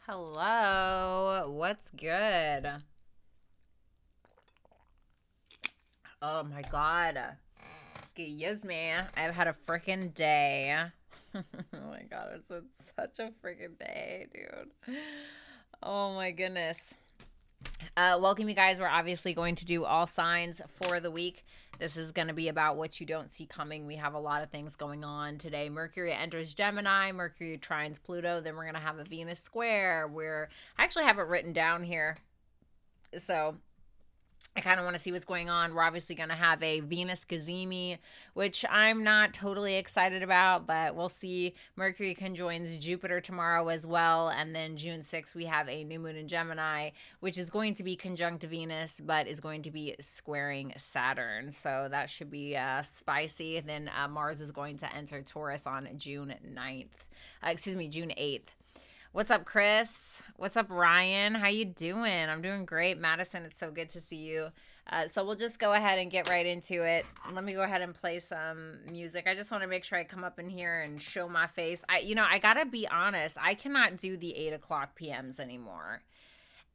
Hello, what's good? Oh my god. Excuse me. I've had a freaking day. Oh my god, it's been such a freaking day, dude. Oh my goodness. Welcome, you guys. We're obviously going to do all signs for the week. This is going to be about what you don't see coming. We have a lot of things going on today. Mercury enters Gemini. Mercury trines Pluto. Then we're going to have a Venus square where I actually have it written down here. So I kind of want to see what's going on. We're obviously going to have a Venus Gazimi, which I'm not totally excited about, but we'll see. Mercury conjoins Jupiter tomorrow as well. And then June 6th, we have a new moon in Gemini, which is going to be conjunct Venus, but is going to be squaring Saturn. So that should be spicy. Then Mars is going to enter Taurus on June 8th. What's up, Chris? What's up, Ryan? How you doing? I'm doing great. Madison, it's so good to see you. So we'll just go ahead and get right into it. Let me go ahead and play some music. I just want to make sure I come up in here and show my face. I gotta be honest. I cannot do the 8 o'clock PMs anymore.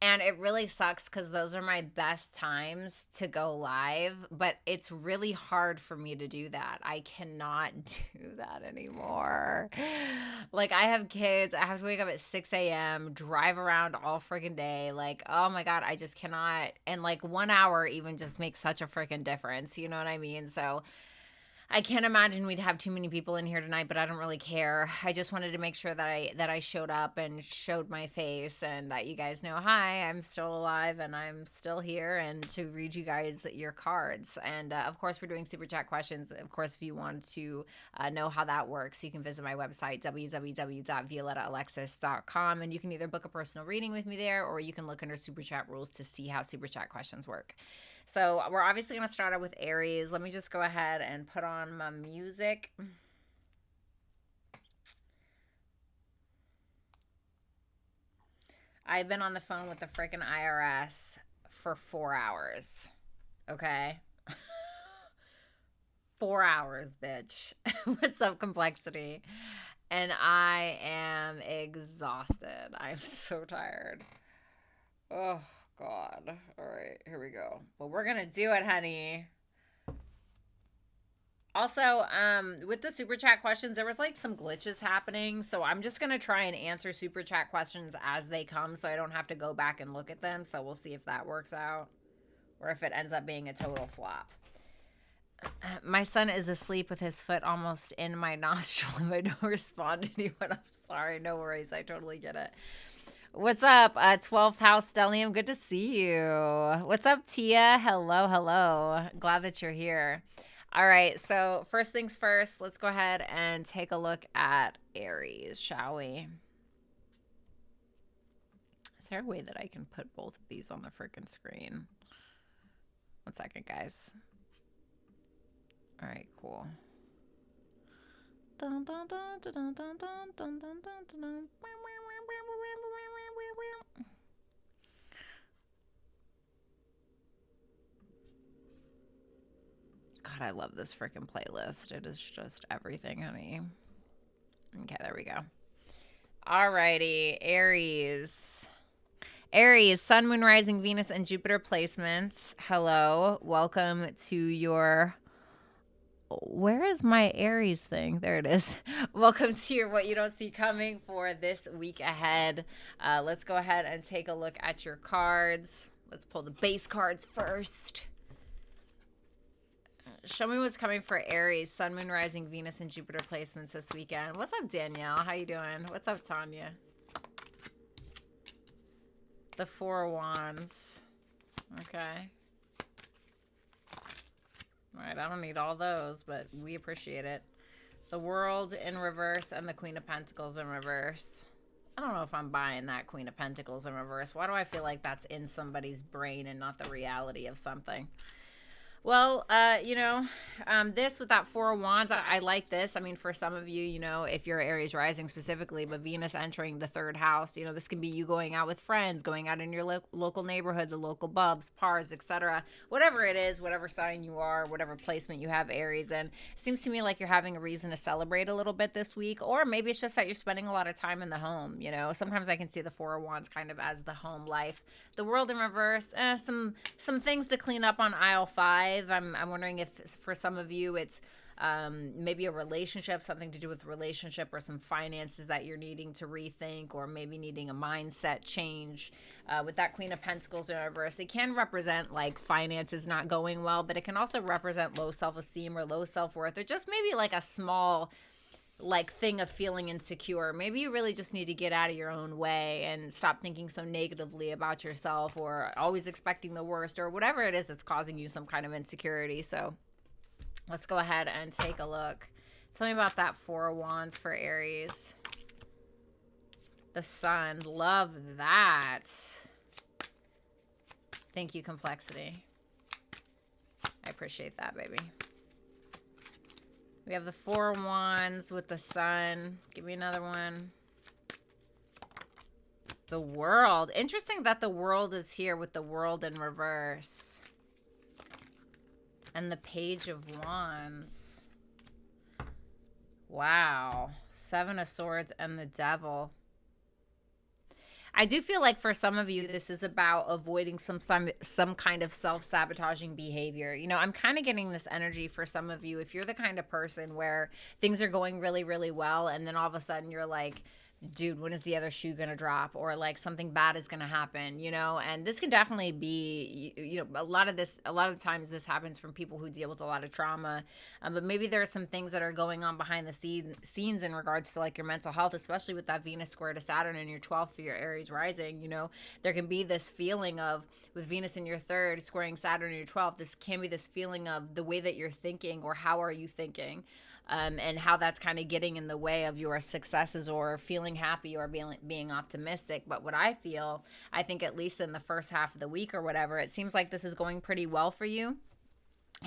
And it really sucks because those are my best times to go live, but it's really hard for me to do that. I cannot do that anymore. Like, I have kids. I have to wake up at 6 a.m., drive around all freaking day. Like, oh my God, I just cannot. And like 1 hour even just makes such a freaking difference. You know what I mean? So I can't imagine we'd have too many people in here tonight, but I don't really care. I just wanted to make sure that I showed up and showed my face and that you guys know, hi, I'm still alive and I'm still here, and to read you guys your cards. And of course, we're doing super chat questions. Of course, if you want to know how that works, you can visit my website, www.violettaalexis.com, and you can either book a personal reading with me there, or you can look under super chat rules to see how super chat questions work. So we're obviously going to start out with Aries. Let me just go ahead and put on my music. I've been on the phone with the freaking IRS for 4 hours. Okay? 4 hours, bitch. What's up, Complexity? And I am exhausted. I'm so tired. Oh, God. All right, here we go. Well, we're gonna do it, honey. Also, with the super chat questions, there was like some glitches happening, so I'm just gonna try and answer super chat questions as they come, so I don't have to go back and look at them. So we'll see if that works out, or if it ends up being a total flop. My son is asleep with his foot almost in my nostril. If I don't respond to anyone, I'm sorry. No worries. I totally get it. What's up, 12th house Stellium? Good to see you. What's up, Tia? Hello. Glad that you're here. All right, so first things first, let's go ahead and take a look at Aries, shall we? Is there a way that I can put both of these on the freaking screen? 1 second, guys. All right, cool. Dun, dun, dun, dun, dun, dun, dun, dun, dun, dun. God, I love this freaking playlist. It is just everything, honey. Okay, there we go. Alrighty, Aries. Aries, Sun, Moon, Rising, Venus, and Jupiter placements. Hello. Welcome to your... Where is my Aries thing? There it is. Welcome to your What You Don't See Coming for this week ahead. Let's go ahead and take a look at your cards. Let's pull the base cards first. Show me what's coming for Aries, Sun, Moon, Rising, Venus, and Jupiter placements this weekend. What's up, Danielle? How you doing? What's up, Tanya? The 4 of Wands. Okay. All right, I don't need all those, but we appreciate it. The World in reverse and the Queen of Pentacles in reverse. I don't know if I'm buying that Queen of Pentacles in reverse. Why do I feel like that's in somebody's brain and not the reality of something? Well, this with that Four of Wands, I like this. I mean, for some of you, if you're Aries rising specifically, but Venus entering the third house, this can be you going out with friends, going out in your local neighborhood, the local bubs, pars, etc. Whatever it is, whatever sign you are, whatever placement you have Aries in, it seems to me like you're having a reason to celebrate a little bit this week, or maybe it's just that you're spending a lot of time in the home. Sometimes I can see the Four of Wands kind of as the home life. The World in reverse, some things to clean up on aisle 5. I'm wondering if for some of you it's maybe a relationship, something to do with relationship, or some finances that you're needing to rethink, or maybe needing a mindset change. With that Queen of Pentacles in reverse, it can represent like finances not going well, but it can also represent low self-esteem or low self-worth, or just maybe like a small like thing of feeling insecure. Maybe you really just need to get out of your own way and stop thinking so negatively about yourself, or always expecting the worst, or whatever it is that's causing you some kind of insecurity. So let's go ahead and take a look. Tell me about that Four of Wands for Aries. The Sun. Love that. Thank you, Complexity. I appreciate that, baby. We have the Four of Wands with the Sun. Give me another one. The World. Interesting that the World is here with the World in reverse. And the Page of Wands. Wow. Seven of Swords and the Devil. I do feel like for some of you, this is about avoiding some kind of self-sabotaging behavior. I'm kind of getting this energy for some of you. If you're the kind of person where things are going really, really well, and then all of a sudden you're like, dude, when is the other shoe gonna drop, or like something bad is gonna happen, and this can definitely be, a lot of times this happens from people who deal with a lot of trauma, but maybe there are some things that are going on behind the scenes in regards to like your mental health, especially with that Venus square to Saturn in your 12th for your Aries rising. There can be this feeling of, with Venus in your 3rd squaring Saturn in your 12th, this can be this feeling of the way that you're thinking, or how are you thinking, and how that's kind of getting in the way of your successes, or feeling happy, or being optimistic. But what I think at least in the first half of the week or whatever, it seems like this is going pretty well for you.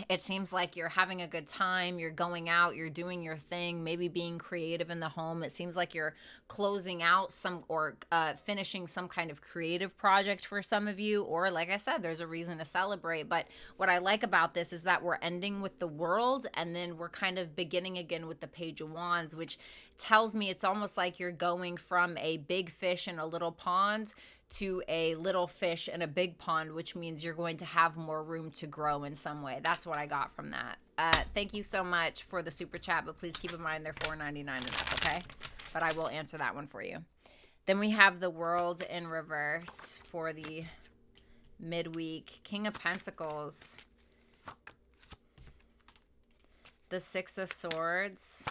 It seems like you're having a good time. You're going out, you're doing your thing, maybe being creative in the home. It seems like you're closing out or finishing some kind of creative project for some of you, or like I said, there's a reason to celebrate. But what I like about this is that we're ending with the World, and then we're kind of beginning again with the Page of Wands, which tells me it's almost like you're going from a big fish in a little pond to a little fish in a big pond, which means you're going to have more room to grow in some way. That's what I got from that. Thank you so much for the super chat, but please keep in mind they're $4.99 enough, okay? But I will answer that one for you. Then we have the World in reverse for the midweek. King of Pentacles. The Six of Swords.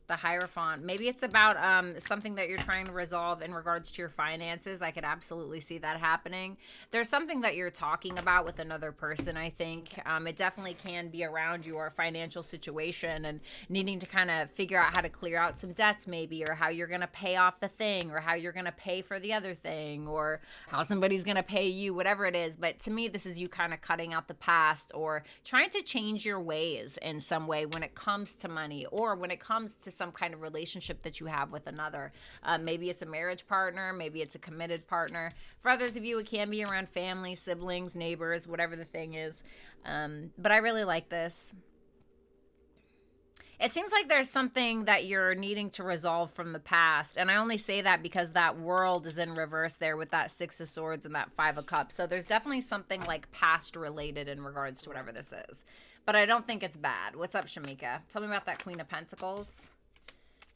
The Hierophant. Maybe it's about something that you're trying to resolve in regards to your finances. I could absolutely see that happening. There's something that you're talking about with another person, I think. It definitely can be around your financial situation and needing to kind of figure out how to clear out some debts maybe, or how you're going to pay off the thing, or how you're going to pay for the other thing, or how somebody's going to pay you, whatever it is. But to me, this is you kind of cutting out the past, or trying to change your ways in some way when it comes to money, or when it comes to some kind of relationship that you have with another. Maybe it's a marriage partner, maybe it's a committed partner. For others of you, it can be around family, siblings, neighbors, whatever the thing is. But I really like this. It seems like there's something that you're needing to resolve from the past. And I only say that because that World is in reverse there with that Six of Swords and that Five of Cups. So there's definitely something like past related in regards to whatever this is. But I don't think it's bad. What's up, Shamika? Tell me about that Queen of Pentacles.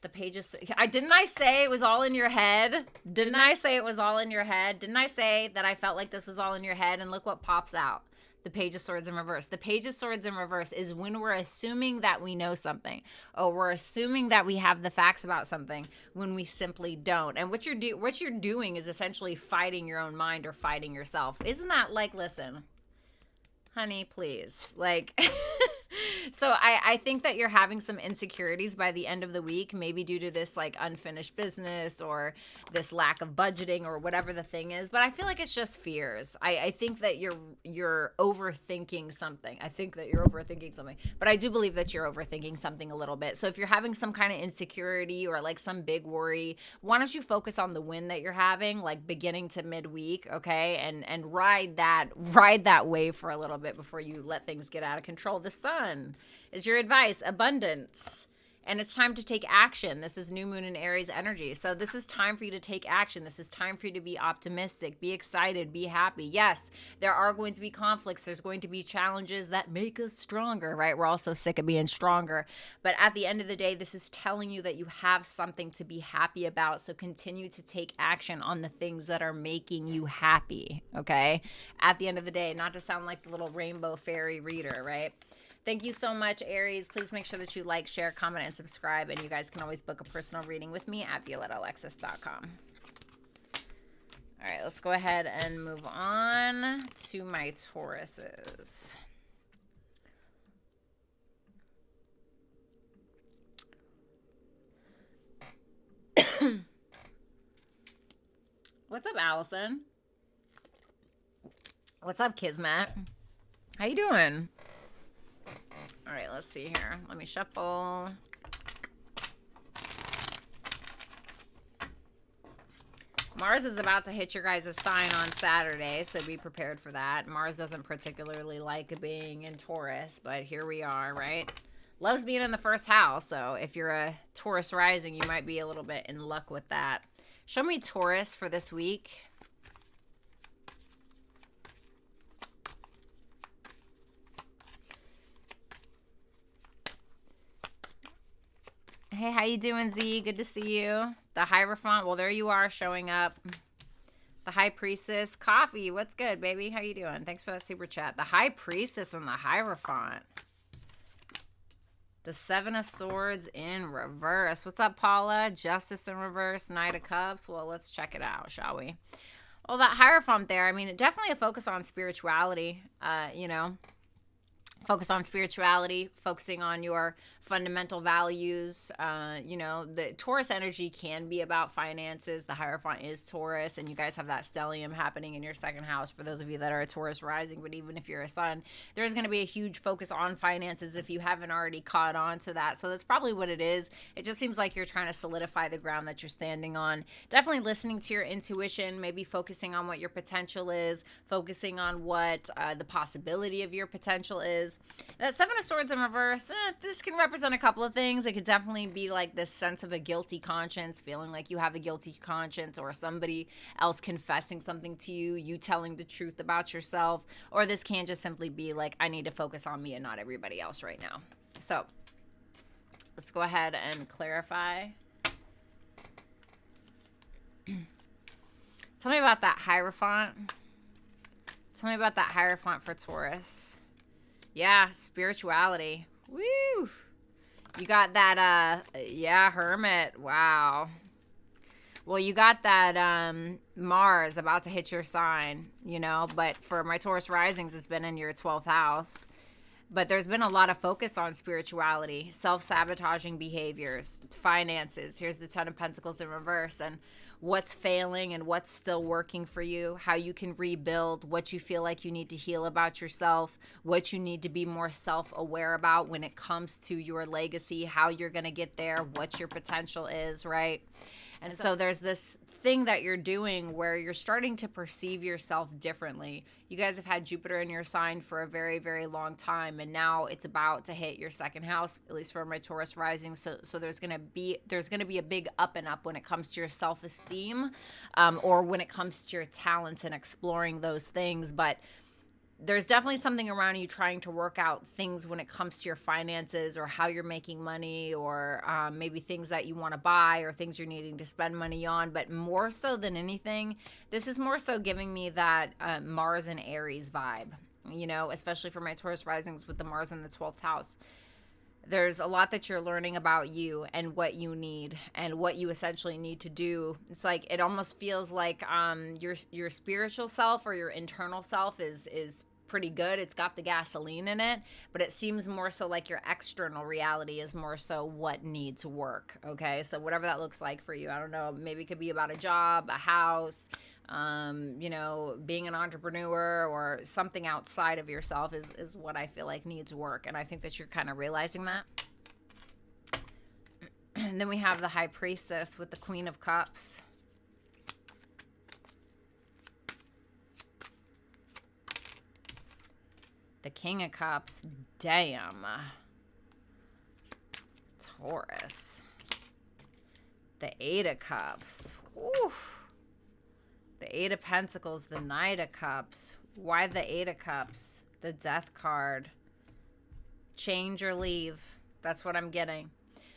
The pages. Didn't I say it was all in your head? Didn't I say it was all in your head? Didn't I say that I felt like this was all in your head? And look what pops out. The Page of Swords in reverse. The Page of Swords in reverse is when we're assuming that we know something, or we're assuming that we have the facts about something when we simply don't. And what you're doing is essentially fighting your own mind, or fighting yourself. Isn't that like, listen, honey, please. Like, so I think that you're having some insecurities by the end of the week, maybe due to this like unfinished business or this lack of budgeting or whatever the thing is. But I feel like it's just fears. I think that you're overthinking something. I think that you're overthinking something. But I do believe that you're overthinking something a little bit. So if you're having some kind of insecurity or like some big worry, why don't you focus on the win that you're having, like beginning to midweek, okay? And ride that wave for a little bit before you let things get out of control. The sun is your advice, abundance. And it's time to take action. This is new moon in Aries energy. So this is time for you to take action. This is time for you to be optimistic, be excited, be happy. Yes, there are going to be conflicts. There's going to be challenges that make us stronger, right? We're all so sick of being stronger. But at the end of the day, this is telling you that you have something to be happy about. So continue to take action on the things that are making you happy, okay? At the end of the day, not to sound like the little rainbow fairy reader, right? Thank you so much, Aries. Please make sure that you like, share, comment, and subscribe. And you guys can always book a personal reading with me at violettaalexis.com. All right, let's go ahead and move on to my Tauruses. What's up, Allison? What's up, Kismet? How you doing? All right, let's see here. Let me shuffle. Mars is about to hit your guys' sign on Saturday, so be prepared for that. Mars doesn't particularly like being in Taurus, but here we are, right? Loves being in the first house, so if you're a Taurus rising, you might be a little bit in luck with that. Show me Taurus for this week. Hey, how you doing, Z? Good to see you. The Hierophant, well, there you are showing up. The High Priestess. Coffee, what's good, baby? How you doing? Thanks for that super chat. The High Priestess and the Hierophant. The Seven of Swords in reverse. What's up, Paula? Justice in reverse. Knight of Cups. Well, let's check it out, shall we? Well, that Hierophant there, I mean, definitely a focus on spirituality, you know. Focus on spirituality, focusing on your fundamental values. You know, the Taurus energy can be about finances. The Hierophant is Taurus, and you guys have that stellium happening in your second house for those of you that are a Taurus rising. But even if you're a sun, there's going to be a huge focus on finances if you haven't already caught on to that. So that's probably what it is. It just seems like you're trying to solidify the ground that you're standing on. Definitely listening to your intuition, maybe focusing on what your potential is, focusing on what the possibility of your potential is. That Seven of Swords in reverse, this can represent a couple of things. It could definitely be like this sense of a guilty conscience, feeling like you have a guilty conscience, or somebody else confessing something to you, you telling the truth about yourself. Or this can just simply be like, I need to focus on me and not everybody else right now. So let's go ahead and clarify. Tell me about that Hierophant. Tell me about that Hierophant for Taurus. Yeah, spirituality. Woo! You got that, yeah, Hermit. Wow. Well, you got that Mars about to hit your sign, you know, but for my Taurus risings, it's been in your 12th house. But there's been a lot of focus on spirituality, self-sabotaging behaviors, finances. Here's the Ten of Pentacles in reverse, and what's failing and what's still working for you, how you can rebuild, what you feel like you need to heal about yourself, what you need to be more self-aware about when it comes to your legacy, how you're going to get there, what your potential is, right? And so there's this thing that you're doing where you're starting to perceive yourself differently. You guys have had Jupiter in your sign for a very, very long time, and now it's about to hit your second house, at least for my Taurus rising. So there's gonna be a big up and up when it comes to your self-esteem, or when it comes to your talents and exploring those things. But there's definitely something around you trying to work out things when it comes to your finances, or how you're making money, or maybe things that you want to buy, or things you're needing to spend money on. But more so than anything, this is more so giving me that Mars and Aries vibe, you know, especially for my Taurus risings with the Mars in the 12th house. There's a lot that you're learning about you and what you need and what you essentially need to do. It's like, it almost feels like your spiritual self or your internal self is pretty good. It's got the gasoline in it, but it seems more so like your external reality is more so what needs work, okay? So whatever that looks like for you, I don't know, maybe it could be about a job, a house, you know, being an entrepreneur or something outside of yourself is what I feel like needs work. And I think that you're kind of realizing that. And then we have the High Priestess with the Queen of Cups. The King of Cups. Damn. Taurus. The Eight of Cups. Oof. The Eight of Pentacles, the Knight of Cups. Why the Eight of Cups? The Death card. Change or leave. That's what I'm getting.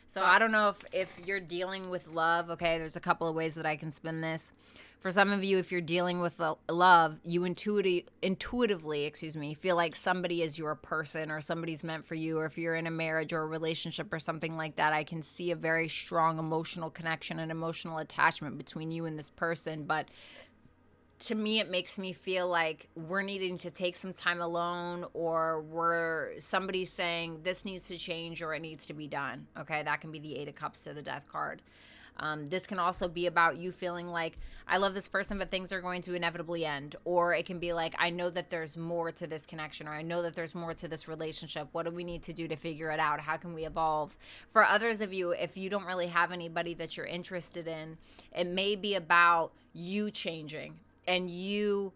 So I don't know if you're dealing with love. Okay, there's a couple of ways that I can spin this. For some of you, if you're dealing with love, you intuitively, feel like somebody is your person or somebody's meant for you. Or if you're in a marriage or a relationship or something like that, I can see a very strong emotional connection and emotional attachment between you and this person. But to me, it makes me feel like we're needing to take some time alone, or somebody's saying this needs to change or it needs to be done. Okay, that can be the Eight of Cups to the Death card. This can also be about you feeling like, I love this person, but things are going to inevitably end. Or it can be like, I know that there's more to this connection, or I know that there's more to this relationship. What do we need to do to figure it out? How can we evolve? For others of you, if you don't really have anybody that you're interested in, it may be about you changing and you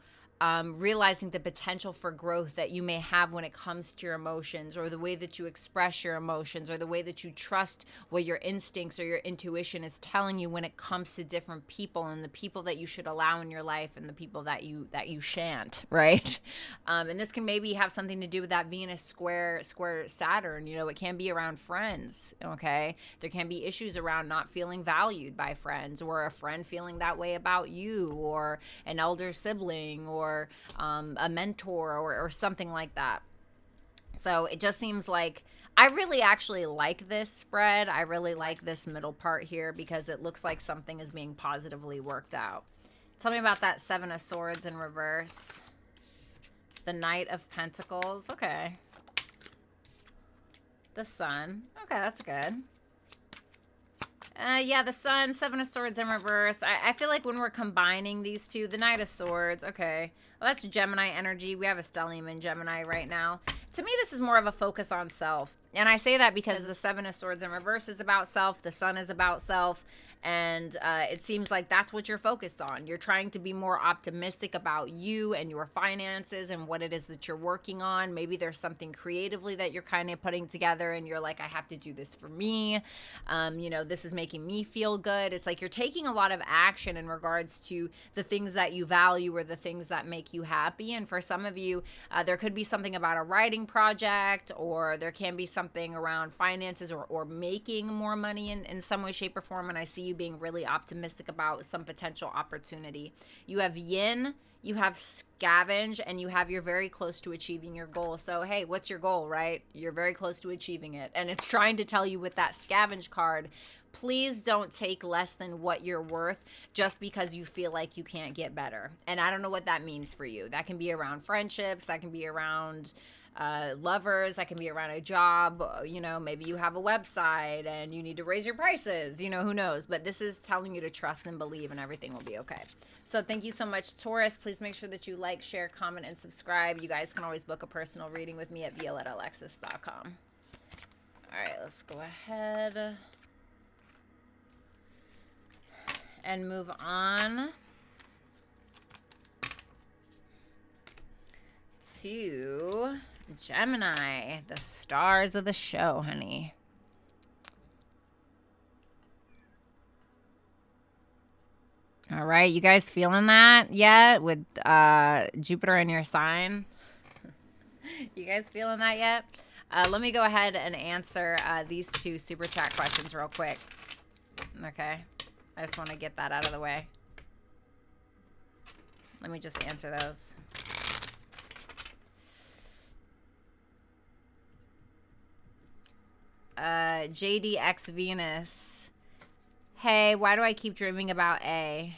realizing the potential for growth that you may have when it comes to your emotions, or the way that you express your emotions, or the way that you trust what your instincts or your intuition is telling you when it comes to different people, and the people that you should allow in your life and the people that you shan't, right? And this can maybe have something to do with that Venus square Saturn. You know, it can be around friends, okay? There can be issues around not feeling valued by friends, or a friend feeling that way about you, or an elder sibling, or a mentor, or something like that. So it just seems like I really actually like this spread. I really like this middle part here because it looks like something is being positively worked out. Tell me about that Seven of Swords in reverse. The Knight of Pentacles. Okay. The Sun. Okay, that's good. Yeah, the Sun, Seven of Swords in reverse. I feel like when we're combining these two, the Knight of Swords, okay. Well, that's Gemini energy. We have a stellium in Gemini right now. To me, this is more of a focus on self. And I say that because the Seven of Swords in reverse is about self. The Sun is about self. And it seems like that's what you're focused on. You're trying to be more optimistic about you and your finances and what it is that you're working on. Maybe there's something creatively that you're kind of putting together and you're like, I have to do this for me. You know, this is making me feel good. It's like you're taking a lot of action in regards to the things that you value or the things that make you happy. And for some of you, there could be something about a writing project, or there can be something around finances, or making more money in some way, shape, or form. And I see you being really optimistic about some potential opportunity. You have Yin, you have Scavenge, and you have you're very close to achieving your goal. So hey, what's your goal, right? You're very close to achieving it. And it's trying to tell you with that Scavenge card, please don't take less than what you're worth just because you feel like you can't get better. And I don't know what that means for you. That can be around friendships, that can be around lovers, that can be around a job. You know, maybe you have a website and you need to raise your prices, you know, who knows? But this is telling you to trust and believe, and everything will be okay. So thank you so much, Taurus. Please make sure that you like, share, comment, and subscribe. You guys can always book a personal reading with me at violettaalexis.com. All right, let's go ahead and move on to Gemini, the stars of the show, honey. All right, you guys feeling that yet with Jupiter in your sign? You guys feeling that yet? Let me go ahead and answer these two super chat questions real quick. Okay, I just want to get that out of the way. Let me just answer those. JDX Venus. Hey, why do I keep dreaming about A?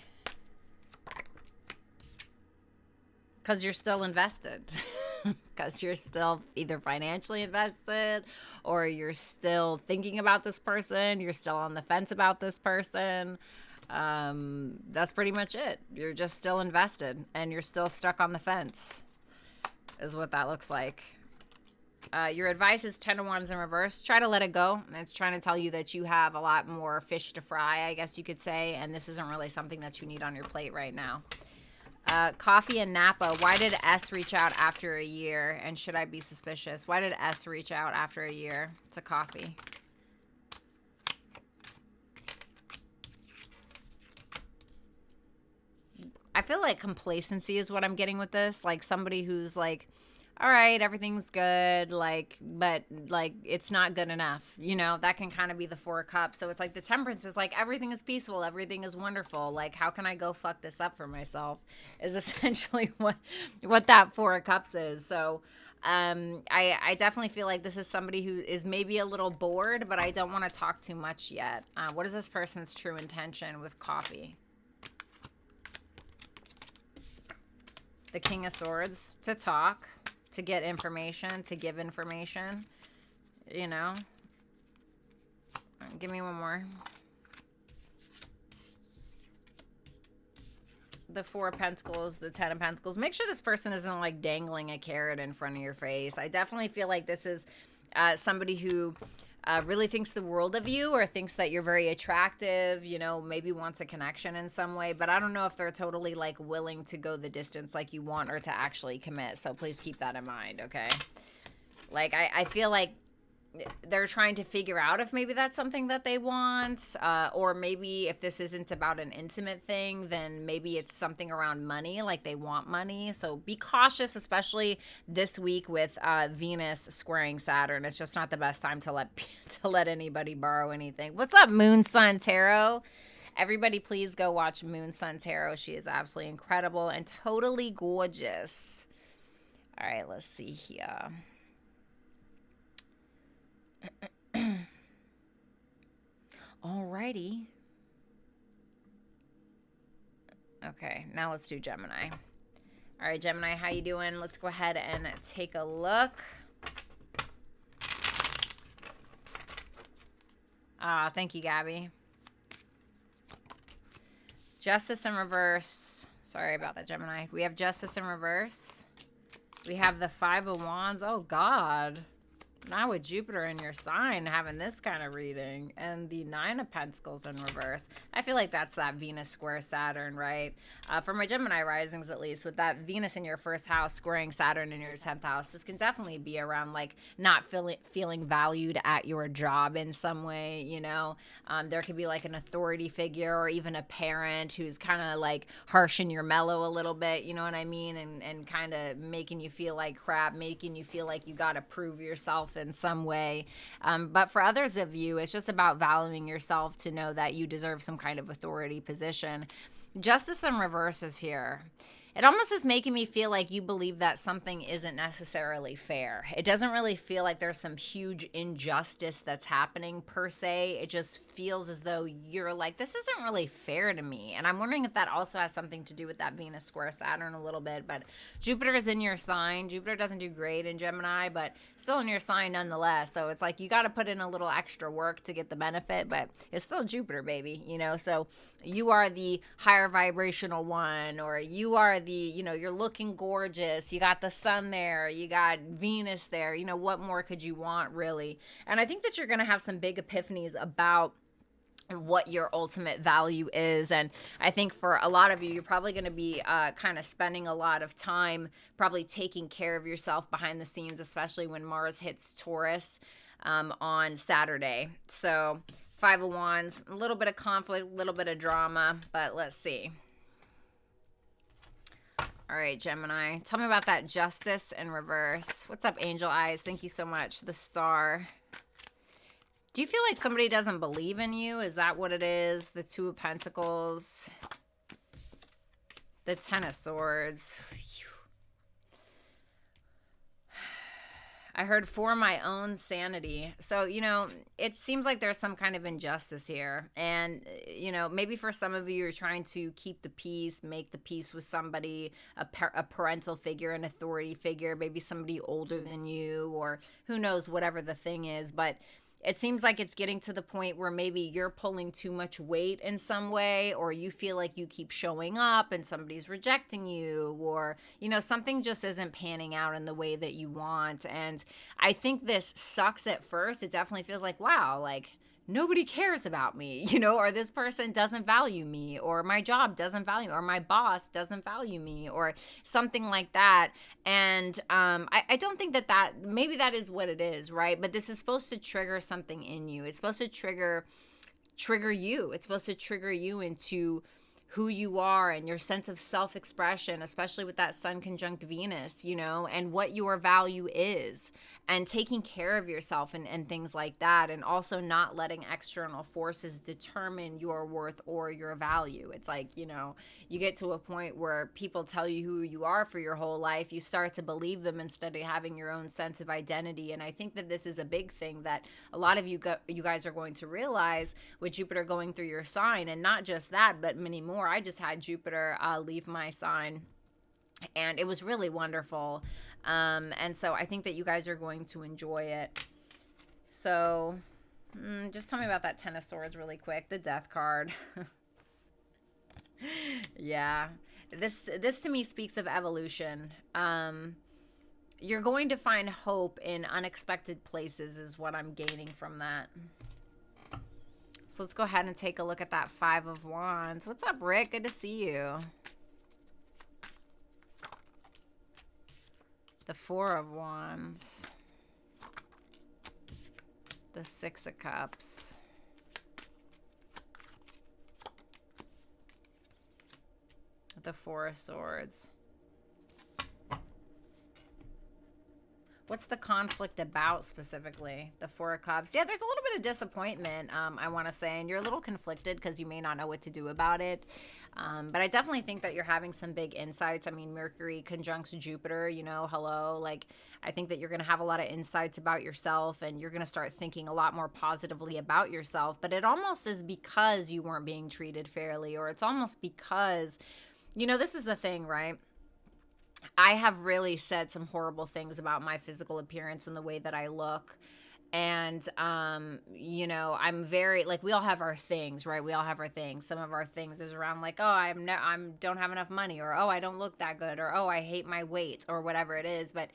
Because you're still invested. because you're still either financially invested or you're still thinking about this person. You're still on the fence about this person. That's pretty much it. You're just still invested and you're still stuck on the fence is what that looks like. Your advice is 10 of Wands in reverse. Try to let it go. It's trying to tell you that you have a lot more fish to fry, I guess you could say, and this isn't really something that you need on your plate right now. Coffee and Napa. Why did S reach out after a year, and should I be suspicious? Why did S reach out after a year to Coffee? I feel like complacency is what I'm getting with this. Like somebody who's like, all right, everything's good, like, but like it's not good enough, you know. That can kind of be the Four of Cups. So it's like the Temperance is like everything is peaceful, everything is wonderful, like how can I go fuck this up for myself is essentially what that Four of Cups is. So I definitely feel like this is somebody who is maybe a little bored, but I don't want to talk too much yet. What is this person's true intention with Coffee? The King of Swords. To talk, to get information, to give information, you know. Give me one more. The Four of Pentacles, the Ten of Pentacles. Make sure this person isn't like dangling a carrot in front of your face. I definitely feel like this is somebody who really thinks the world of you or thinks that you're very attractive, you know, maybe wants a connection in some way, but I don't know if they're totally like willing to go the distance like you want or to actually commit. So please keep that in mind, okay? Like I feel like they're trying to figure out if maybe that's something that they want, or maybe if this isn't about an intimate thing, then maybe it's something around money, like they want money. So be cautious, especially this week with Venus squaring Saturn. It's just not the best time to let anybody borrow anything. What's up, Moon Sun Tarot? Everybody please go watch Moon Sun Tarot. She is absolutely incredible and totally gorgeous. All right, let's see here. Alrighty. Okay, now let's do Gemini. All right, Gemini, how you doing? Let's go ahead and take a look. Thank you, Gabby. Justice in reverse. Sorry about that, Gemini. We have Justice in reverse. We have the Five of Wands. Oh, God. Now with Jupiter in your sign having this kind of reading, and the Nine of Pentacles in reverse. I feel like that's that Venus square Saturn, right? For my Gemini risings, at least, with that Venus in your first house squaring Saturn in your 10th house, this can definitely be around like not feeling valued at your job in some way, you know. There could be like an authority figure or even a parent who's kind of like harshing your mellow a little bit, you know what I mean, and kind of making you feel like crap, making you feel like you got to prove yourself in some way. But for others of you, it's just about valuing yourself to know that you deserve some kind of authority position. Justice in reverse is here. It almost is making me feel like you believe that something isn't necessarily fair. It doesn't really feel like there's some huge injustice that's happening per se. It just feels as though you're like, this isn't really fair to me. And I'm wondering if that also has something to do with that Venus square Saturn a little bit. But Jupiter is in your sign. Jupiter doesn't do great in Gemini, but still in your sign nonetheless. So it's like you got to put in a little extra work to get the benefit, but it's still Jupiter, baby, you know? So you are the higher vibrational one, or you are the, you know, you're looking gorgeous, you got the sun there, you got Venus there, you know, what more could you want, really? And I think that you're going to have some big epiphanies about what your ultimate value is. And I think for a lot of you, you're probably going to be kind of spending a lot of time probably taking care of yourself behind the scenes, especially when Mars hits Taurus on Saturday. So Five of Wands, a little bit of conflict, a little bit of drama, but let's see. All right, Gemini, tell me about that Justice in reverse. What's up, Angel Eyes? Thank you so much. The Star. Do you feel like somebody doesn't believe in you? Is that what it is? The Two of Pentacles. The Ten of Swords. I heard for my own sanity. So, you know, it seems like there's some kind of injustice here. And, you know, maybe for some of you, you're trying to keep the peace, make the peace with somebody, a parental figure, an authority figure, maybe somebody older than you, or who knows, whatever the thing is. But it seems like it's getting to the point where maybe you're pulling too much weight in some way, or you feel like you keep showing up and somebody's rejecting you, or, you know, something just isn't panning out in the way that you want. And I think this sucks at first. It definitely feels like, wow, like, nobody cares about me, you know, or this person doesn't value me, or my job doesn't value me, or my boss doesn't value me, or something like that. And I don't think that maybe that is what it is, right? But this is supposed to trigger something in you. It's supposed to trigger you. It's supposed to trigger you into who you are and your sense of self-expression, especially with that Sun conjunct Venus, you know, and what your value is, and taking care of yourself and things like that, and also not letting external forces determine your worth or your value. It's like, you know, you get to a point where people tell you who you are for your whole life, you start to believe them instead of having your own sense of identity. And I think that this is a big thing that a lot of you guys are going to realize with Jupiter going through your sign, and not just that, but many more. I just had Jupiter leave my sign, and it was really wonderful. And so I think that you guys are going to enjoy it. So just tell me about that Ten of Swords really quick. The Death card. Yeah. This to me speaks of evolution. You're going to find hope in unexpected places is what I'm gaining from that. So let's go ahead and take a look at that Five of Wands. What's up, Rick? Good to see you. The Four of Wands. The Six of Cups. The Four of Swords. What's the conflict about specifically? The Four of Cups. Yeah, there's a little bit of disappointment, I want to say, and you're a little conflicted because you may not know what to do about it. But I definitely think that you're having some big insights. I mean, Mercury conjuncts Jupiter, you know, hello. Like, I think that you're going to have a lot of insights about yourself, and you're going to start thinking a lot more positively about yourself. But it almost is because you weren't being treated fairly, or it's almost because, you know, this is the thing, right? I have really said some horrible things about my physical appearance and the way that I look. And, you know, I'm very, like, we all have our things, right? We all have our things. Some of our things is around like, oh, I don't have enough money, or, oh, I don't look that good, or, oh, I hate my weight, or whatever it is. But,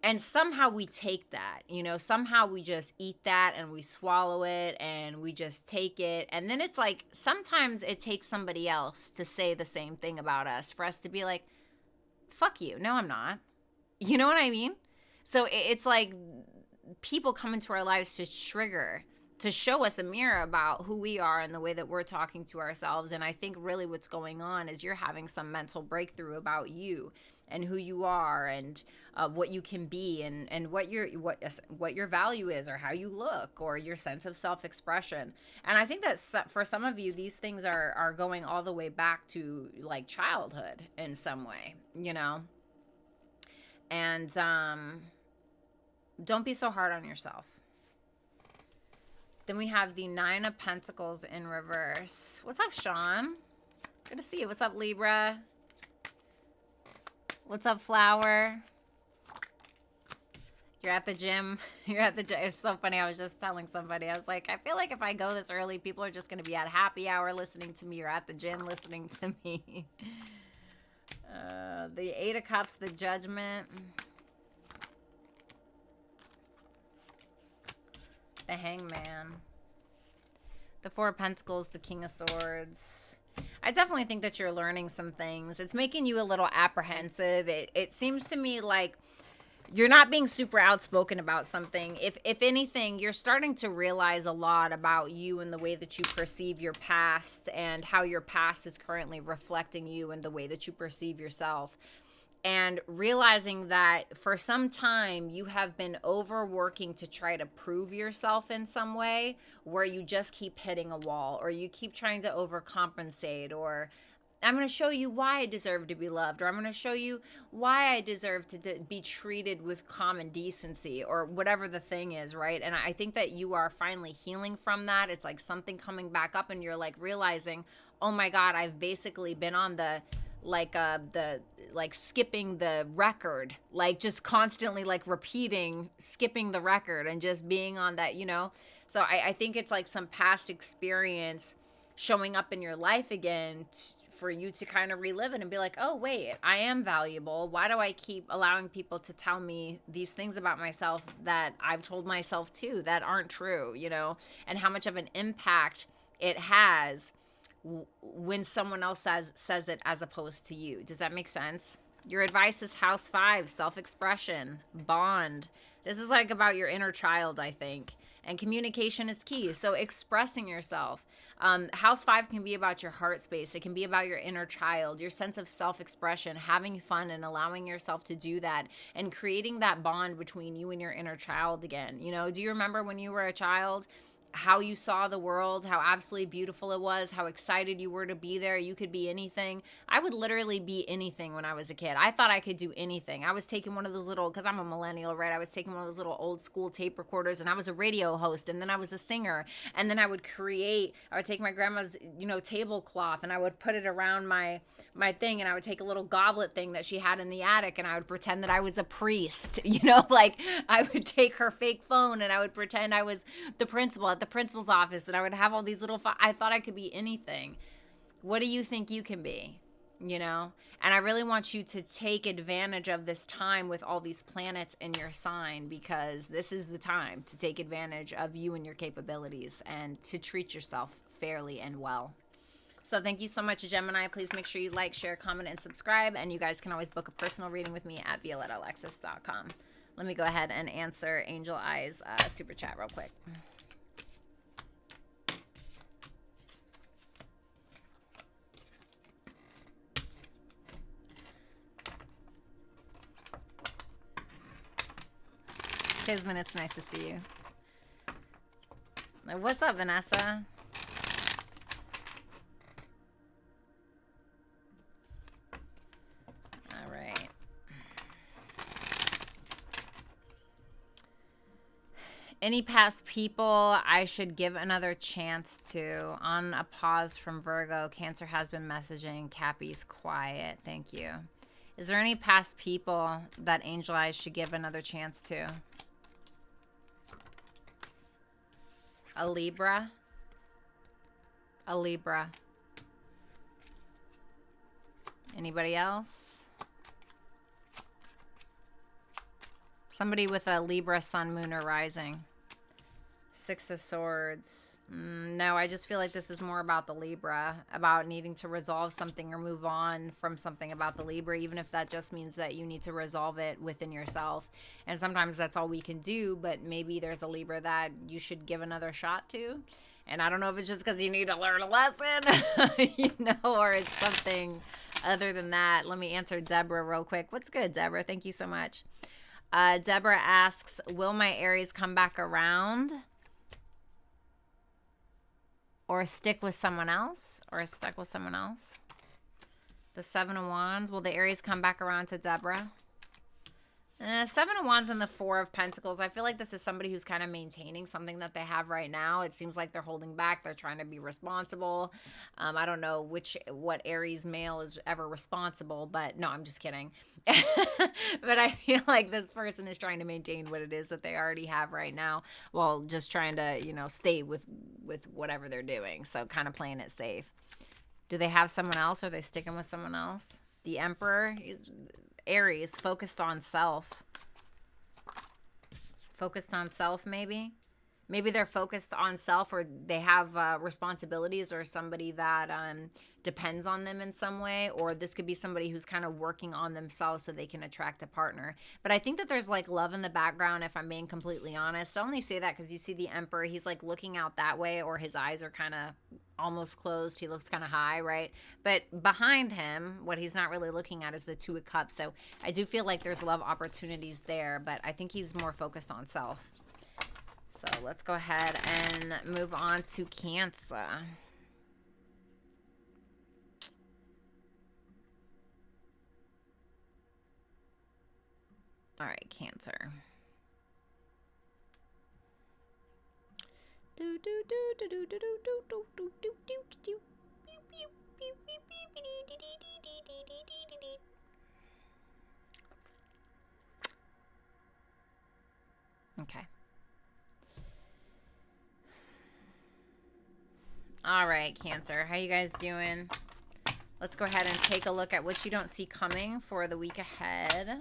and somehow we take that, you know, somehow we just eat that and we swallow it and we just take it. And then it's like, sometimes it takes somebody else to say the same thing about us for us to be like, fuck you. No, I'm not. You know what I mean? So it's like people come into our lives to trigger, to show us a mirror about who we are and the way that we're talking to ourselves. And I think really what's going on is you're having some mental breakthrough about you and who you are, and what you can be, and what your value is, or how you look, or your sense of self-expression. And I think that for some of you, these things are going all the way back to like childhood in some way, you know. And don't be so hard on yourself. Then we have the Nine of Pentacles in reverse. What's up, Sean? Good to see you. What's up, Libra? What's up, Flower? You're at the gym. You're at the gym. It's so funny. I was just telling somebody. I was like, I feel like if I go this early, people are just going to be at happy hour listening to me, or at the gym listening to me. The Eight of Cups, the Judgment. The Hangman. The Four of Pentacles, the King of Swords. I definitely think that you're learning some things. It's making you a little apprehensive. It seems to me like you're not being super outspoken about something. If anything, you're starting to realize a lot about you and the way that you perceive your past, and how your past is currently reflecting you and the way that you perceive yourself. And realizing that for some time you have been overworking to try to prove yourself in some way, where you just keep hitting a wall, or you keep trying to overcompensate, or I'm going to show you why I deserve to be loved, or I'm going to show you why I deserve to be treated with common decency, or whatever the thing is, right? And I think that you are finally healing from that. It's like something coming back up, and you're like realizing, oh my God, I've basically been on the skipping the record, like just constantly like repeating, skipping the record and just being on that, you know? So I think it's like some past experience showing up in your life again for you to kind of relive it and be like, oh, wait, I am valuable. Why do I keep allowing people to tell me these things about myself that I've told myself too that aren't true, you know? And how much of an impact it has when someone else says it as opposed to you. Does that make sense? Your advice is house 5, self-expression, bond. This is like about your inner child, I think. And communication is key. So expressing yourself. House 5 can be about your heart space. It can be about your inner child, your sense of self-expression, having fun and allowing yourself to do that, and creating that bond between you and your inner child again. You know, do you remember when you were a child, how you saw the world, how absolutely beautiful it was, how excited you were to be there? You could be anything. I would literally be anything when I was a kid. I thought I could do anything. I was taking one of those little, because I'm a millennial, right? I was taking one of those little old school tape recorders, and I was a radio host, and then I was a singer, and then I would take my grandma's, you know, tablecloth, and I would put it around my thing, and I would take a little goblet thing that she had in the attic, and I would pretend that I was a priest, you know, like I would take her fake phone, and I would pretend I was the principal at the principal's office, and I would have all these little I thought I could be anything. What do you think you can be? You know? And I really want you to take advantage of this time with all these planets in your sign, because this is the time to take advantage of you and your capabilities and to treat yourself fairly and well. So thank you so much, Gemini. Please make sure you like, share, comment, and subscribe. And you guys can always book a personal reading with me at violettaalexis.com. Let me go ahead and answer Angel Eyes super chat real quick. Kisman, it's nice to see you. What's up, Vanessa? All right. Any past people I should give another chance to? On a pause from Virgo. Cancer has been messaging. Cappy's quiet. Thank you. Is there any past people that Angel Eyes should give another chance to? A Libra. A Libra. Anybody else? Somebody with a Libra sun, moon, or rising. 6 of Swords. No, I just feel like this is more about the Libra, about needing to resolve something or move on from something about the Libra, even if that just means that you need to resolve it within yourself. And sometimes that's all we can do, but maybe there's a Libra that you should give another shot to. And I don't know if it's just because you need to learn a lesson, you know, or it's something other than that. Let me answer Deborah real quick. What's good, Deborah? Thank you so much. Deborah asks, will my Aries come back around? Or stick with someone else? Or stuck with someone else? The 7 of Wands. Will the Aries come back around to Deborah? 7 of Wands and the 4 of Pentacles. I feel like this is somebody who's kind of maintaining something that they have right now. It seems like they're holding back. They're trying to be responsible. I don't know what Aries male is ever responsible, but no, I'm just kidding. But I feel like this person is trying to maintain what it is that they already have right now, while just trying to, you know, stay with whatever they're doing. So kind of playing it safe. Do they have someone else? Or are they sticking with someone else? The Emperor. Aries, focused on self. Focused on self, maybe. Maybe they're focused on self, or they have responsibilities, or somebody that depends on them in some way. Or this could be somebody who's kind of working on themselves so they can attract a partner. But I think that there's like love in the background, if I'm being completely honest. I only say that because you see the Emperor, he's like looking out that way, or his eyes are kind of almost closed. He looks kind of high, right? But behind him, what he's not really looking at is the 2 of Cups. So I do feel like there's love opportunities there, but I think he's more focused on self. So let's go ahead and move on to Cancer. All right, Cancer. Okay. All right, Cancer. How you guys doing? Let's go ahead and take a look at what you don't see coming for the week ahead.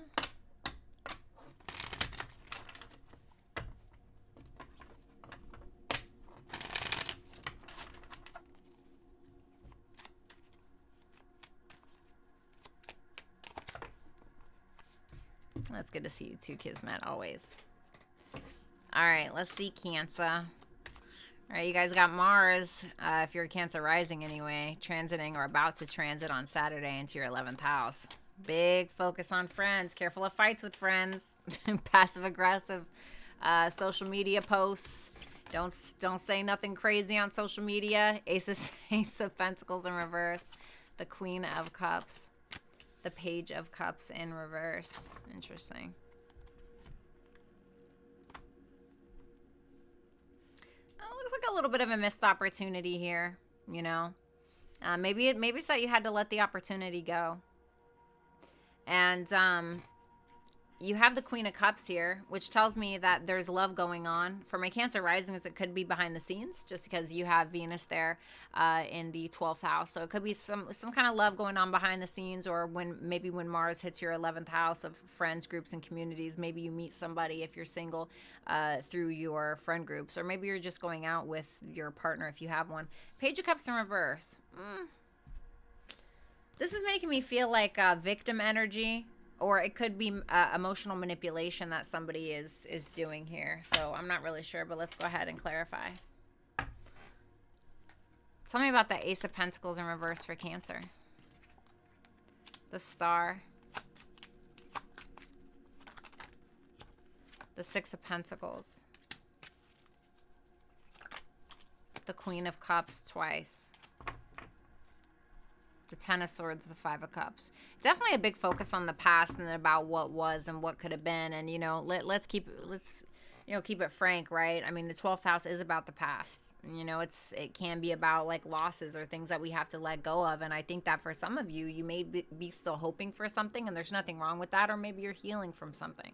That's good to see you too, Kismet, always. All right, let's see Cancer. All right, you guys got Mars, if you're a Cancer rising anyway, transiting or about to transit on Saturday into your 11th house. Big focus on friends. Careful of fights with friends. Passive-aggressive social media posts. Don't say nothing crazy on social media. Ace of Pentacles in reverse. The Queen of Cups. The Page of Cups in reverse. Interesting. Looks like a little bit of a missed opportunity here, you know. Maybe it's that you had to let the opportunity go. And you have the Queen of Cups here, which tells me that there's love going on. For my Cancer risings, it could be behind the scenes, just because you have Venus there in the 12th house. So it could be some kind of love going on behind the scenes, or maybe when Mars hits your 11th house of friends, groups, and communities, maybe you meet somebody if you're single through your friend groups, or maybe you're just going out with your partner if you have one. Page of Cups in reverse. This is making me feel like victim energy. Or it could be emotional manipulation that somebody is doing here. So I'm not really sure, but let's go ahead and clarify. Tell me about the Ace of Pentacles in reverse for Cancer. The Star. The Six of Pentacles. The Queen of Cups twice. The Ten of Swords, the Five of Cups. Definitely a big focus on the past and about what was and what could have been. And, you know, let's keep it frank, right? I mean, the 12th house is about the past. You know, it can be about like losses or things that we have to let go of. And I think that for some of you, you may be still hoping for something, and there's nothing wrong with that. Or maybe you're healing from something.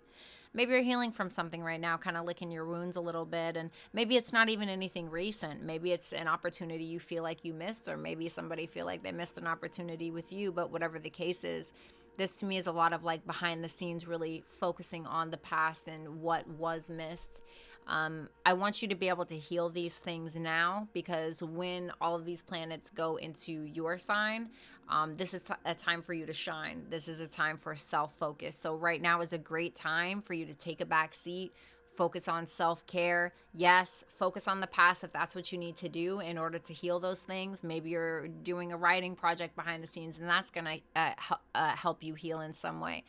Maybe you're healing from something right now, kind of licking your wounds a little bit. And maybe it's not even anything recent. Maybe it's an opportunity you feel like you missed, or maybe somebody feel like they missed an opportunity with you. But whatever the case is, this to me is a lot of like behind the scenes, really focusing on the past and what was missed. I want you to be able to heal these things now, because when all of these planets go into your sign, this is a time for you to shine. This is a time for self-focus. So right now is a great time for you to take a back seat, focus on self-care. Yes, focus on the past if that's what you need to do in order to heal those things. Maybe you're doing a writing project behind the scenes, and that's going to help you heal in some way.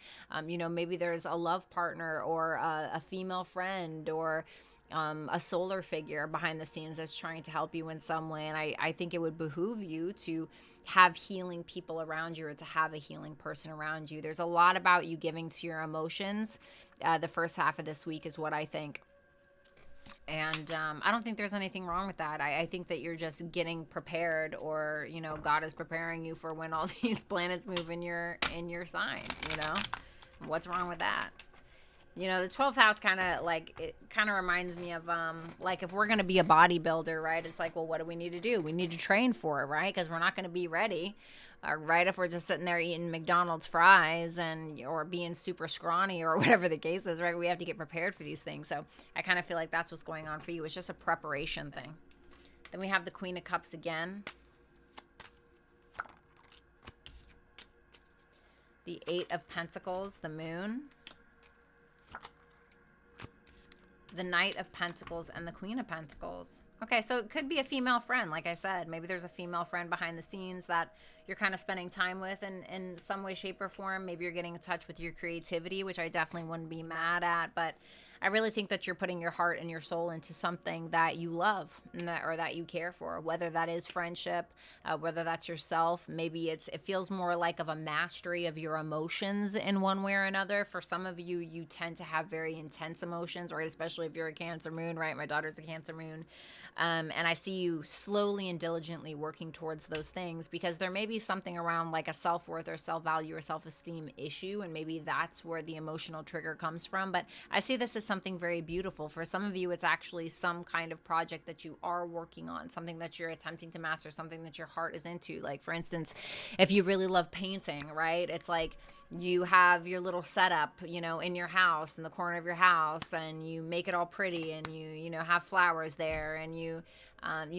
You know, maybe there's a love partner or a female friend or a solar figure behind the scenes that's trying to help you in some way. And I think it would behoove you to have healing people around you, or to have a healing person around you. There's a lot about you giving to your emotions. The first half of this week is what I think. And I don't think there's anything wrong with that. I think that you're just getting prepared, or, you know, God is preparing you for when all these planets move in your sign, you know? What's wrong with that? You know, the 12th house kind of reminds me of, like, if we're going to be a bodybuilder, right? It's like, well, what do we need to do? We need to train for it, right? Because we're not going to be ready, right? If we're just sitting there eating McDonald's fries or being super scrawny or whatever the case is, right? We have to get prepared for these things. So I kind of feel like that's what's going on for you. It's just a preparation thing. Then we have the Queen of Cups again. The Eight of Pentacles, the Moon. The Knight of Pentacles and the Queen of Pentacles. Okay, so it could be a female friend, like I said. Maybe there's a female friend behind the scenes that you're kind of spending time with in some way, shape, or form. Maybe you're getting in touch with your creativity, which I definitely wouldn't be mad at. But I really think that you're putting your heart and your soul into something that you love and or that you care for, whether that is friendship, whether that's yourself. Maybe it feels more like of a mastery of your emotions in one way or another. For some of you, you tend to have very intense emotions, right? Especially if you're a Cancer moon, right? My daughter's a Cancer moon. And I see you slowly and diligently working towards those things, because there may be something around like a self-worth or self-value or self-esteem issue, and maybe that's where the emotional trigger comes from. But I see this as something very beautiful. For some of you, it's actually some kind of project that you are working on, something that you're attempting to master, something that your heart is into. Like, for instance, if you really love painting, right? It's like you have your little setup, you know, in your house, in the corner of your house, and you make it all pretty, and you know, have flowers there, and you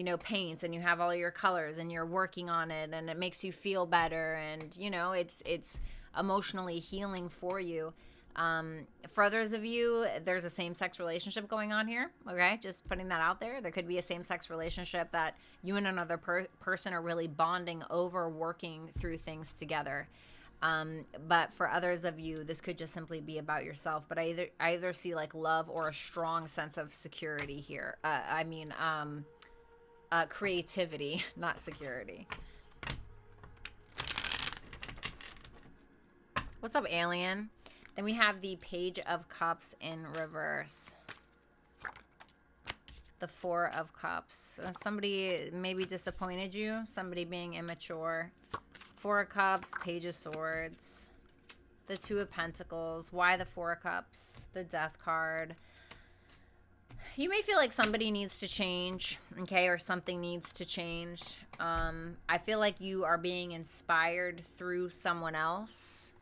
know, paint, and you have all your colors, and you're working on it, and it makes you feel better, and you know, it's emotionally healing for you. For others of you, there's a same-sex relationship going on here, okay? Just putting that out there. There could be a same-sex relationship that you and another person are really bonding over, working through things together. But for others of you, this could just simply be about yourself. But I either see like love or a strong sense of security here. Creativity, not security. What's up, alien? Then we have the Page of Cups in reverse. The Four of Cups. Somebody maybe disappointed you. Somebody being immature. Four of Cups, Page of Swords, the Two of Pentacles. Why the Four of Cups? The Death card. You may feel like somebody needs to change, okay, or something needs to change. I feel like you are being inspired through someone else.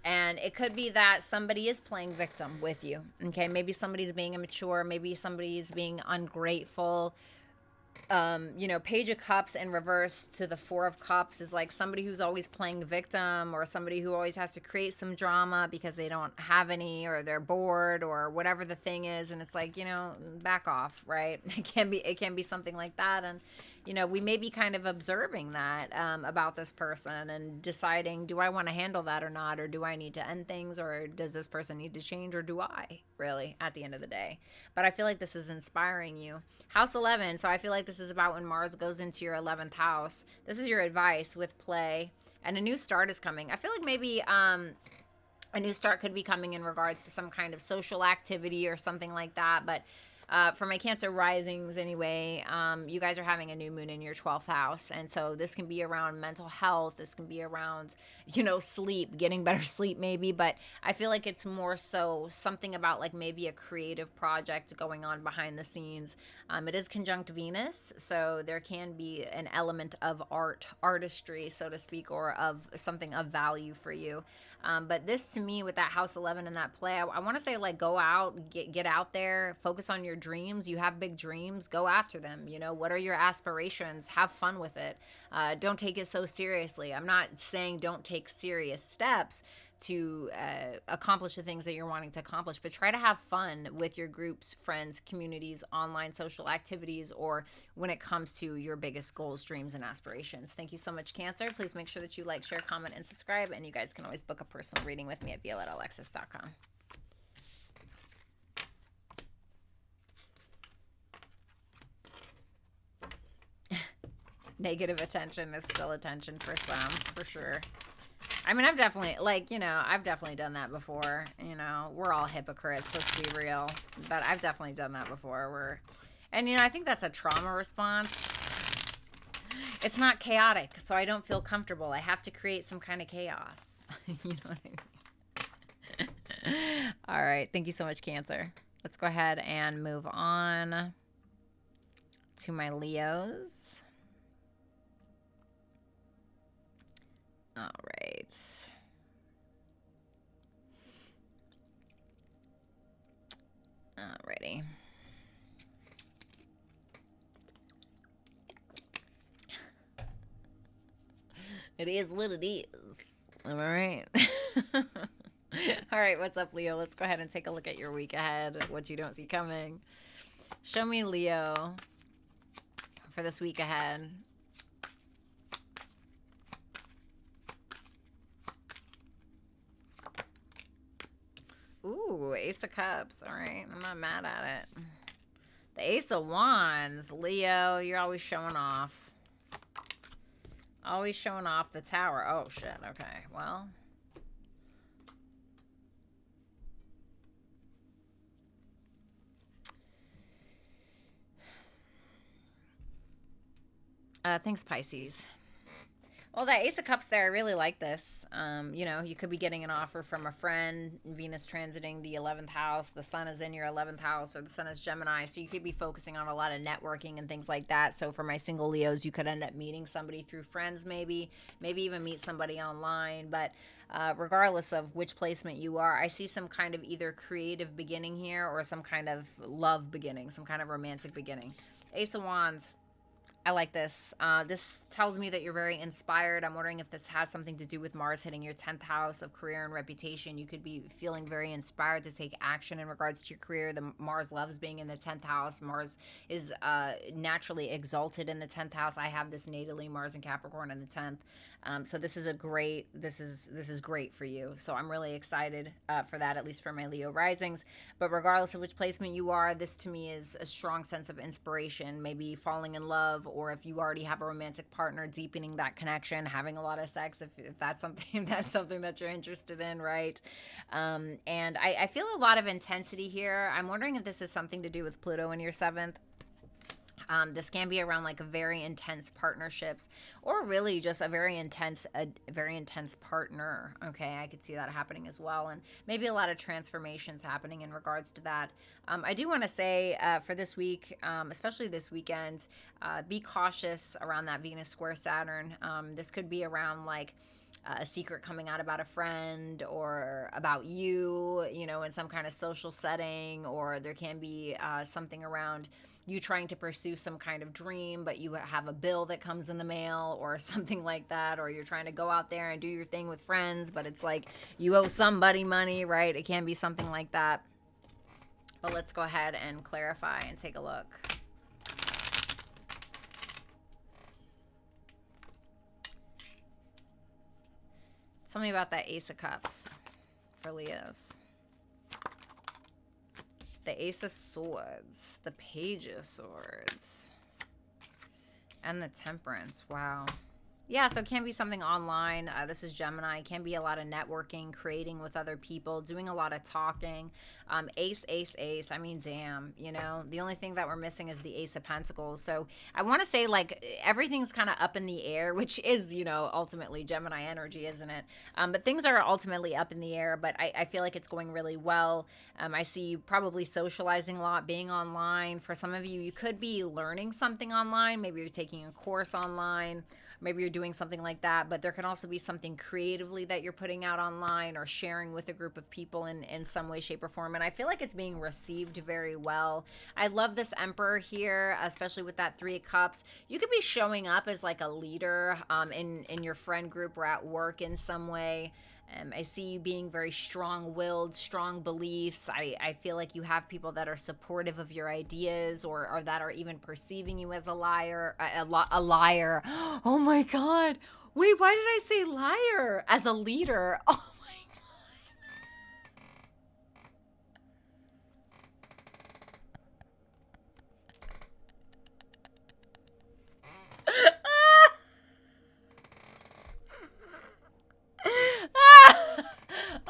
And it could be that somebody is playing victim with you, okay? Maybe somebody's being immature. Maybe somebody's being ungrateful. You know, Page of Cups in reverse to the Four of Cups is like somebody who's always playing victim, or somebody who always has to create some drama because they don't have any, or they're bored, or whatever the thing is. And it's like, you know, back off, right? It can be something like that. And you know, we may be kind of observing that about this person and deciding, do I want to handle that or not? Or do I need to end things? Or does this person need to change? Or do I, really, at the end of the day? But I feel like this is inspiring you. House 11. So I feel like this is about when Mars goes into your 11th house. This is your advice with play. And a new start is coming. I feel like maybe a new start could be coming in regards to some kind of social activity or something like that. But for my Cancer risings anyway, you guys are having a new moon in your 12th house. And so this can be around mental health. This can be around, you know, sleep, getting better sleep maybe. But I feel like it's more so something about like maybe a creative project going on behind the scenes. It is conjunct Venus, so there can be an element of artistry, so to speak, or of something of value for you. But this, to me, with that House 11 and that play, I want to say, like, go out, get out there, focus on your dreams. You have big dreams, go after them. You know, what are your aspirations? Have fun with it. Don't take it so seriously. I'm not saying don't take serious steps to accomplish the things that you're wanting to accomplish, but try to have fun with your groups, friends, communities, online social activities, or when it comes to your biggest goals, dreams, and aspirations. Thank you so much, Cancer. Please make sure that you like, share, comment, and subscribe, and you guys can always book a personal reading with me at violettaalexis.com. Negative attention is still attention for some, for sure. I mean, I've definitely, like, you know, I've definitely done that before. You know, we're all hypocrites, let's be real. But I've definitely done that before. And, you know, I think that's a trauma response. It's not chaotic, so I don't feel comfortable. I have to create some kind of chaos. You know what I mean? All right. Thank you so much, Cancer. Let's go ahead and move on to my Leos. All right. Alrighty. It is what it is. Am I right? All right, what's up, Leo? Let's go ahead and take a look at your week ahead, what you don't see coming. Show me, Leo, for this week ahead. Ooh, Ace of Cups. All right, I'm not mad at it. The Ace of Wands. Leo, you're always showing off. Always showing off the Tower. Oh, shit. Okay, well. Thanks, Pisces. Well, that Ace of Cups there, I really like this. You know, you could be getting an offer from a friend. Venus transiting the 11th house. The sun is in your 11th house, or the sun is Gemini. So you could be focusing on a lot of networking and things like that. So for my single Leos, you could end up meeting somebody through friends, maybe even meet somebody online. But regardless of which placement you are, I see some kind of either creative beginning here or some kind of love beginning, some kind of romantic beginning. Ace of Wands. I like this. This tells me that you're very inspired. I'm wondering if this has something to do with Mars hitting your 10th house of career and reputation. You could be feeling very inspired to take action in regards to your career. The Mars loves being in the 10th house. Mars is naturally exalted in the 10th house. I have this natally, Mars and Capricorn in the 10th. So this is great for you. So I'm really excited for that, at least for my Leo risings. But regardless of which placement you are, this to me is a strong sense of inspiration, maybe falling in love, or if you already have a romantic partner, deepening that connection, having a lot of sex, if that's something that you're interested in, right? And I feel a lot of intensity here. I'm wondering if this is something to do with Pluto in your 7th. This can be around like a very intense partnerships, or really just a very intense partner. Okay, I could see that happening as well, and maybe a lot of transformations happening in regards to that. I do want to say for this week, especially this weekend, be cautious around that Venus square Saturn. This could be around like a secret coming out about a friend or about you, you know, in some kind of social setting, or there can be something around you trying to pursue some kind of dream, but you have a bill that comes in the mail or something like that, or you're trying to go out there and do your thing with friends, but it's like you owe somebody money, right? It can be something like that. But let's go ahead and clarify and take a look. Tell me about that Ace of Cups for Leos. The Ace of Swords, the Page of Swords, and the Temperance. Wow. Yeah, so it can be something online. This is Gemini. It can be a lot of networking, creating with other people, doing a lot of talking. Ace, ace, ace. I mean, damn, you know, the only thing that we're missing is the Ace of Pentacles. So I want to say like everything's kind of up in the air, which is, you know, ultimately Gemini energy, isn't it? But things are ultimately up in the air, but I feel like it's going really well. I see you probably socializing a lot, being online. For some of you, you could be learning something online. Maybe you're taking a course online. Maybe you're doing something like that, but there can also be something creatively that you're putting out online or sharing with a group of people in some way, shape, or form. And I feel like it's being received very well. I love this Emperor here, especially with that 3 of Cups. You could be showing up as like a leader in your friend group or at work in some way. I see you being very strong-willed, strong beliefs. I feel like you have people that are supportive of your ideas or that are even perceiving you as a liar. A liar. Oh, my God. Wait, why did I say liar? As a leader. Oh,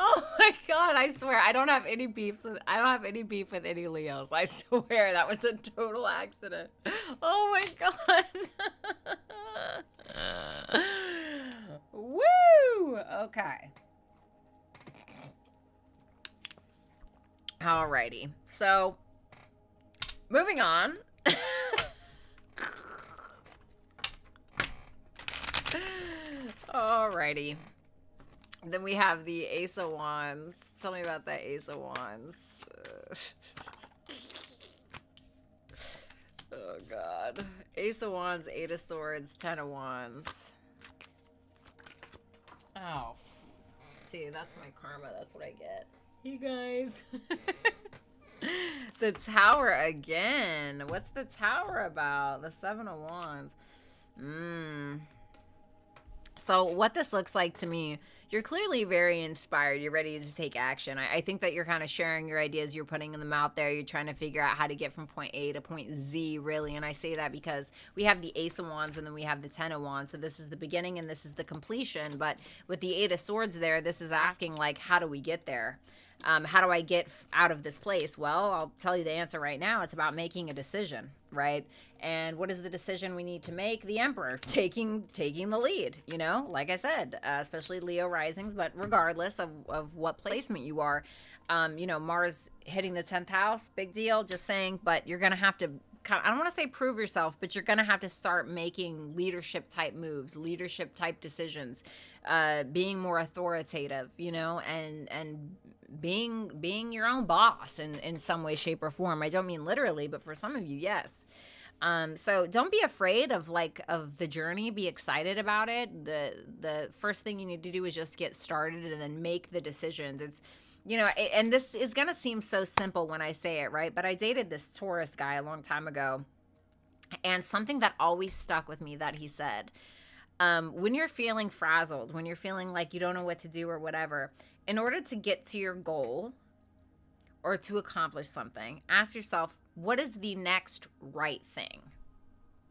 oh my God, I swear I don't have any beef with any Leos. I swear that was a total accident. Oh my God. Woo! Okay. Alrighty. So, moving on. Alrighty. Then we have the Ace of Wands. Tell me about that Ace of Wands. Oh, God. Ace of Wands, 8 of Swords, 10 of Wands. Oh. See, that's my karma. That's what I get. You guys. The Tower again. What's the Tower about? The 7 of Wands. So what this looks like to me, you're clearly very inspired. You're ready to take action. I think that you're kind of sharing your ideas. You're putting them out there. You're trying to figure out how to get from point A to point Z, really. And I say that because we have the Ace of Wands and then we have the Ten of Wands. So this is the beginning and this is the completion. But with the Eight of Swords there, this is asking, like, how do we get there? How do I get out of this place? Well, I'll tell you the answer right now. It's about making a decision, right? And what is the decision we need to make? The Emperor, taking the lead, you know, like I said, especially Leo risings, but regardless of what placement you are, you know, Mars hitting the 10th house, big deal, just saying, but you're going to have to, I don't want to say prove yourself, but you're going to have to start making leadership type moves, leadership type decisions, being more authoritative, you know, and being your own boss in some way, shape, or form. I don't mean literally, but for some of you, yes. So don't be afraid of the journey. Be excited about it. The first thing you need to do is just get started and then make the decisions. It's, you know, and this is going to seem so simple when I say it, right? But I dated this Taurus guy a long time ago, and something that always stuck with me that he said, when you're feeling frazzled, when you're feeling like you don't know what to do or whatever, in order to get to your goal or to accomplish something, ask yourself, what is the next right thing?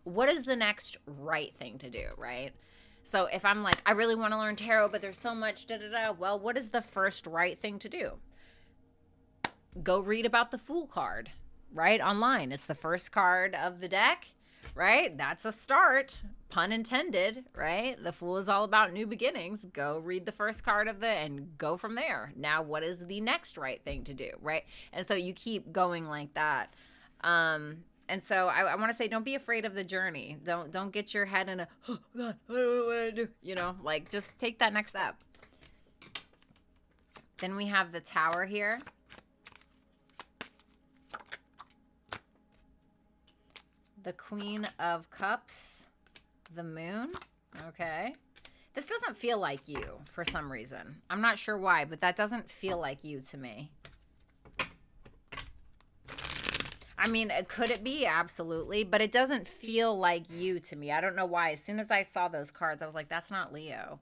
What is the next right thing to do, right? So if I'm like, I really want to learn tarot, but there's so much da-da-da, well, what is the first right thing to do? Go read about the Fool card, right? Online. It's the first card of the deck, right? That's a start, pun intended, right? The Fool is all about new beginnings. Go read the first card of and go from there. Now, what is the next right thing to do, right? And so you keep going like that. And so I want to say, don't be afraid of the journey. Don't get your head in a, oh God, what do I want to do? You know, like, just take that next step. Then we have the Tower here. The Queen of Cups, the Moon. Okay. This doesn't feel like you for some reason. I'm not sure why, but that doesn't feel like you to me. I mean, could it be? Absolutely. But it doesn't feel like you to me. I don't know why. As soon as I saw those cards, I was like, that's not Leo.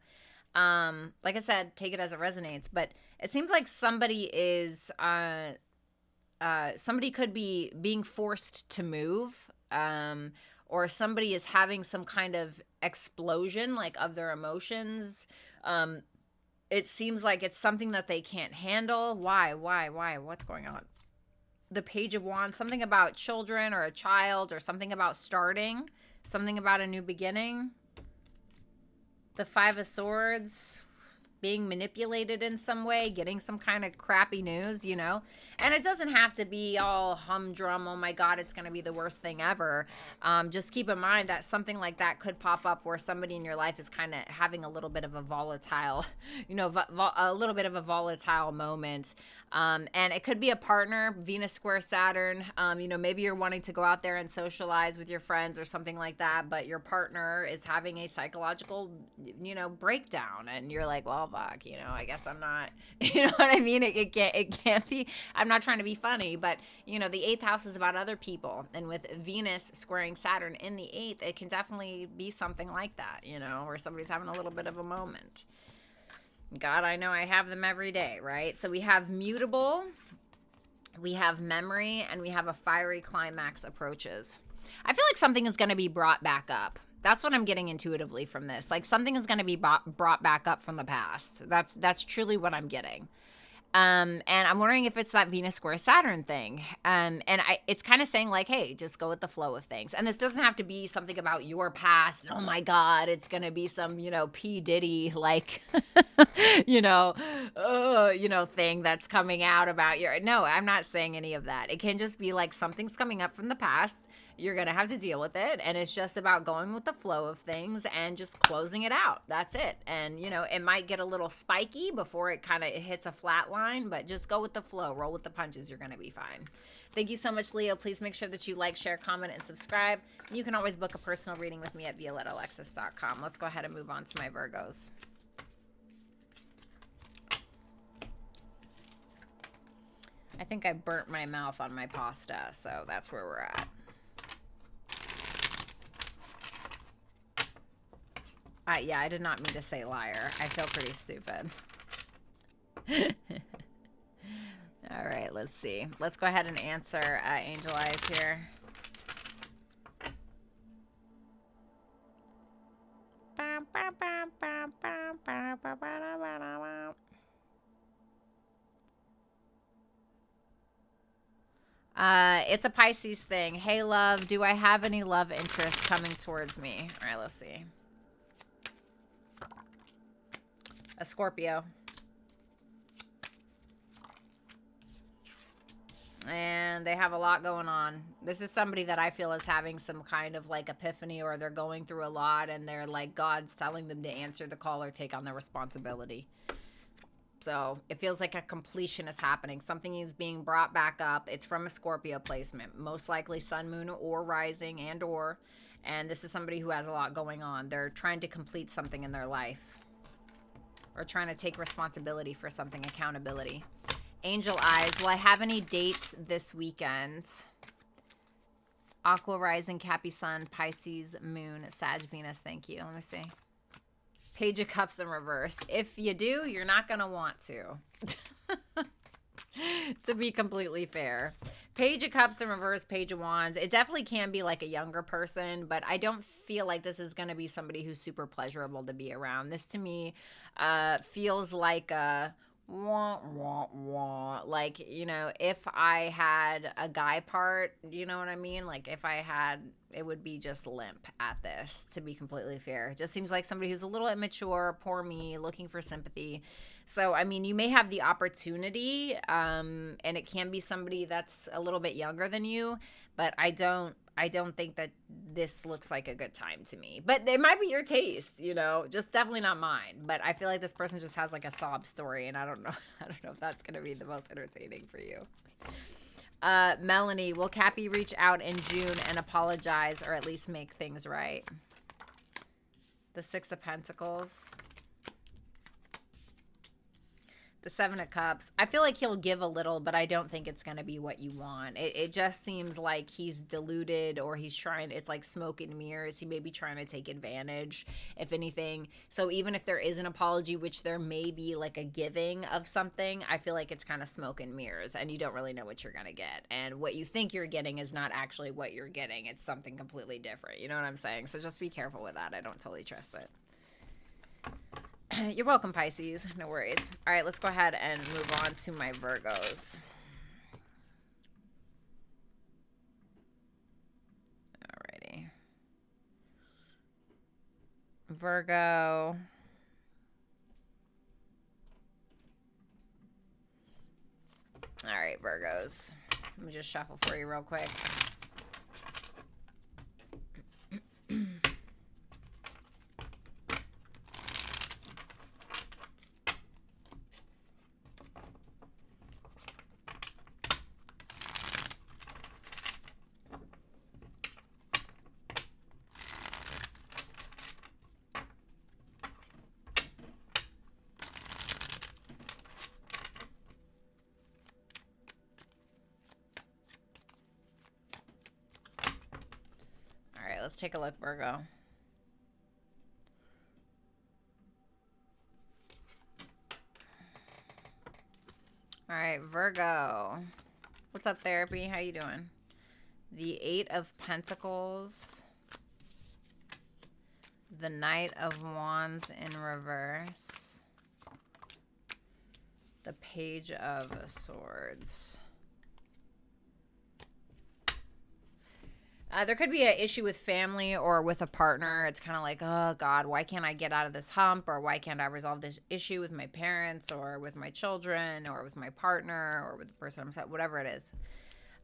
Like I said, take it as it resonates. But it seems like somebody is, somebody could be being forced to move. Or somebody is having some kind of explosion, like, of their emotions. It seems like it's something that they can't handle. Why? What's going on? The Page of Wands, something about children or a child or something about starting, something about a new beginning. The Five of Swords, being manipulated in some way, getting some kind of crappy news, you know. And it doesn't have to be all humdrum, oh my God, it's going to be the worst thing ever. Just keep in mind that something like that could pop up where somebody in your life is kind of having a little bit of a volatile, you know, a little bit of a volatile moment. And it could be a partner, Venus square Saturn. You know, maybe you're wanting to go out there and socialize with your friends or something like that, but your partner is having a psychological, you know, breakdown. And you're like, well, fuck, you know, I guess I'm not, you know what I mean? It can't be, I'm not trying to be funny, but, you know, the 8th house is about other people. And with Venus squaring Saturn in the 8th, it can definitely be something like that, you know, where somebody's having a little bit of a moment. God, I know I have them every day, right? So we have mutable, we have memory, and we have a fiery climax approaches. I feel like something is going to be brought back up. That's what I'm getting intuitively from this. Like, something is going to be brought back up from the past. That's truly what I'm getting. And I'm wondering if it's that Venus square Saturn thing. And it's kind of saying, like, hey, just go with the flow of things. And this doesn't have to be something about your past. And, oh my God, it's going to be some, you know, P. Diddy, like, you know, thing that's coming out about your, no, I'm not saying any of that. It can just be like something's coming up from the past. You're going to have to deal with it. And it's just about going with the flow of things and just closing it out. That's it. And, you know, it might get a little spiky before it kind of hits a flat line, but just go with the flow. Roll with the punches. You're going to be fine. Thank you so much, Leo. Please make sure that you like, share, comment, and subscribe. You can always book a personal reading with me at violettaalexis.com. Let's go ahead and move on to my Virgos. I think I burnt my mouth on my pasta, so that's where we're at. Yeah, I did not mean to say liar. I feel pretty stupid. All right, let's see. Let's go ahead and answer Angel Eyes here. It's a Pisces thing. Hey, love, do I have any love interest coming towards me? All right, let's see. A Scorpio. And they have a lot going on. This is somebody that I feel is having some kind of like epiphany, or they're going through a lot and they're like, God's telling them to answer the call or take on the responsibility. So it feels like a completion is happening. Something is being brought back up. It's from a Scorpio placement, most likely sun, moon, or rising and this is somebody who has a lot going on. They're trying to complete something in their life, or trying to take responsibility for something, accountability. Angel Eyes, will I have any dates this weekend? Aqua rising, Cappy sun, Pisces moon, Sag Venus. Thank you. Let me see. Page of Cups in reverse. If you do, you're not going to want to. To be completely fair. Page of Cups in reverse, Page of Wands. It definitely can be like a younger person, but I don't feel like this is going to be somebody who's super pleasurable to be around. This to me feels like a wah, wah, wah. Like, you know, if I had a guy part, you know what I mean? Like if I had, it would be just limp at this, to be completely fair. It just seems like somebody who's a little immature, poor me, looking for sympathy. So, I mean, you may have the opportunity, and it can be somebody that's a little bit younger than you, but I don't think that this looks like a good time to me. But it might be your taste, you know, just definitely not mine. But I feel like this person just has like a sob story, and I don't know if that's going to be the most entertaining for you. Melanie, will Cappy reach out in June and apologize, or at least make things right? The Six of Pentacles. The Seven of Cups. I feel like he'll give a little, but I don't think it's going to be what you want. It just seems like he's deluded, or he's trying, it's like smoke and mirrors. He may be trying to take advantage, if anything. So even if there is an apology, which there may be like a giving of something, I feel like it's kind of smoke and mirrors, and you don't really know what you're going to get. And what you think you're getting is not actually what you're getting. It's something completely different. You know what I'm saying? So just be careful with that. I don't totally trust it. You're welcome, Pisces. No worries. All right, let's go ahead and move on to my Virgos. Alrighty. Virgo. All right, Virgos. Let me just shuffle for you real quick. Let's take a look, Virgo. All right, Virgo. What's up, therapy? How you doing? The Eight of Pentacles. The Knight of Wands in reverse. The Page of Swords. There could be an issue with family or with a partner. It's kind of like, oh, God, why can't I get out of this hump? Or why can't I resolve this issue with my parents or with my children or with my partner or with the person I'm with, whatever it is.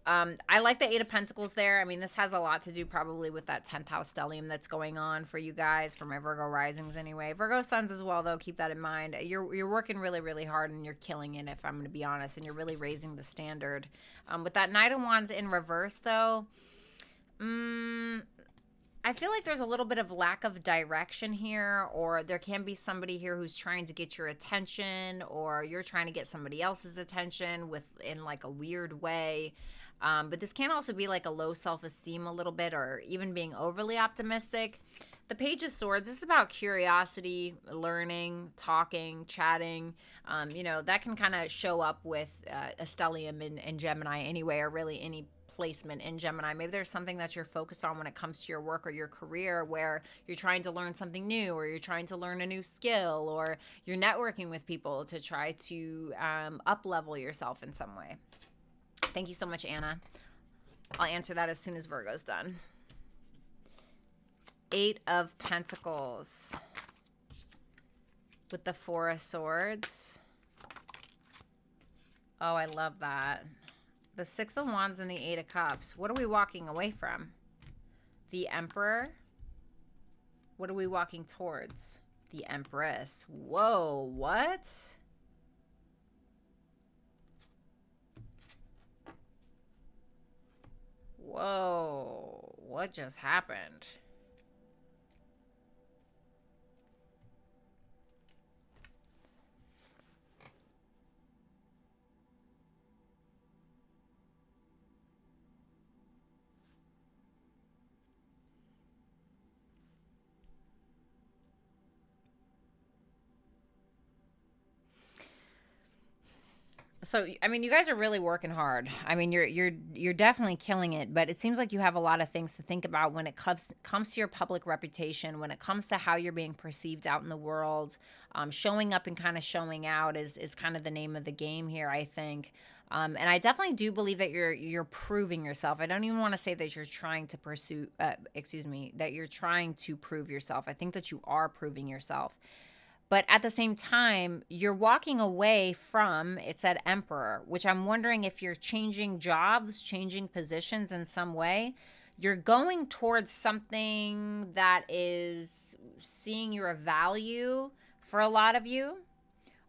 I like the Eight of Pentacles there. I mean, this has a lot to do probably with that 10th house stellium that's going on for you guys, for my Virgo risings anyway. Virgo suns as well, though. Keep that in mind. You're working really, really hard, and you're killing it, if I'm going to be honest, and you're really raising the standard. With that Knight of Wands in reverse, though, I feel like there's a little bit of lack of direction here, or there can be somebody here who's trying to get your attention, or you're trying to get somebody else's attention in like a weird way. But this can also be like a low self-esteem a little bit, or even being overly optimistic. The Page of Swords, this is about curiosity, learning, talking, chatting. You know, that can kind of show up with a stellium in Gemini anyway, or really any placement in Gemini. Maybe there's something that you're focused on when it comes to your work or your career, where you're trying to learn something new, or you're trying to learn a new skill, or you're networking with people to try to up level yourself in some way. Thank you so much, Anna. I'll answer that as soon as Virgo's done. 8 of Pentacles with the 4 of Swords. Oh, I love that. The 6 of Wands and the 8 of Cups. What are we walking away from? The Emperor. What are we walking towards? The Empress. Whoa, what? Whoa, what just happened? So, I mean, you guys are really working hard. I mean, you're definitely killing it, but it seems like you have a lot of things to think about when it comes to your public reputation, when it comes to how you're being perceived out in the world. Showing up and kind of showing out is kind of the name of the game here, I think. And I definitely do believe that you're proving yourself. I don't even want to say that you're trying to pursue, that you're trying to prove yourself. I think that you are proving yourself. But at the same time, you're walking away from, it said Emperor, which I'm wondering if you're changing jobs, changing positions in some way. You're going towards something that is seeing your value for a lot of you,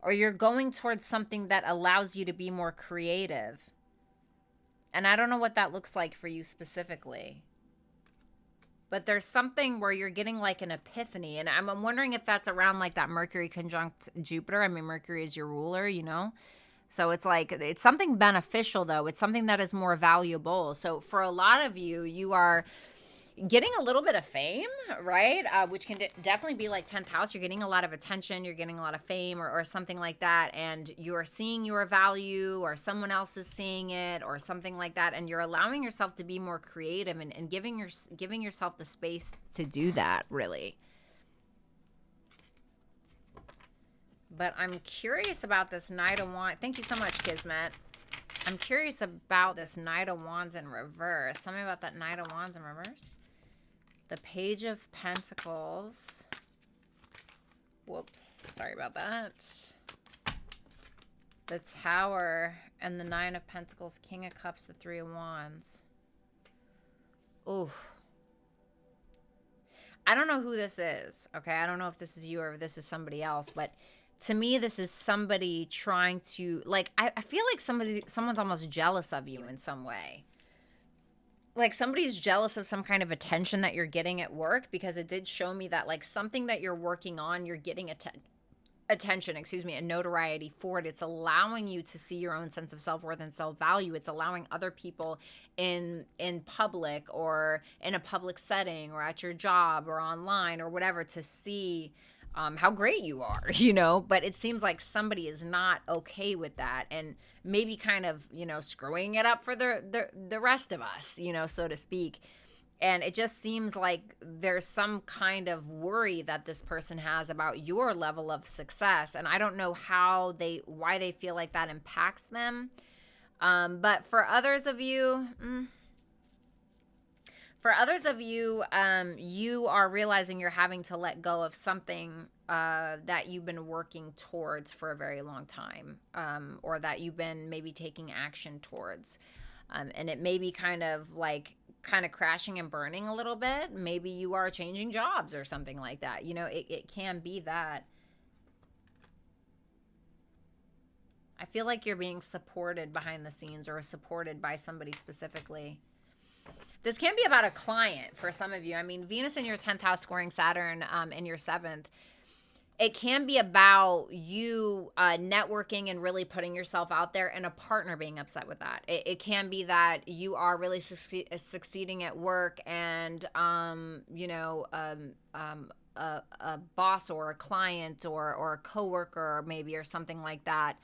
or you're going towards something that allows you to be more creative. And I don't know what that looks like for you specifically. But there's something where you're getting like an epiphany. And I'm wondering if that's around like that Mercury conjunct Jupiter. I mean, Mercury is your ruler, you know. So it's like, it's something beneficial though. It's something that is more valuable. So for a lot of you, you are getting a little bit of fame, right? Which can definitely be like 10th house. You're getting a lot of attention. You're getting a lot of fame or something like that. And you're seeing your value, or someone else is seeing it, or something like that. And you're allowing yourself to be more creative and giving yourself the space to do that, really. But I'm curious about this Knight of Wands. Thank you so much, Kismet. I'm curious about this Knight of Wands in reverse. Tell me about that Knight of Wands in reverse. The Page of Pentacles. Whoops. Sorry about that. The Tower and the 9 of Pentacles, King of Cups, the 3 of Wands. Oof. I don't know who this is, okay? I don't know if this is you or if this is somebody else, but to me, this is somebody trying to, like, I feel like someone's almost jealous of you in some way. Like somebody's jealous of some kind of attention that you're getting at work, because it did show me that like something that you're working on, you're getting attention, and notoriety for it. It's allowing you to see your own sense of self-worth and self-value. It's allowing other people in public or in a public setting or at your job or online or whatever to see how great you are, you know. But it seems like somebody is not okay with that, and maybe kind of, you know, screwing it up for the rest of us, you know, so to speak. And it just seems like there's some kind of worry that this person has about your level of success. And I don't know why they feel like that impacts them. But for others of you, you are realizing you're having to let go of something that you've been working towards for a very long time, or that you've been maybe taking action towards. And it may be kind of crashing and burning a little bit. Maybe you are changing jobs or something like that. You know, it can be that. I feel like you're being supported behind the scenes or supported by somebody specifically. This can be about a client for some of you. I mean, Venus in your 10th house scoring Saturn in your 7th. it can be about you networking and really putting yourself out there, and a partner being upset with that. It can be that you are really succeeding at work, and a boss or a client or a coworker maybe, or something like that.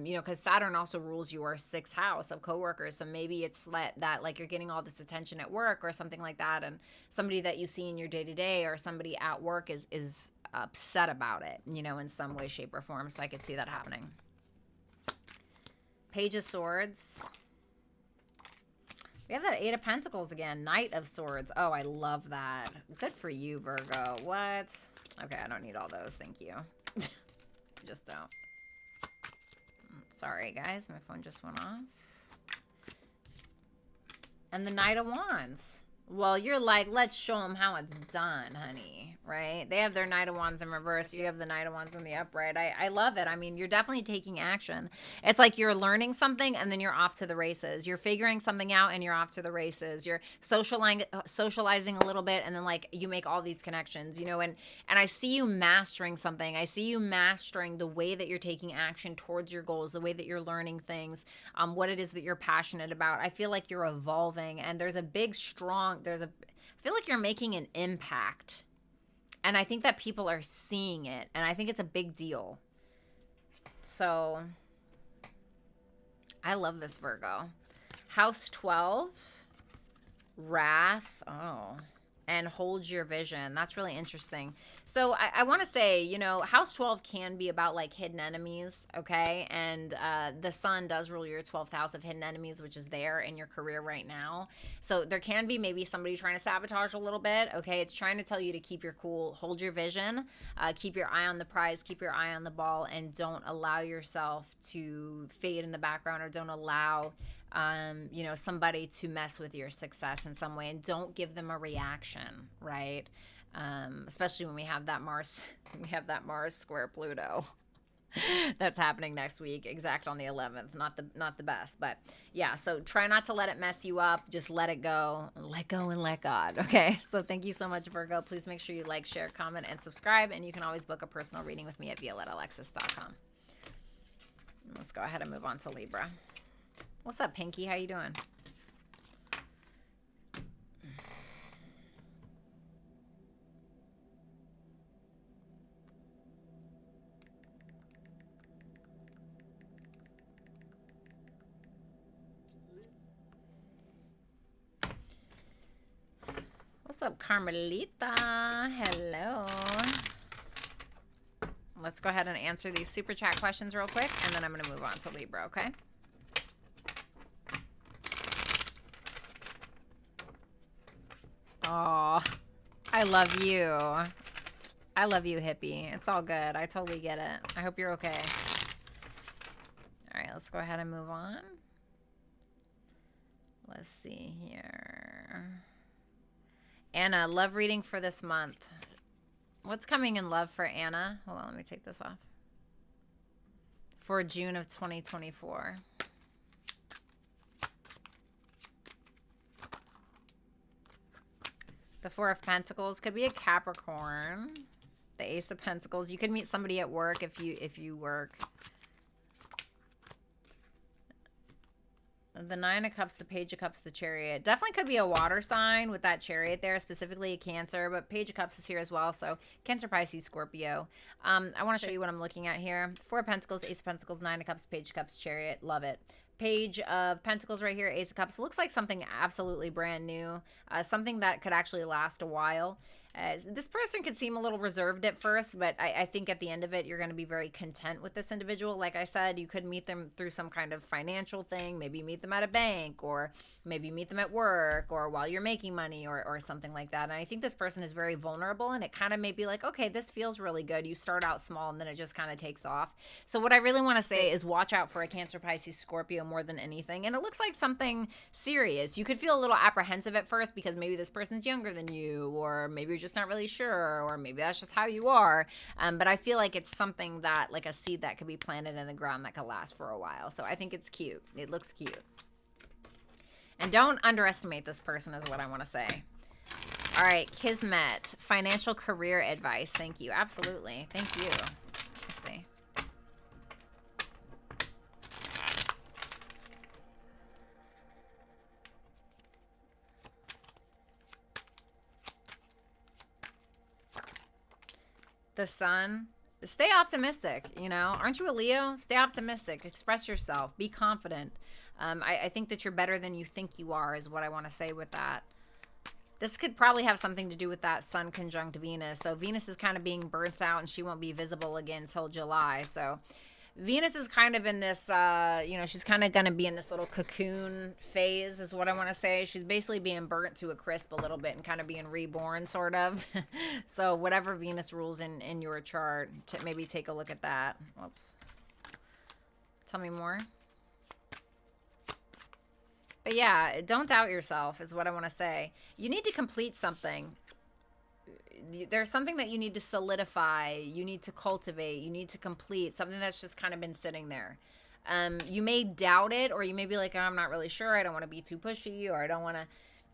Because Saturn also rules your 6th house of coworkers. So maybe it's that like you're getting all this attention at work or something like that, and somebody that you see in your day to day or somebody at work is upset about it, in some way, shape, or form. So I could see that happening. Page of Swords. We have that 8 of Pentacles again. Knight of Swords. Oh, I love that. Good for you, Virgo. What? Okay, I don't need all those. Thank you. Just don't. Sorry, guys. My phone just went off. And the Knight of Wands. Well, you're like, let's show them how it's done, honey, right? They have their Knight of Wands in reverse. You have the Knight of Wands in the upright. I love it. I mean, you're definitely taking action. It's like you're learning something and then you're off to the races. You're figuring something out and you're off to the races. You're socializing a little bit, and then like you make all these connections, and I see you mastering something. I see you mastering the way that you're taking action towards your goals, the way that you're learning things, what it is that you're passionate about. I feel like you're evolving, and there's a big, strong, I feel like you're making an impact, and I think that people are seeing it, and I think it's a big deal. So I love this, Virgo. House 12, Wrath. Oh, and Hold Your Vision. That's really interesting. So I want to say, House 12 can be about like hidden enemies, okay? And the Sun does rule your 12th house of hidden enemies, which is there in your career right now. So there can be maybe somebody trying to sabotage a little bit, okay? It's trying to tell you to keep your cool, hold your vision, keep your eye on the prize, keep your eye on the ball, and don't allow yourself to fade in the background, or don't allow somebody to mess with your success in some way, and don't give them a reaction, right? Especially when we have that Mars square Pluto. That's happening next week, exact on the 11th. Not the best, but yeah, so try not to let it mess you up. Just let it go, and let God. Okay, so thank you so much, Virgo. Please make sure you like, share, comment, and subscribe, and you can always book a personal reading with me at violettaalexis.com. Let's go ahead and move on to Libra. What's up, Pinky? How you doing? What's up, Carmelita? Hello. Let's go ahead and answer these super chat questions real quick, and then I'm going to move on to Libra, okay? Oh, I love you. I love you, hippie. It's all good. I totally get it. I hope you're okay. All right, let's go ahead and move on. Let's see here. Anna, love reading for this month. What's coming in love for Anna? Hold on, let me take this off. For June of 2024. The Four of Pentacles could be a Capricorn. The Ace of Pentacles. You could meet somebody at work if you work. The Nine of Cups, the Page of Cups, the Chariot. Definitely could be a water sign with that Chariot there, specifically a Cancer, but Page of Cups is here as well. So Cancer, Pisces, Scorpio. I want to show you what I'm looking at here. Four of Pentacles, Ace of Pentacles, Nine of Cups, Page of Cups, Chariot. Love it. Page of Pentacles right here, Ace of Cups. Looks like something absolutely brand new. Something that could actually last a while. This person could seem a little reserved at first, but I think at the end of it, you're going to be very content with this individual. Like I said, you could meet them through some kind of financial thing. Maybe meet them at a bank, or maybe meet them at work, or while you're making money, or something like that. And I think this person is very vulnerable, and it kind of may be like, okay, this feels really good. You start out small, and then it just kind of takes off. So what I really want to say is watch out for a Cancer, Pisces, Scorpio more than anything. And it looks like something serious. You could feel a little apprehensive at first because maybe this person's younger than you, or maybe you're just not really sure, or maybe that's just how you are. But I feel like it's something that, like a seed that could be planted in the ground that could last for a while. So I think it's cute. It looks cute. And don't underestimate this person is what I want to say. All right, Kismet, financial career advice. Thank you. Absolutely. Thank you. Let's see. The Sun. Stay optimistic, you know. Aren't you a Leo? Stay optimistic. Express yourself. Be confident. I think that you're better than you think you are is what I want to say with that. This could probably have something to do with that Sun conjunct Venus. So Venus is kind of being burnt out and she won't be visible again until July. So Venus is kind of in this, you know, she's kind of going to be in this little cocoon phase is what I want to say. She's basically being burnt to a crisp a little bit and kind of being reborn sort of. So whatever Venus rules in your chart, maybe take a look at that. Whoops. Tell me more. But yeah, don't doubt yourself is what I want to say. You need to complete something. There's something that you need to solidify, you need to cultivate, you need to complete, something that's just kind of been sitting there. You may doubt it, or you may be like, oh, I'm not really sure, I don't want to be too pushy, or I don't want to,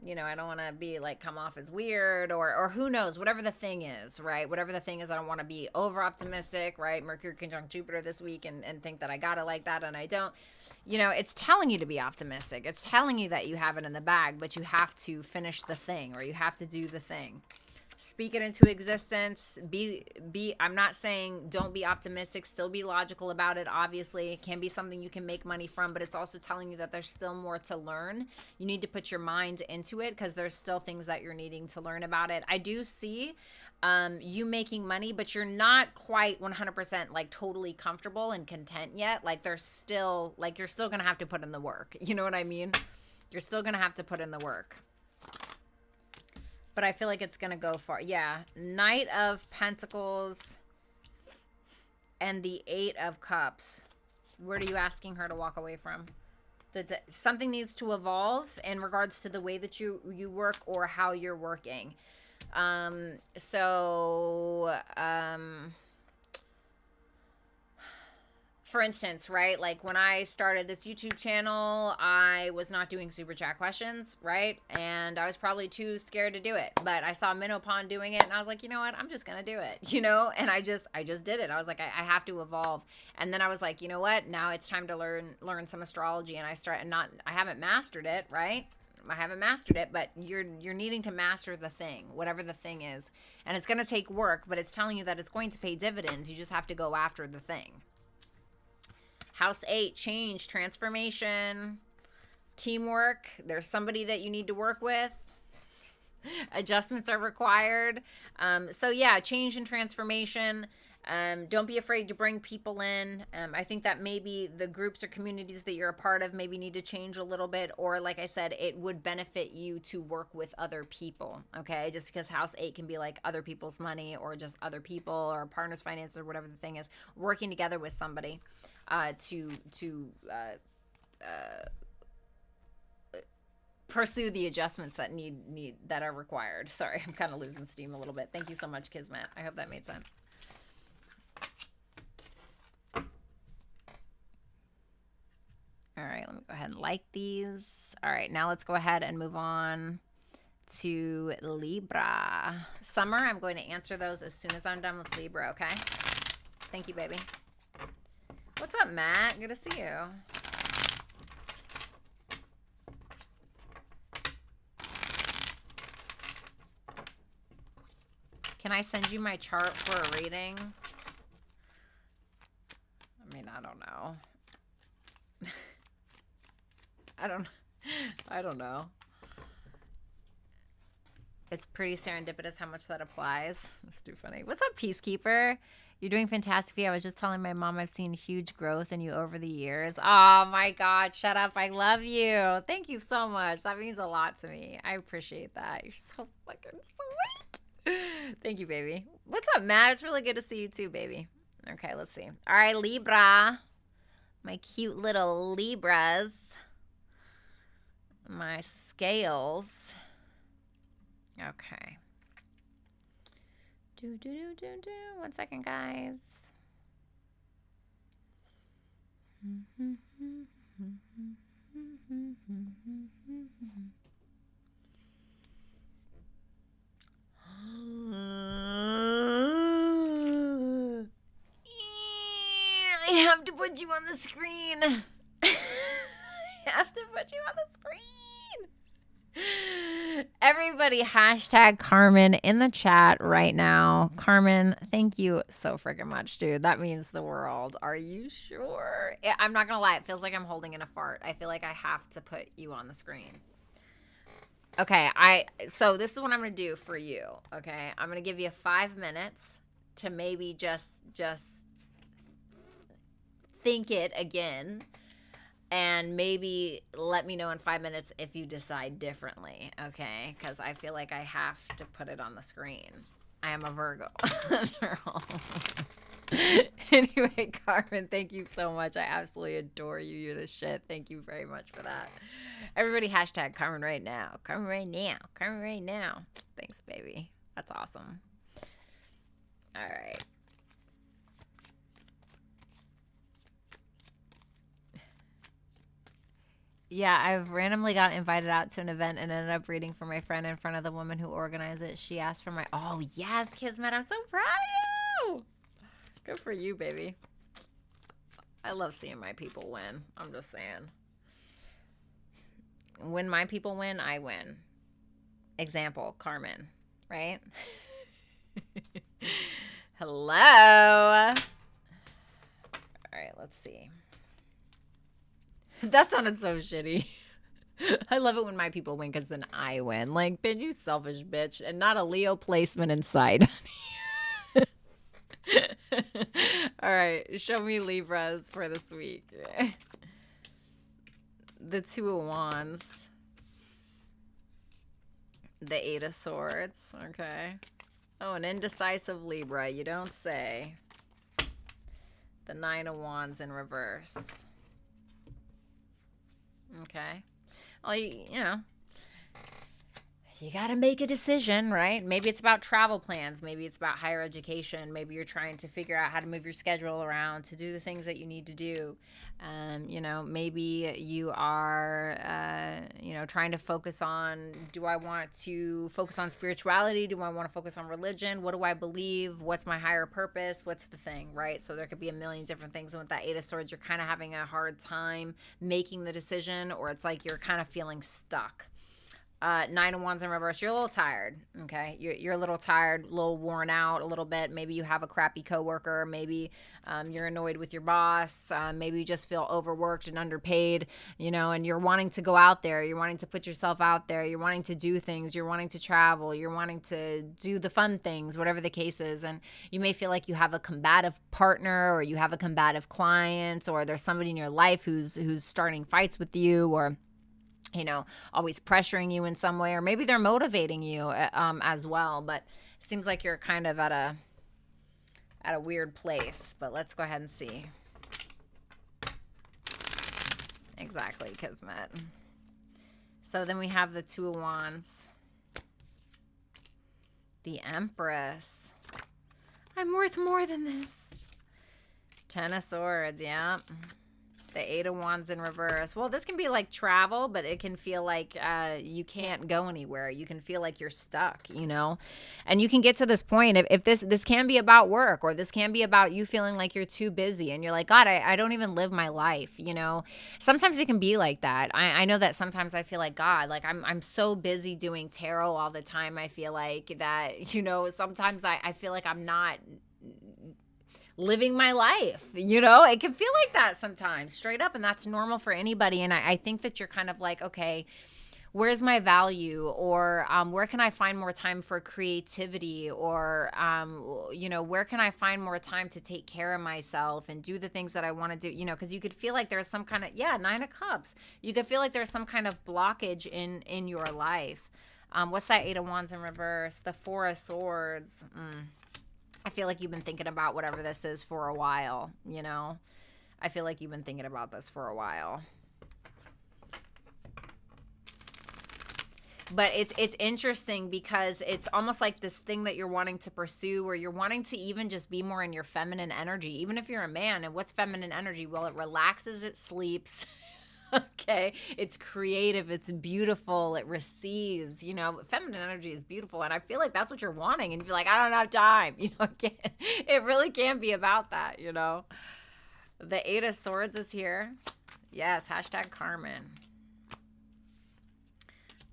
you know, I don't want to be like, come off as weird, or who knows, whatever the thing is, right? Whatever the thing is, I don't want to be over optimistic, right? Mercury conjunct Jupiter this week and think that I got it like that and I don't. You know, it's telling you to be optimistic. It's telling you that you have it in the bag, but you have to finish the thing, or you have to do the thing. Speak it into existence. I'm not saying don't be optimistic, still be logical about it. Obviously, it can be something you can make money from, but it's also telling you that there's still more to learn. You need to put your mind into it because there's still things that you're needing to learn about it. I do see you making money, but you're not quite 100% like totally comfortable and content yet. Like there's still, like you're still going to have to put in the work. You know what I mean? You're still going to have to put in the work. But I feel like it's going to go far. Yeah. Knight of Pentacles and the 8 of Cups. What are you asking her to walk away from? Something needs to evolve in regards to the way that you work or how you're working. For instance, right, like when I started this YouTube channel, I was not doing super chat questions, right? And I was probably too scared to do it, but I saw Minopon doing it and I was like, you know what, I'm just gonna do it, you know? And I just did it. I was like, I have to evolve. And then I was like, you know what, now it's time to learn some astrology. And I haven't mastered it, right? I haven't mastered it, but you're needing to master the thing, whatever the thing is. And it's going to take work, but it's telling you that it's going to pay dividends. You just have to go after the thing. House 8, change, transformation, teamwork. There's somebody that you need to work with. Adjustments are required. So yeah, change and transformation. Don't be afraid to bring people in. I think that maybe the groups or communities that you're a part of maybe need to change a little bit, or like I said, it would benefit you to work with other people, okay? Just because House 8 can be like other people's money or just other people or partners' finances or whatever the thing is, working together with somebody to pursue the adjustments that that are required. Sorry, I'm kind of losing steam a little bit. Thank you so much, Kismet. I hope that made sense. All right, let me go ahead and like these. All right, now let's go ahead and move on to Libra. Summer, I'm going to answer those as soon as I'm done with Libra, okay? Thank you, baby. What's up, Matt? Good to see you. Can I send you my chart for a reading? I mean, I don't know. I don't know. It's pretty serendipitous how much that applies. That's too funny. What's up, Peacekeeper? You're doing fantastic. I was just telling my mom I've seen huge growth in you over the years. Oh my God, shut up. I love you. Thank you so much. That means a lot to me. I appreciate that. You're so fucking sweet. Thank you, baby. What's up, Matt? It's really good to see you too, baby. Okay, let's see. All right, Libra. My cute little Libras. My scales. Okay. 1 second, guys. I have to put you on the screen. I have to put you on the screen. Everybody hashtag Carmen in the chat right now. Carmen, thank you so freaking much, dude. That means the world. Are you sure? I'm not gonna lie, it feels like I'm holding in a fart. I feel like I have to put you on the screen. Okay, so this is what I'm gonna do for you. Okay, I'm gonna give you 5 minutes to maybe just think it again. And maybe let me know in 5 minutes if you decide differently, okay? Because I feel like I have to put it on the screen. I am a Virgo. Anyway, Carmen, thank you so much. I absolutely adore you. You're the shit. Thank you very much for that. Everybody hashtag Carmen right now. Carmen right now. Carmen right now. Thanks, baby. That's awesome. All right. Yeah, I've randomly got invited out to an event and ended up reading for my friend in front of the woman who organized it. She asked for my... Oh, yes, Kismet. I'm so proud of you. Good for you, baby. I love seeing my people win. I'm just saying. When my people win, I win. Example, Carmen, right? Hello. All right, let's see. That sounded so shitty. I love it when my people win because then I win. Like, bitch, you selfish bitch. And not a Leo placement inside. All right, show me Libras for this week. The Two of Wands. The Eight of Swords. Okay. Oh, an indecisive Libra. You don't say. The Nine of Wands in reverse. Okay. Well, you know, you got to make a decision, right? Maybe it's about travel plans. Maybe it's about higher education. Maybe you're trying to figure out how to move your schedule around to do the things that you need to do. You know, maybe you are, you know, trying to focus on, do I want to focus on spirituality? Do I want to focus on religion? What do I believe? What's my higher purpose? What's the thing, right? So there could be a million different things. And with that Eight of Swords, you're kind of having a hard time making the decision, or it's like you're kind of feeling stuck. Nine of Wands in reverse. You're a little tired. Okay. You're a little tired, a little worn out a little bit. Maybe you have a crappy coworker. Maybe you're annoyed with your boss. Maybe you just feel overworked and underpaid, you know, and you're wanting to go out there. You're wanting to put yourself out there. You're wanting to do things. You're wanting to travel. You're wanting to do the fun things, whatever the case is. And you may feel like you have a combative partner, or you have a combative client, or there's somebody in your life who's starting fights with you, or you know, always pressuring you in some way, or maybe they're motivating you as well. But it seems like you're kind of at a weird place. But let's go ahead and see. Exactly, Kismet. So then we have the Two of Wands. The Empress. I'm worth more than this. Ten of Swords, yeah. The Eight of Wands in reverse. Well, this can be like travel, but it can feel like you can't go anywhere. You can feel like you're stuck, you know? And you can get to this point, if this can be about work, or this can be about you feeling like you're too busy and you're like, God, I don't even live my life, you know? Sometimes it can be like that. I know that sometimes I feel like, God, like I'm so busy doing tarot all the time. I feel like that, you know, sometimes I feel like I'm not living my life, you know? It can feel like that sometimes, straight up, and that's normal for anybody. And I think that you're kind of like, okay, where's my value? Or where can I find more time for creativity? Or, you know, where can I find more time to take care of myself and do the things that I want to do? You know, because you could feel like there's some kind of, Nine of Cups. You could feel like there's some kind of blockage in your life. What's that Eight of Wands in reverse? The Four of Swords. I feel like you've been thinking about whatever this is for a while, you know? I feel like you've been thinking about this for a while. But it's interesting because it's almost like this thing that you're wanting to pursue, or you're wanting to even just be more in your feminine energy, even if you're a man. And what's feminine energy? Well, it relaxes, it sleeps. Okay. It's creative. It's beautiful. It receives, you know, feminine energy is beautiful. And I feel like that's what you're wanting. And you're like, I don't have time. You know, it really can be about that, you know. The Eight of Swords is here. Yes. Hashtag Carmen.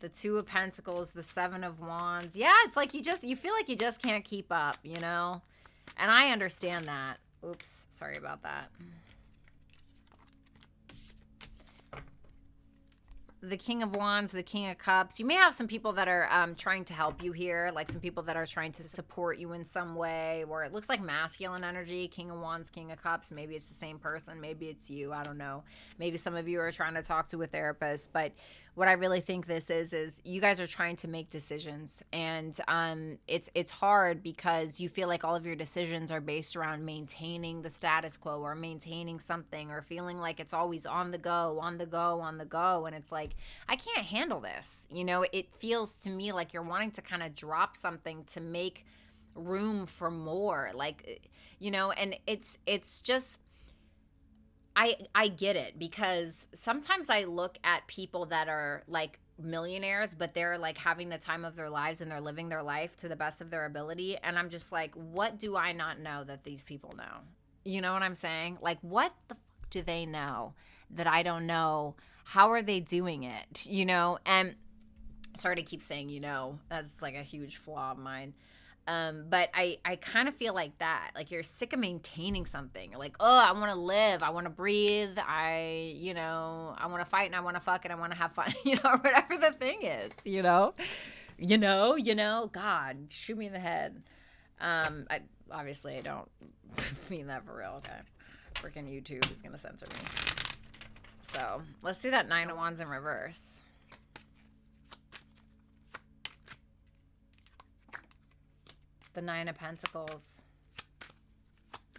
The Two of Pentacles, the Seven of Wands. Yeah, it's like you feel like you just can't keep up, you know? And I understand that. Oops, sorry about that. The King of Wands, the King of Cups. You may have some people that are trying to help you here, like some people that are trying to support you in some way, or it looks like masculine energy, King of Wands, King of Cups. Maybe it's the same person. Maybe it's you. I don't know. Maybe some of you are trying to talk to a therapist, but what I really think this is you guys are trying to make decisions, and it's hard because you feel like all of your decisions are based around maintaining the status quo or maintaining something or feeling like it's always on the go, on the go, on the go, and it's like, I can't handle this. You know, it feels to me like you're wanting to kind of drop something to make room for more, like, you know, and it's just, I get it, because sometimes I look at people that are like millionaires, but they're like having the time of their lives and they're living their life to the best of their ability. And I'm just like, what do I not know that these people know? You know what I'm saying? Like, what the fuck do they know that I don't know? How are they doing it? You know? And sorry to keep saying, you know, that's like a huge flaw of mine. But I kind of feel like that. Like, you're sick of maintaining something. You're like, oh, I want to live. I want to breathe. You know, I want to fight and I want to fuck and I want to have fun, you know, whatever the thing is, you know, God, shoot me in the head. Obviously I don't mean that for real. Okay. Freaking YouTube is going to censor me. So let's see that Nine of Wands in reverse. The Nine of Pentacles.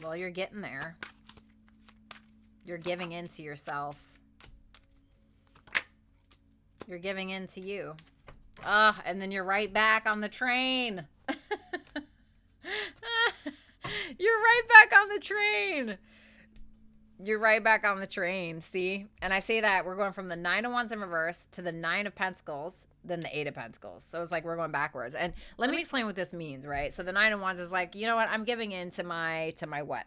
Well, you're getting there. You're giving in to yourself. You're giving in to you. And then you're right back on the train. You're right back on the train. You're right back on the train, see? And I say that we're going from the Nine of Wands in reverse to the Nine of Pentacles, then the Eight of Pentacles. So it's like we're going backwards. And let me explain what this means, right? So the Nine of Wands is like, you know what? I'm giving in to my what?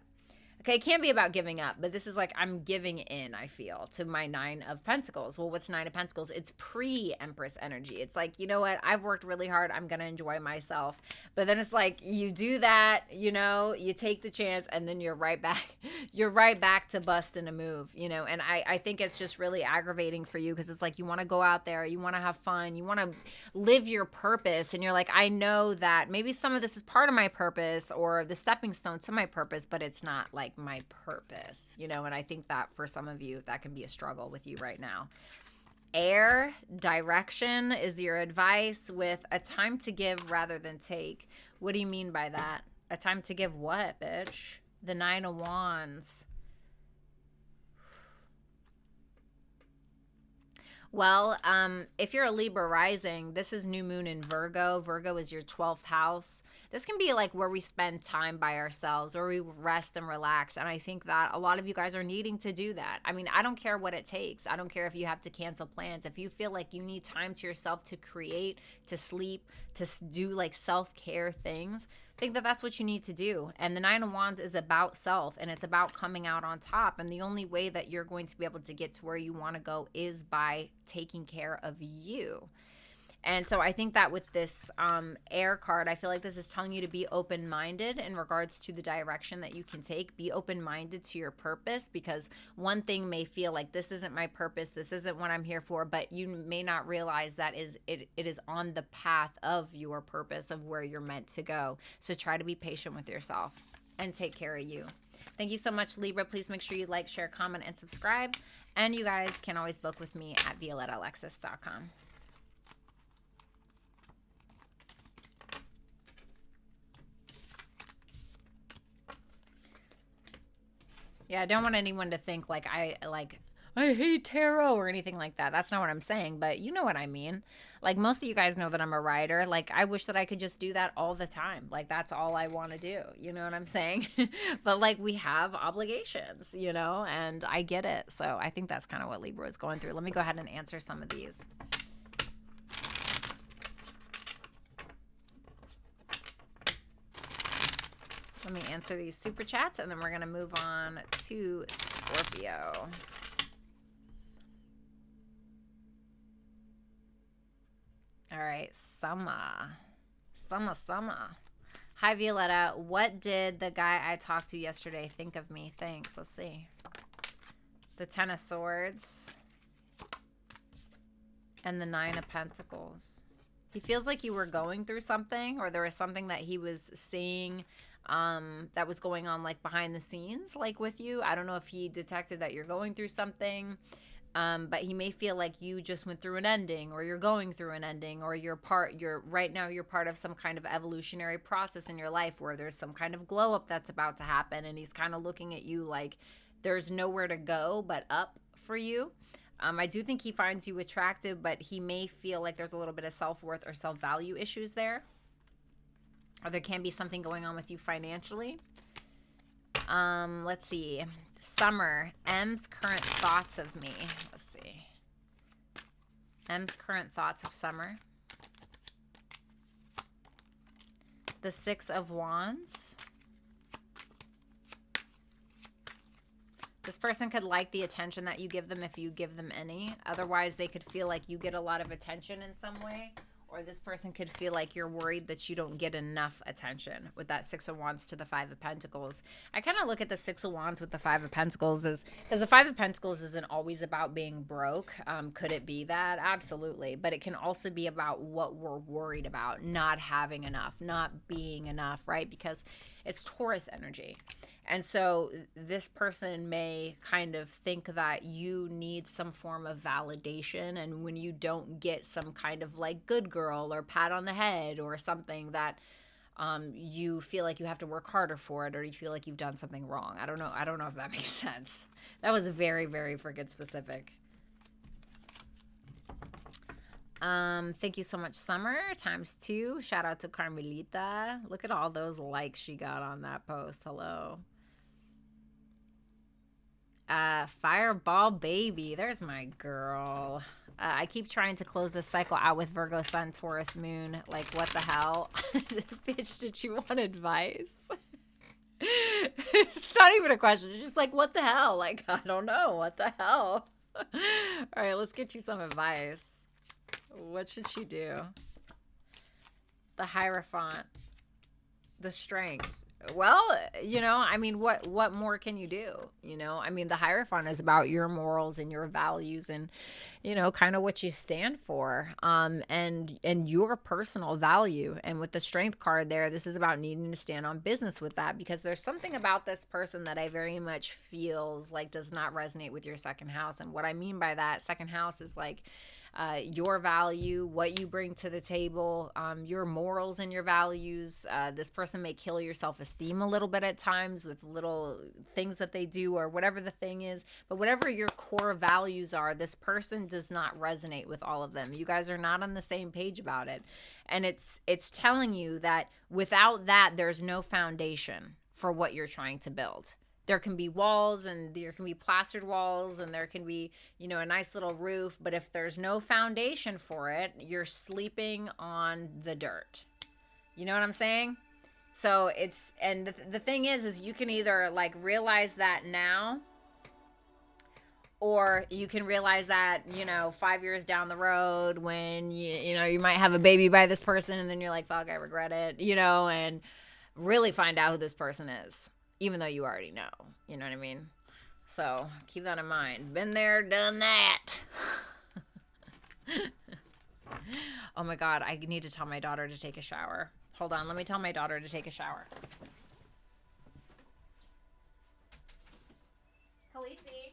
Okay, it can't be about giving up, but this is like I'm giving in, I feel, to my Nine of Pentacles. Well, what's Nine of Pentacles? It's pre-Empress energy. It's like, you know what? I've worked really hard. I'm going to enjoy myself. But then it's like you do that, you know, you take the chance, and then you're right back. You're right back to busting a move, you know. And I think it's just really aggravating for you because it's like you want to go out there. You want to have fun. You want to live your purpose. And you're like, I know that maybe some of this is part of my purpose or the stepping stone to my purpose, but it's not like my purpose, you know. And I think that for some of you that can be a struggle with you right now. Air, direction is your advice with a time to give rather than take. What do you mean by that? A time to give what, bitch? The Nine of Wands. Well, if you're a Libra rising, this is new moon in Virgo. Virgo is your 12th house. This can be like where we spend time by ourselves, or we rest and relax. And I think that a lot of you guys are needing to do that. I mean, I don't care what it takes. I don't care if you have to cancel plans. If you feel like you need time to yourself to create, to sleep, to do like self-care things, I think that that's what you need to do. And the Nine of Wands is about self, and it's about coming out on top. And the only way that you're going to be able to get to where you want to go is by taking care of you. And so I think that with this air card, I feel like this is telling you to be open-minded in regards to the direction that you can take. Be open-minded to your purpose, because one thing may feel like this isn't my purpose, this isn't what I'm here for, but you may not realize that it is on the path of your purpose, of where you're meant to go. So try to be patient with yourself and take care of you. Thank you so much, Libra. Please make sure you like, share, comment, and subscribe. And you guys can always book with me at violettaalexis.com. Yeah, I don't want anyone to think like I hate tarot or anything like that. That's not what I'm saying, but you know what I mean. Like, most of you guys know that I'm a writer. Like, I wish that I could just do that all the time. Like, that's all I want to do. You know what I'm saying? But like, we have obligations, you know, and I get it. So I think that's kind of what Libra is going through. Let me go ahead and answer some of these. Let me answer these super chats, and then we're going to move on to Scorpio. All right, Summer. Hi, Violetta. What did the guy I talked to yesterday think of me? Thanks. Let's see. The Ten of Swords and the Nine of Pentacles. He feels like you were going through something, or there was something that he was seeing that was going on like behind the scenes, like with you. I don't know if he detected that you're going through something, but he may feel like you just went through an ending, or you're going through an ending, or right now you're part of some kind of evolutionary process in your life where there's some kind of glow up that's about to happen, and he's kind of looking at you like there's nowhere to go but up for you. I do think he finds you attractive, but he may feel like there's a little bit of self-worth or self-value issues there. Or there can be something going on with you financially. Let's see. Summer. M's current thoughts of me. Let's see. M's current thoughts of Summer. The Six of Wands. This person could like the attention that you give them if you give them any. Otherwise, they could feel like you get a lot of attention in some way. Or this person could feel like you're worried that you don't get enough attention with that Six of Wands to the Five of Pentacles. I kind of look at the Six of Wands with the Five of Pentacles as, because the Five of Pentacles isn't always about being broke. Could it be that? Absolutely. But it can also be about what we're worried about, not having enough, not being enough, right? Because it's Taurus energy. And so this person may kind of think that you need some form of validation, and when you don't get some kind of like good girl or pat on the head or something, that you feel like you have to work harder for it, or you feel like you've done something wrong. I don't know if that makes sense. That was very, very freaking specific. Thank you so much, Summer, ×2. Shout out to Carmelita. Look at all those likes she got on that post. Hello. Fireball baby, there's my girl. I keep trying to close this cycle out with Virgo Sun, Taurus Moon. Like, what the hell? Bitch, did you want advice? It's not even a question. It's just like, what the hell? Like, I don't know. What the hell? All right, let's get you some advice. What should she do? The Hierophant. The Strength. Well, you know, I mean, what more can you do? You know, I mean, the Hierophant is about your morals and your values and, you know, kind of what you stand for, and your personal value. And with the Strength card there, this is about needing to stand on business with that, because there's something about this person that I very much feels like does not resonate with your second house. And what I mean by that, second house is like, your value, what you bring to the table, your morals and your values. This person may kill your self-esteem a little bit at times with little things that they do or whatever the thing is. But whatever your core values are, this person does not resonate with all of them. You guys are not on the same page about it. And it's telling you that without that, there's no foundation for what you're trying to build. There can be walls, and there can be plastered walls, and there can be, you know, a nice little roof. But if there's no foundation for it, you're sleeping on the dirt. You know what I'm saying? So it's, and the thing is you can either like realize that now, or you can realize that, you know, 5 years down the road when you know, you might have a baby by this person, and then you're like, fuck, I regret it, you know, and really find out who this person is. Even though you already know, you know what I mean? So keep that in mind. Been there, done that. Oh my God, I need to tell my daughter to take a shower. Hold on, let me tell my daughter to take a shower. Khaleesi.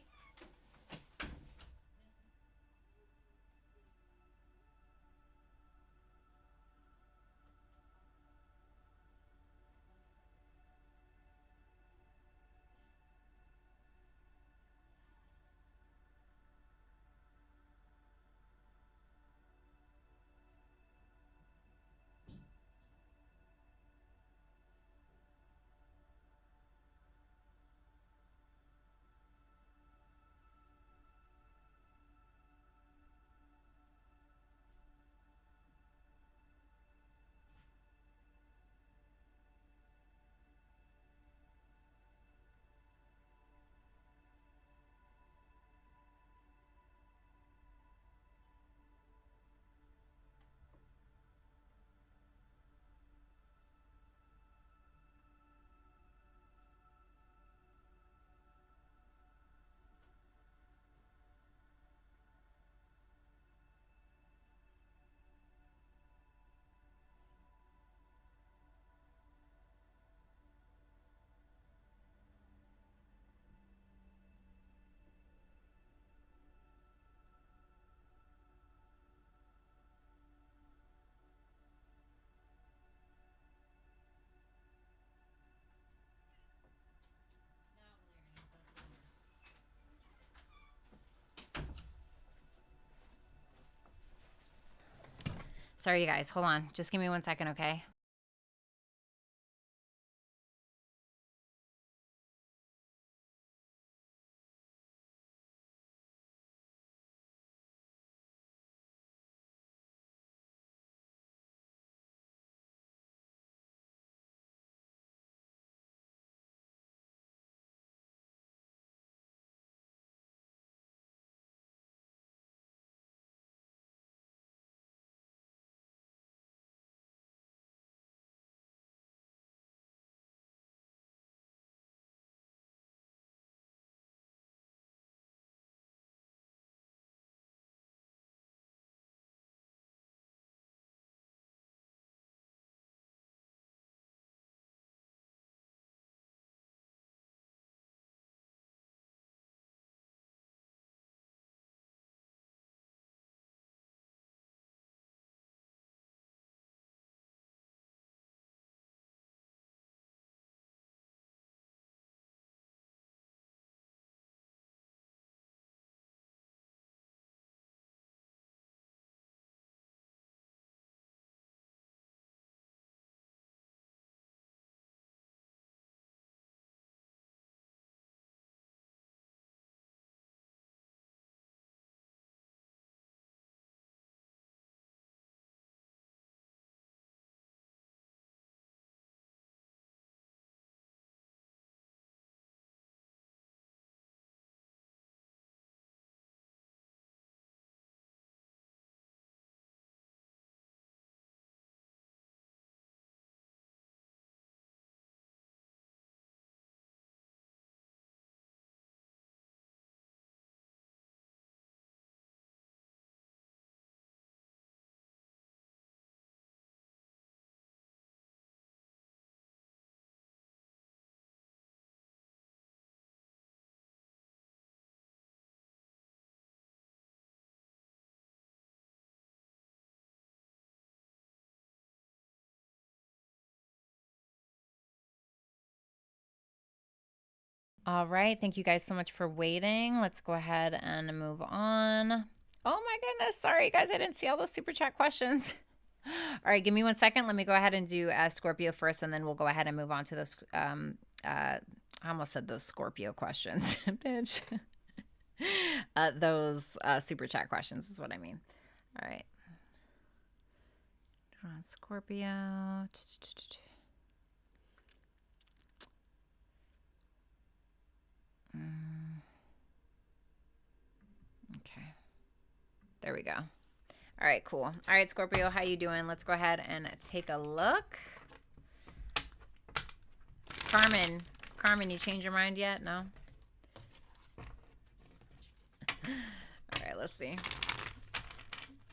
Sorry, you guys. Hold on. Just give me 1 second, okay? All right. Thank you guys so much for waiting. Let's go ahead and move on. Oh my goodness. Sorry, guys. I didn't see all those super chat questions. All right. Give me 1 second. Let me go ahead and do Scorpio first, and then we'll go ahead and move on to those. I almost said those Scorpio questions, bitch. Those super chat questions is what I mean. All right. Scorpio. Okay. There we go. All right, cool. All right, Scorpio, how you doing? Let's go ahead and take a look. Carmen, you changed your mind yet? No? All right, let's see.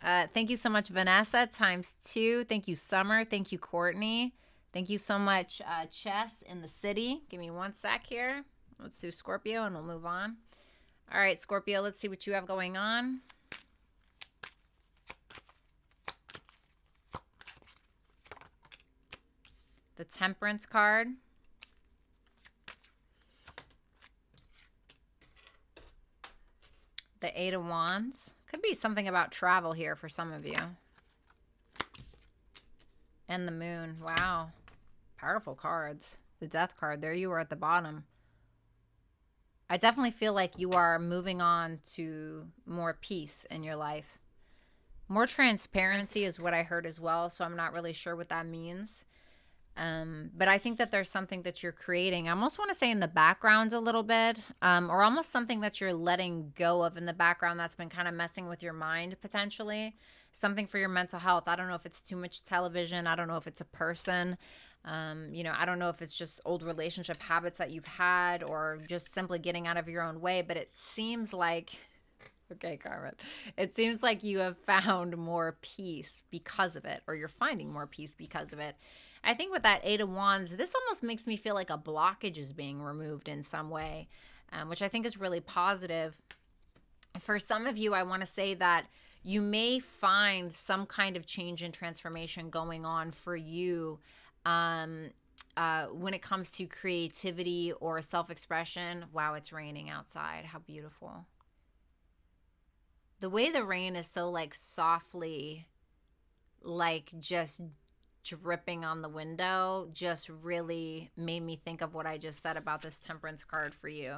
Thank you so much, Vanessa, ×2. Thank you, Summer. Thank you, Courtney. Thank you so much, Chess in the city. Give me 1 sec here. Let's do Scorpio, and we'll move on. All right, Scorpio, let's see what you have going on. The Temperance card. The 8 of Wands. Could be something about travel here for some of you. And the Moon. Wow. Powerful cards. The Death card. There you are at the bottom. I definitely feel like you are moving on to more peace in your life. More transparency is what I heard as well, so I'm not really sure what that means. But I think that there's something that you're creating. I almost want to say in the background a little bit, or almost something that you're letting go of in the background that's been kind of messing with your mind potentially. Something for your mental health. I don't know if it's too much television. I don't know if it's a person. You know, I don't know if it's just old relationship habits that you've had or just simply getting out of your own way. But it seems like, okay, Carmen, it seems like you have found more peace because of it, or you're finding more peace because of it. I think with that 8 of Wands, this almost makes me feel like a blockage is being removed in some way, which I think is really positive. For some of you, I want to say that you may find some kind of change and transformation going on for you when it comes to creativity or self-expression. Wow, it's raining outside. How beautiful. The way the rain is so like softly like just dripping on the window just really made me think of what I just said about this Temperance card for you.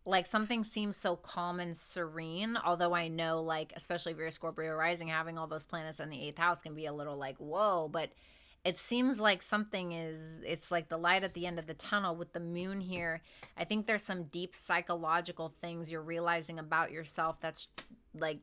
Like something seems so calm and serene, although I know, like, especially if you're a Scorpio rising, having all those planets in the eighth house can be a little like, whoa, but it seems like something is, it's like the light at the end of the tunnel with the moon here. I think there's some deep psychological things you're realizing about yourself that's like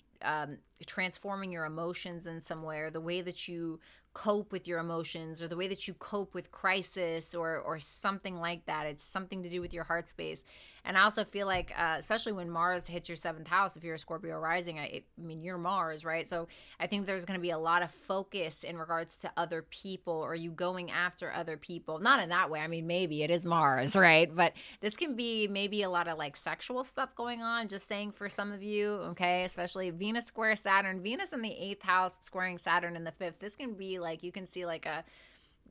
transforming your emotions in some way, or the way that you cope with your emotions, or the way that you cope with crisis, or something like that. It's something to do with your heart space. And I also feel like, especially when Mars hits your seventh house, if you're a Scorpio rising, I mean, you're Mars, right? So I think there's going to be a lot of focus in regards to other people, or you going after other people. Not in that way. I mean, maybe it is Mars, right? But this can be maybe a lot of like sexual stuff going on, just saying for some of you, okay? Especially Venus square Saturn. Venus in the eighth house squaring Saturn in the fifth. This can be like, you can see like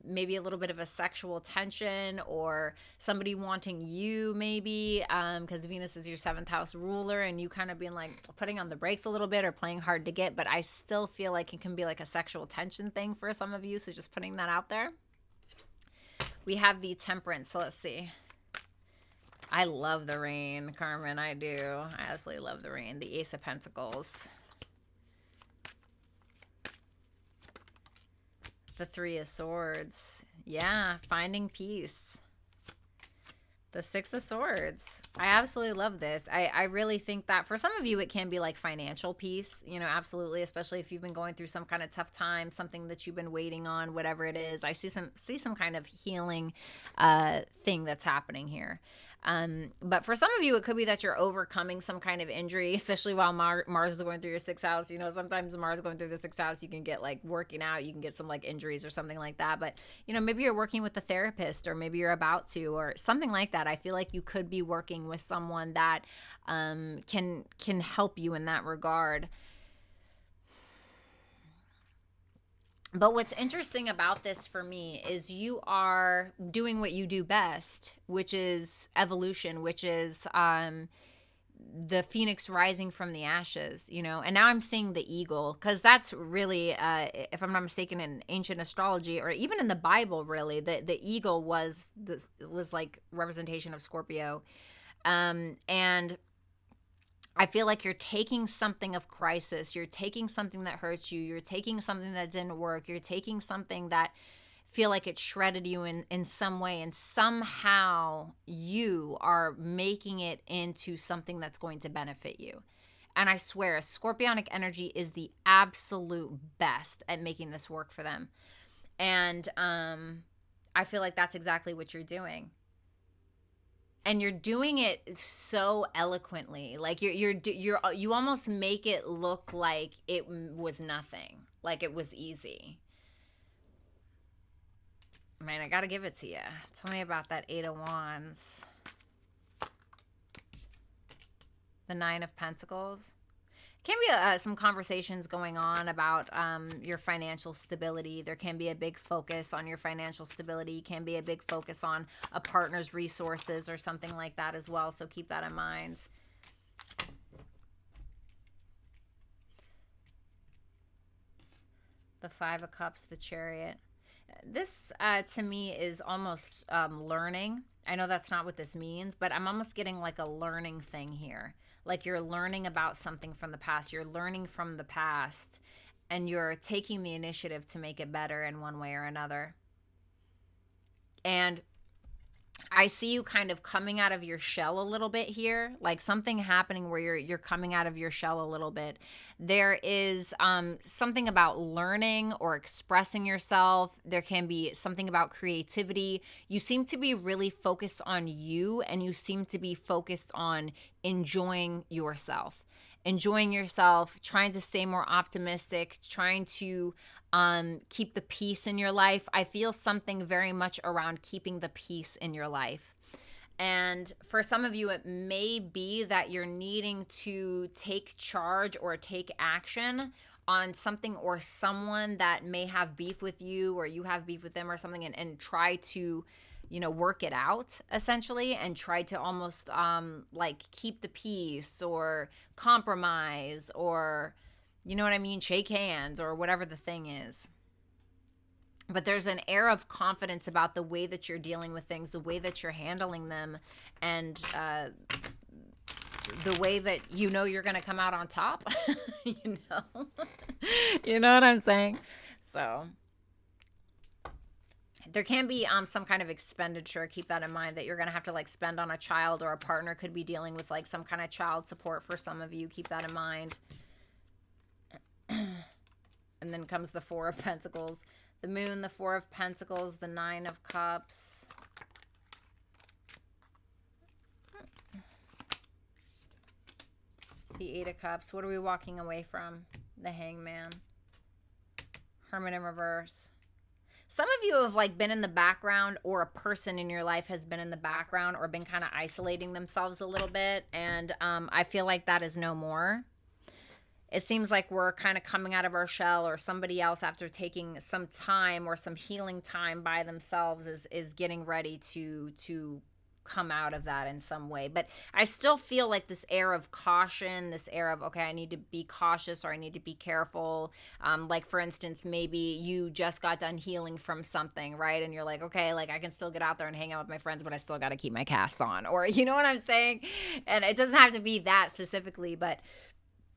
maybe a little bit of a sexual tension, or somebody wanting you maybe, because Venus is your seventh house ruler, and you kind of being like putting on the brakes a little bit or playing hard to get. But I still feel like it can be like a sexual tension thing for some of you, so just putting that out there. We have the Temperance, so let's see. I love the rain, Carmen. I do. I absolutely love the rain. The Ace of Pentacles, the Three of Swords. Yeah, finding peace. The Six of Swords. I absolutely love this. I really think that for some of you, it can be like financial peace, you know, absolutely, especially if you've been going through some kind of tough time, something that you've been waiting on, whatever it is. I see some kind of healing thing that's happening here. But for some of you, it could be that you're overcoming some kind of injury, especially while Mars is going through your sixth house. You know, sometimes Mars going through the sixth house, you can get like working out, you can get some like injuries or something like that. But, you know, maybe you're working with a therapist, or maybe you're about to, or something like that. I feel like you could be working with someone that can help you in that regard. But what's interesting about this for me is you are doing what you do best, which is evolution, which is the phoenix rising from the ashes, you know. And now I'm seeing the eagle, because that's really, if I'm not mistaken, in ancient astrology, or even in the Bible, really, the eagle was like representation of Scorpio. And I feel like you're taking something of crisis, you're taking something that hurts you, you're taking something that didn't work, you're taking something that feel like it shredded you in some way, and somehow you are making it into something that's going to benefit you. And I swear, Scorpionic energy is the absolute best at making this work for them. And I feel like that's exactly what you're doing. And you're doing it so eloquently. Like you almost make it look like it was nothing, like it was easy. Man, I gotta give it to you. Tell me about that Eight of Wands. The Nine of Pentacles. Can be some conversations going on about your financial stability. There can be a big focus on your financial stability. Can be a big focus on a partner's resources or something like that as well. So keep that in mind. The Five of Cups, the Chariot. This, to me, is almost learning. I know that's not what this means, but I'm almost getting like a learning thing here. Like you're learning about something from the past. You're learning from the past, and you're taking the initiative to make it better in one way or another. And I see you kind of coming out of your shell a little bit here, like something happening where you're coming out of your shell a little bit. There is something about learning or expressing yourself. There can be something about creativity. You seem to be really focused on you, and you seem to be focused on enjoying yourself. Enjoying yourself, trying to stay more optimistic, trying to keep the peace in your life. I feel something very much around keeping the peace in your life. And for some of you, it may be that you're needing to take charge or take action on something or someone that may have beef with you, or you have beef with them or something, and try to, you know, work it out essentially, and try to almost like keep the peace or compromise, or You know what I mean? Shake hands or whatever the thing is. But there's an air of confidence about the way that you're dealing with things, the way that you're handling them, and the way that you know you're going to come out on top. You know? You know what I'm saying? So there can be some kind of expenditure. Keep that in mind, that you're going to have to like spend on a child, or a partner could be dealing with like some kind of child support for some of you. Keep that in mind. And then comes the Four of Pentacles, the Moon, the Four of Pentacles, the Nine of Cups. The Eight of Cups. What are we walking away from? The Hangman. Hermit in reverse. Some of you have like been in the background, or a person in your life has been in the background, or been kind of isolating themselves a little bit. And I feel like that is no more. It seems like we're kind of coming out of our shell, or somebody else, after taking some time or some healing time by themselves, is getting ready to come out of that in some way. But I still feel like this air of caution, this air of, okay, I need to be cautious, or I need to be careful. Like for instance, maybe you just got done healing from something, right? And you're like, okay, like I can still get out there and hang out with my friends, but I still got to keep my cast on, or you know what I'm saying? And it doesn't have to be that specifically, but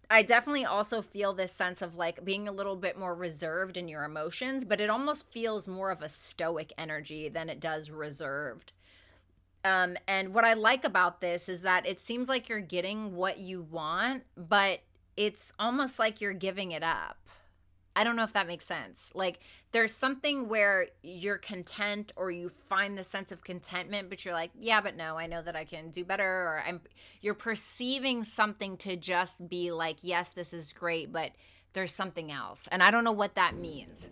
I definitely also feel this sense of like being a little bit more reserved in your emotions, but it almost feels more of a stoic energy than it does reserved. And what I like about this is that it seems like you're getting what you want, but it's almost like you're giving it up. I don't know if that makes sense. Like there's something where you're content, or you find the sense of contentment, but you're like, yeah, but no, I know that I can do better. Or you're perceiving something to just be like, yes, this is great, but there's something else. And I don't know what that means.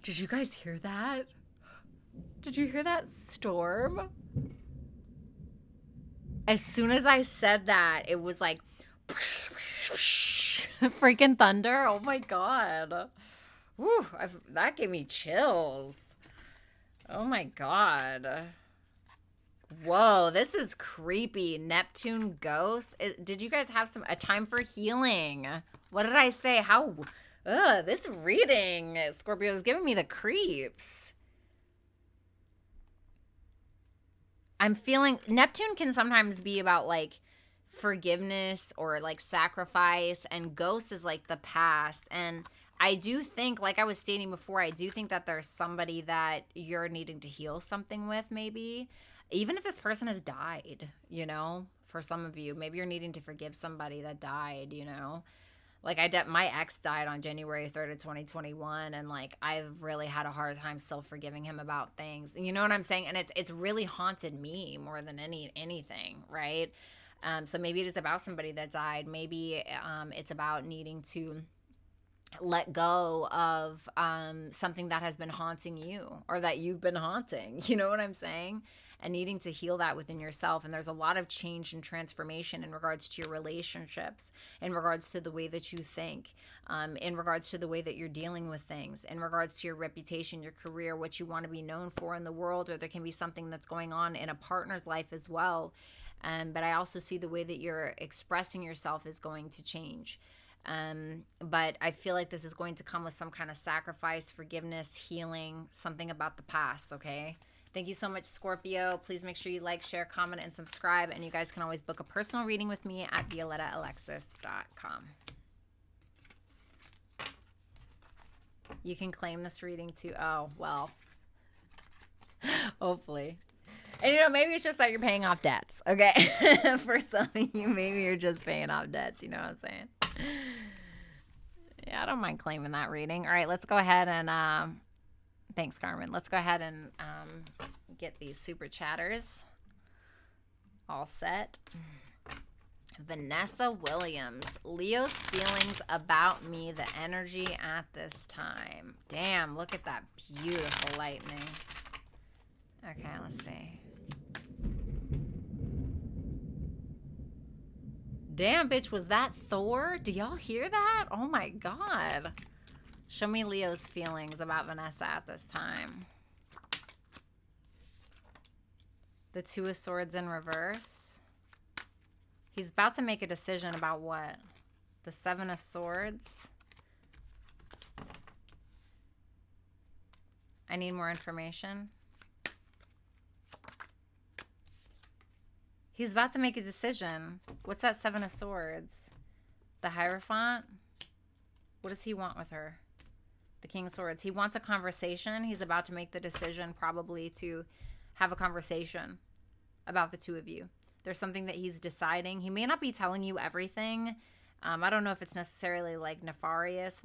Did you guys hear that? Did you hear that storm? As soon as I said that, it was like freaking thunder. Oh my God. Woo, that gave me chills. Oh my God. Whoa, this is creepy. Neptune ghost. Did you guys have a time for healing? What did I say? This reading, Scorpio, is giving me the creeps. I'm feeling Neptune can sometimes be about like forgiveness or like sacrifice, and ghost is like the past. And I do think, like I was stating before, I do think that there's somebody that you're needing to heal something with, maybe. Even if this person has died, you know, for some of you, maybe you're needing to forgive somebody that died, you know. Like my ex died on January 3rd of 2021, and like I've really had a hard time still forgiving him about things. You know what I'm saying? And it's really haunted me more than anything, right? So maybe it is about somebody that died. Maybe it's about needing to let go of something that has been haunting you, or that you've been haunting. You know what I'm saying? And needing to heal that within yourself. And there's a lot of change and transformation in regards to your relationships, in regards to the way that you think, in regards to the way that you're dealing with things, in regards to your reputation, your career, what you want to be known for in the world. Or there can be something that's going on in a partner's life as well. But I also see the way that you're expressing yourself is going to change. But I feel like this is going to come with some kind of sacrifice, forgiveness, healing, something about the past, okay? Thank you so much, Scorpio. Please make sure you like, share, comment, and subscribe. And you guys can always book a personal reading with me at violettaalexis.com. You can claim this reading too. Oh, well, hopefully. And, you know, maybe it's just that you're paying off debts, okay? For some of you, maybe you're just paying off debts. You know what I'm saying? Yeah, I don't mind claiming that reading. All right, let's go ahead and... Thanks, Carmen. Let's go ahead and get these super chatters all set. Vanessa Williams. Leo's feelings about me, the energy at this time. Damn, look at that beautiful lightning. Okay, let's see. Damn, bitch, was that Thor? Do y'all hear that? Oh my God. Show me Leo's feelings about Vanessa at this time. The Two of Swords in reverse. He's about to make a decision about what? The Seven of Swords. I need more information. He's about to make a decision. What's that Seven of Swords? The Hierophant? What does he want with her? The King of Swords. He wants a conversation. He's about to make the decision probably to have a conversation about the two of you. There's something that he's deciding. He may not be telling you everything. I don't know if it's necessarily like nefarious,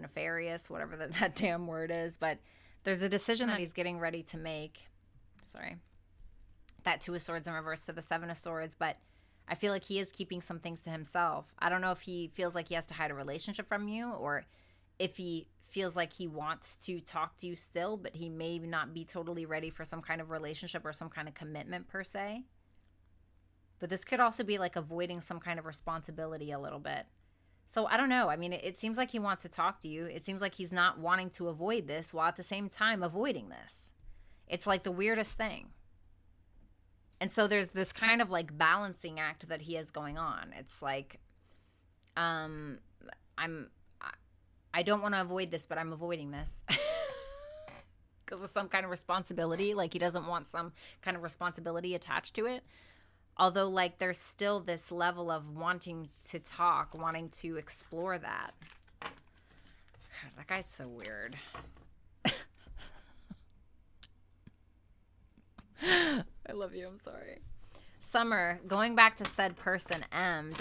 whatever that damn word is, but there's a decision that he's getting ready to make. Sorry. That Two of Swords in reverse to the Seven of Swords, but I feel like he is keeping some things to himself. I don't know if he feels like he has to hide a relationship from you, or if he feels like he wants to talk to you still, but he may not be totally ready for some kind of relationship or some kind of commitment per se. But this could also be like avoiding some kind of responsibility a little bit. So I don't know. I mean, it seems like he wants to talk to you. It seems like he's not wanting to avoid this while at the same time avoiding this. It's like the weirdest thing. And so there's this kind of like balancing act that he has going on. It's like, I don't want to avoid this, but I'm avoiding this because of some kind of responsibility. Like he doesn't want some kind of responsibility attached to it. Although like there's still this level of wanting to talk, wanting to explore that. God, that guy's so weird. I love you. I'm sorry. Summer, going back to said person, M,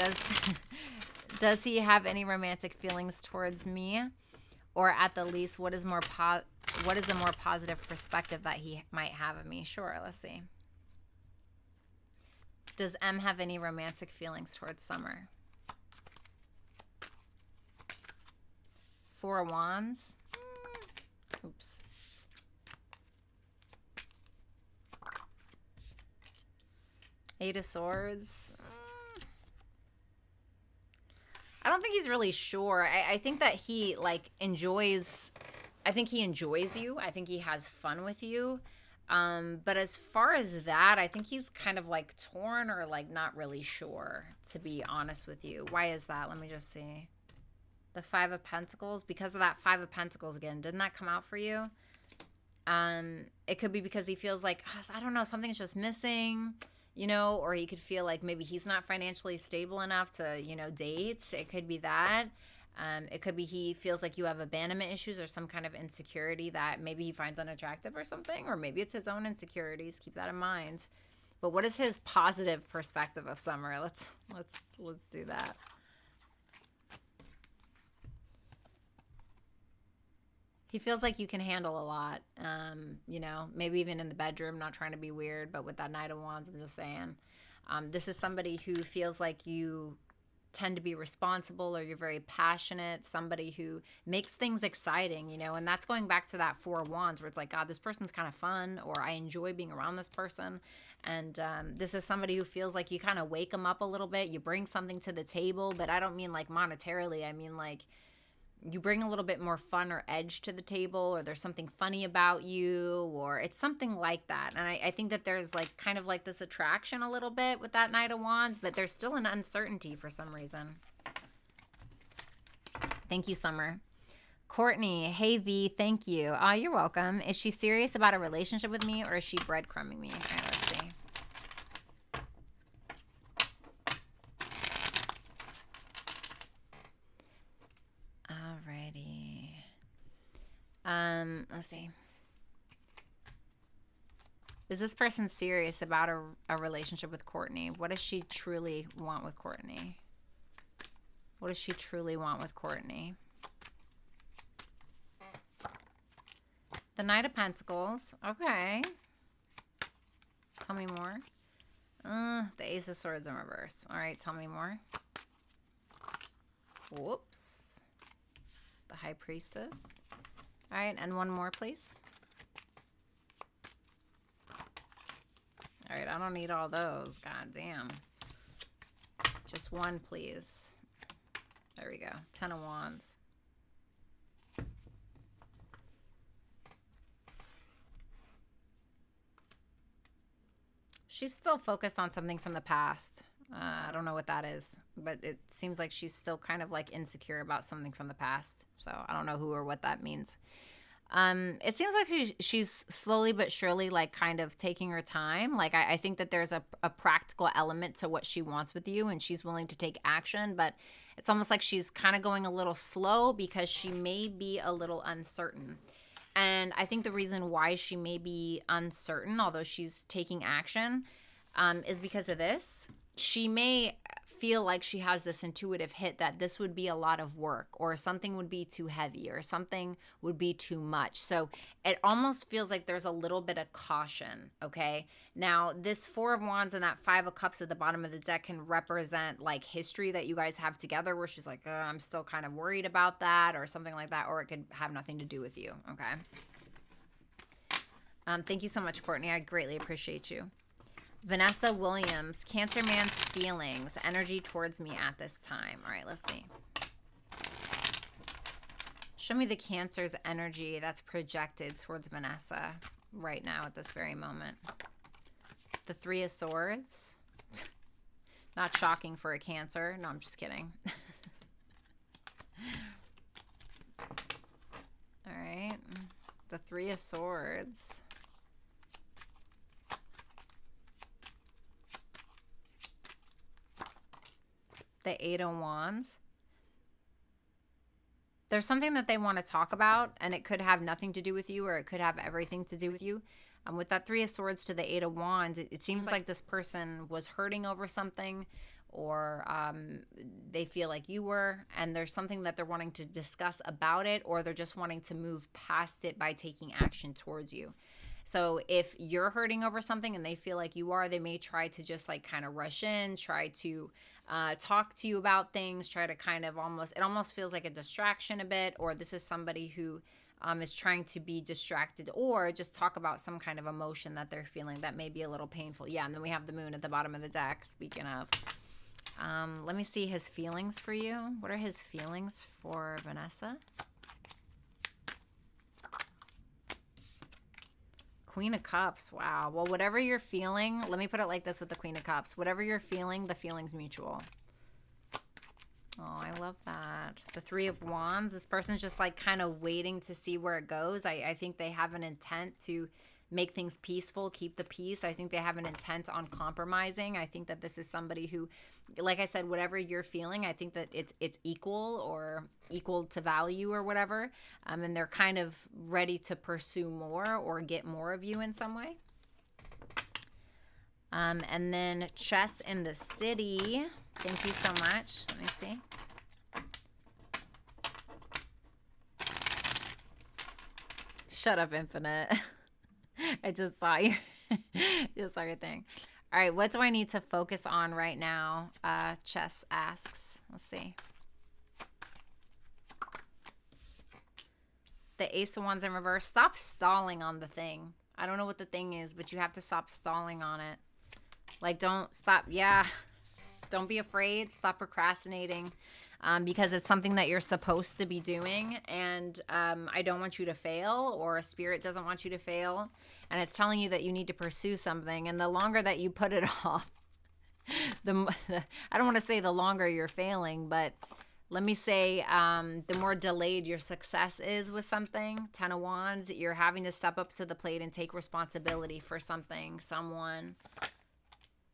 does he have any romantic feelings towards me? Or at the least, what is a more positive perspective that he might have of me? Sure, let's see. Does M have any romantic feelings towards Summer? Four of Wands. Oops. Eight of Swords. I don't think he's really sure. I think that he like enjoys. I think he enjoys you. I think he has fun with you. But as far as that, I think he's kind of like torn or like not really sure, to be honest with you. Why is that? Let me just see. The Five of Pentacles. Because of that Five of Pentacles again. Didn't that come out for you? It could be because he feels like, I don't know, something's just missing, you know, or he could feel like maybe he's not financially stable enough to, you know, date. It could be that. It could be he feels like you have abandonment issues or some kind of insecurity that maybe he finds unattractive or something, or maybe it's his own insecurities. Keep that in mind. But what is his positive perspective of Summer? Let's do that. He feels like you can handle a lot, you know, maybe even in the bedroom, not trying to be weird, but with that Knight of Wands, I'm just saying. This is somebody who feels like you tend to be responsible, or you're very passionate, somebody who makes things exciting, you know, and that's going back to that Four of Wands where it's like, God, this person's kind of fun, or I enjoy being around this person. And this is somebody who feels like you kind of wake them up a little bit. You bring something to the table, but I don't mean like monetarily. I mean like you bring a little bit more fun or edge to the table, or there's something funny about you, or it's something like that. And I think that there's like kind of like this attraction a little bit with that Knight of Wands, but there's still an uncertainty for some reason. Thank you, Summer. Courtney, hey V, thank you. Oh, you're welcome. Is she serious about a relationship with me, or is she breadcrumbing me? All right, let's see. Alrighty. Let's see. Is this person serious about a relationship with Courtney? What does she truly want with Courtney? What does she truly want with Courtney? The Knight of Pentacles. Okay. Tell me more. The Ace of Swords in reverse. All right, tell me more. Whoops. The High Priestess. All right, and one more, please. All right, I don't need all those. God damn. Just one, please. There we go. 10 of Wands. She's still focused on something from the past. I don't know what that is, but it seems like she's still kind of like insecure about something from the past. So I don't know who or what that means. It seems like she's slowly but surely like kind of taking her time. Like I think that there's a practical element to what she wants with you, and she's willing to take action, but it's almost like she's kind of going a little slow because she may be a little uncertain. And I think the reason why she may be uncertain, although she's taking action, is because of this. She may feel like she has this intuitive hit that this would be a lot of work, or something would be too heavy, or something would be too much. So it almost feels like there's a little bit of caution, okay? Now, this Four of Wands and that Five of Cups at the bottom of the deck can represent like history that you guys have together where she's like, I'm still kind of worried about that, or something like that, or it could have nothing to do with you, okay? Thank you so much, Courtney. I greatly appreciate you. Vanessa Williams, Cancer man's feelings, energy towards me at this time. All right, let's see. Show me the Cancer's energy that's projected towards Vanessa right now at this very moment. The Three of Swords. Not shocking for a Cancer. No, I'm just kidding. All right. The Three of Swords. The Eight of Wands. There's something that they want to talk about, and it could have nothing to do with you, or it could have everything to do with you. With that Three of Swords to the Eight of Wands, it seems like this person was hurting over something, or they feel like you were, and there's something that they're wanting to discuss about it, or they're just wanting to move past it by taking action towards you. So if you're hurting over something and they feel like you are, they may try to just like kind of rush in, try to talk to you about things, try to kind of it almost feels like a distraction a bit, or this is somebody who is trying to be distracted, or just talk about some kind of emotion that they're feeling that may be a little painful. Yeah, and then we have the Moon at the bottom of the deck, speaking of. Let me see his feelings for you. What are his feelings for Vanessa? Queen of Cups. Wow. Well, whatever you're feeling, let me put it like this with the Queen of Cups. Whatever you're feeling, the feeling's mutual. Oh, I love that. The Three of Wands. This person's just like kind of waiting to see where it goes. I think they have an intent to make things peaceful, keep the peace. I think they have an intent on compromising. I think that this is somebody who, like I said, whatever you're feeling, I think that it's equal, or equal to value, or whatever. And they're kind of ready to pursue more or get more of you in some way. And then Chess in the City. Thank you so much. Let me see. Shut up, Infinite. I just saw you. Just saw your thing. All right, what do I need to focus on right now? Chess asks. Let's see. The Ace of Wands in reverse. Stop stalling on the thing. I don't know what the thing is, but you have to stop stalling on it. Like, don't stop. Yeah. Don't be afraid. Stop procrastinating. Because it's something that you're supposed to be doing, and I don't want you to fail, or a spirit doesn't want you to fail, and it's telling you that you need to pursue something, and the longer that you put it off, I don't want to say the longer you're failing, but let me say the more delayed your success is with something. Ten of Wands, you're having to step up to the plate and take responsibility for something, someone.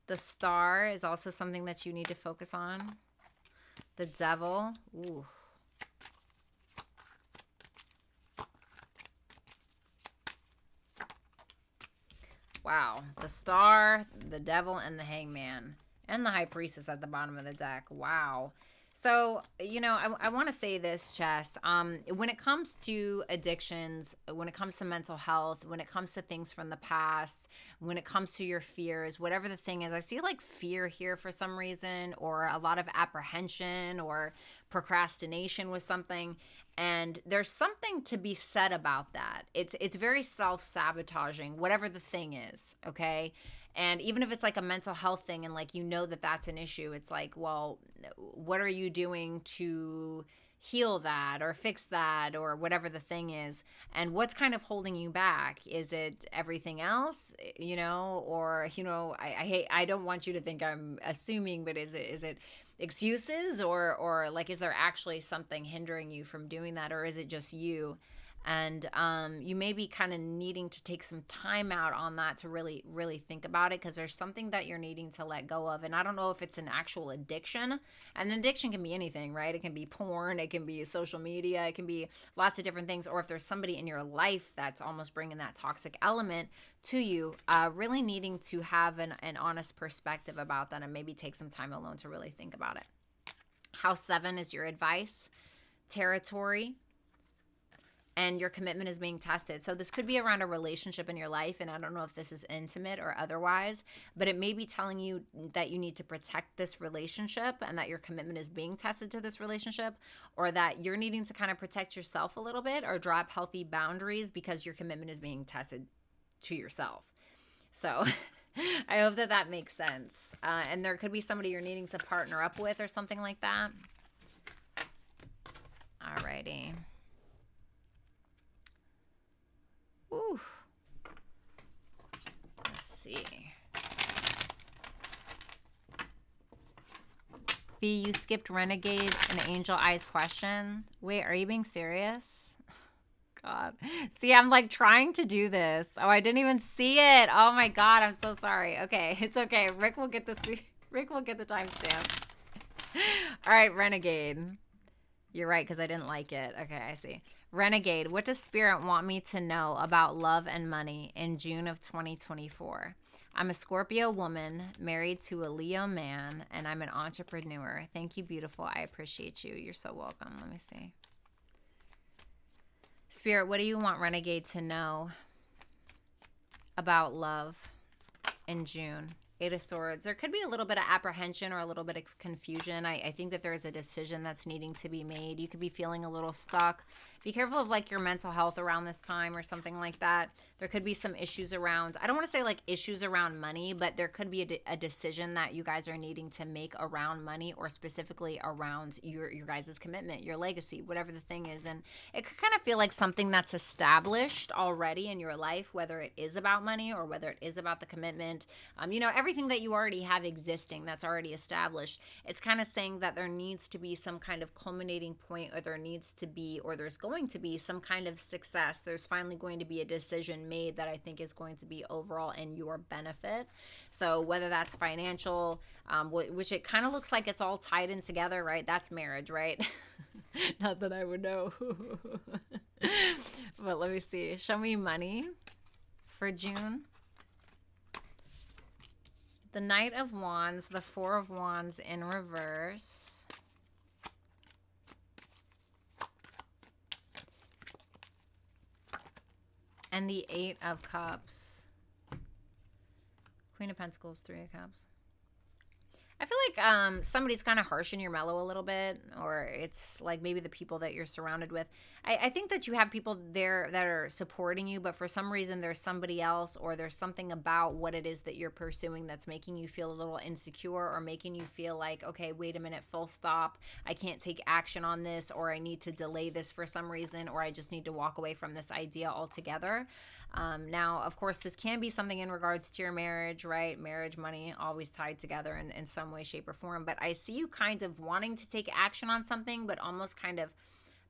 The Star is also something that you need to focus on. The Devil. Ooh. Wow. The Star, the Devil, and the Hangman. And the High Priestess at the bottom of the deck. Wow. So, you know, I want to say this, Chess. When it comes to addictions, when it comes to mental health, when it comes to things from the past, when it comes to your fears, whatever the thing is, I see like fear here for some reason, or a lot of apprehension or procrastination with something. And there's something to be said about that. It's very self-sabotaging, whatever the thing is, okay? And even if it's like a mental health thing, and like, you know that that's an issue, it's like, well, what are you doing to heal that or fix that or whatever the thing is. And what's kind of holding you back? Is it everything else, or I don't want you to think I'm assuming, but is it excuses, or like, is there actually something hindering you from doing that, or is it just you? And you may be kind of needing to take some time out on that to really, really think about it, because there's something that you're needing to let go of. And I don't know if it's an actual addiction. And an addiction can be anything, right? It can be porn, it can be social media, it can be lots of different things. Or if there's somebody in your life that's almost bringing that toxic element to you, really needing to have an honest perspective about that, and maybe take some time alone to really think about it. House 7 is your advice, territory, and your commitment is being tested. So this could be around a relationship in your life, and I don't know if this is intimate or otherwise, but it may be telling you that you need to protect this relationship and that your commitment is being tested to this relationship, or that you're needing to kind of protect yourself a little bit or draw up healthy boundaries because your commitment is being tested to yourself. So I hope that makes sense. And there could be somebody you're needing to partner up with or something like that. Alrighty. Ooh. Let's see. V, you skipped Renegade and Angel Eyes question. Wait, are you being serious? God. See, I'm like trying to do this. Oh, I didn't even see it. Oh my God, I'm so sorry. Okay, it's okay. Rick will get the timestamps. All right, Renegade. You're right, because I didn't like it. Okay, I see. Renegade, what does Spirit want me to know about love and money in June of 2024? I'm a Scorpio woman married to a Leo man, and I'm an entrepreneur. Thank you, beautiful. I appreciate you. You're so welcome. Let me see. Spirit, what do you want Renegade to know about love in June? 8 of Swords. There could be a little bit of apprehension or a little bit of confusion. I think that there is a decision that's needing to be made. You could be feeling a little stuck. Be careful of like your mental health around this time or something like that. There could be some issues around, I don't want to say like issues around money, but there could be a decision that you guys are needing to make around money, or specifically around your guys' commitment, your legacy, whatever the thing is. And it could kind of feel like something that's established already in your life, whether it is about money or whether it is about the commitment. Everything that you already have existing that's already established. It's kind of saying that there needs to be some kind of culminating point, or there's going to be some kind of success. There's finally going to be a decision made that I think is going to be overall in your benefit. So whether that's financial, which it kind of looks like it's all tied in together, right? That's marriage, right? Not that I would know. But let me see. Show me money for June. The Knight of Wands, the Four of Wands in reverse. And the Eight of Cups. Queen of Pentacles, Three of Cups. I feel like somebody's kind of harshing your mellow a little bit, or it's like maybe the people that you're surrounded with. I think that you have people there that are supporting you, but for some reason there's somebody else, or there's something about what it is that you're pursuing that's making you feel a little insecure, or making you feel like, okay, wait a minute, full stop. I can't take action on this, or I need to delay this for some reason, or I just need to walk away from this idea altogether. Now, of course, this can be something in regards to your marriage, right? Marriage, money, always tied together in some way, shape, or form. But I see you kind of wanting to take action on something, but almost kind of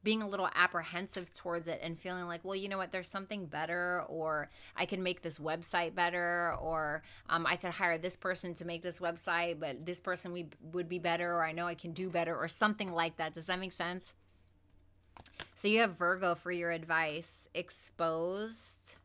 being a little apprehensive towards it, and feeling like, well, you know what, there's something better, or I can make this website better, or I could hire this person to make this website, but this person would be better, or I know I can do better, or something like that. Does that make sense? So you have Virgo for your advice. Exposed.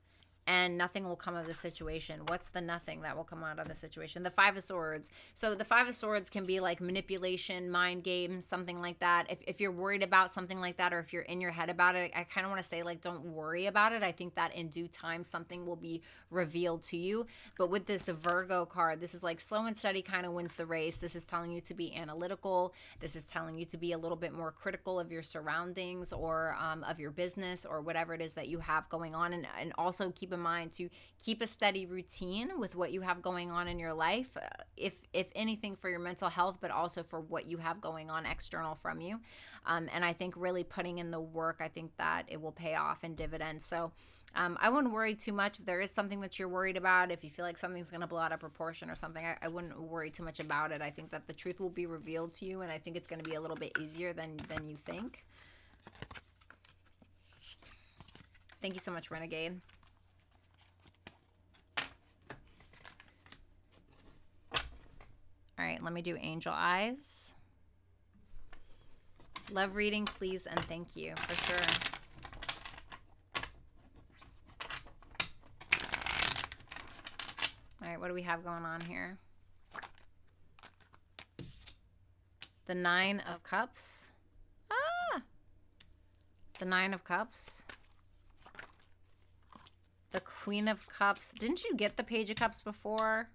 And nothing will come of the situation. What's the nothing that will come out of the situation? The Five of Swords. So the Five of Swords can be like manipulation, mind games, something like that. If you're worried about something like that, or if you're in your head about it, I kind of want to say, like, don't worry about it. I think that in due time, something will be revealed to you. But with this Virgo card, this is like slow and steady kind of wins the race. This is telling you to be analytical. This is telling you to be a little bit more critical of your surroundings, or of your business, or whatever it is that you have going on. And also keep keep in mind to keep a steady routine with what you have going on in your life, if anything for your mental health, but also for what you have going on external from you. And I think really putting in the work, I think that it will pay off in dividends. So I wouldn't worry too much. If there is something that you're worried about, if you feel like something's going to blow out of proportion or something, I wouldn't worry too much about it. I think that the truth will be revealed to you, and I think it's going to be a little bit easier than you think. Thank you so much, Renegade. All right, let me do angel eyes. Love reading, please, and thank you, for sure. All right, what do we have going on here? The Nine of Cups. Ah! The Nine of Cups. The Queen of Cups. Didn't you get the Page of Cups before?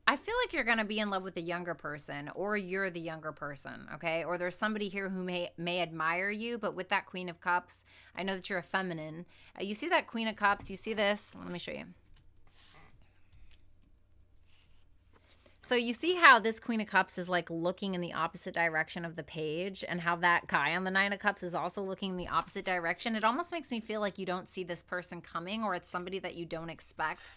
I feel like you're going to be in love with a younger person, or you're the younger person, okay? Or there's somebody here who may admire you, but with that Queen of Cups, I know that you're a feminine. You see that Queen of Cups? You see this? Let me show you. So you see how this Queen of Cups is like looking in the opposite direction of the page, and how that guy on the Nine of Cups is also looking in the opposite direction. It almost makes me feel like you don't see this person coming, or it's somebody that you don't expect.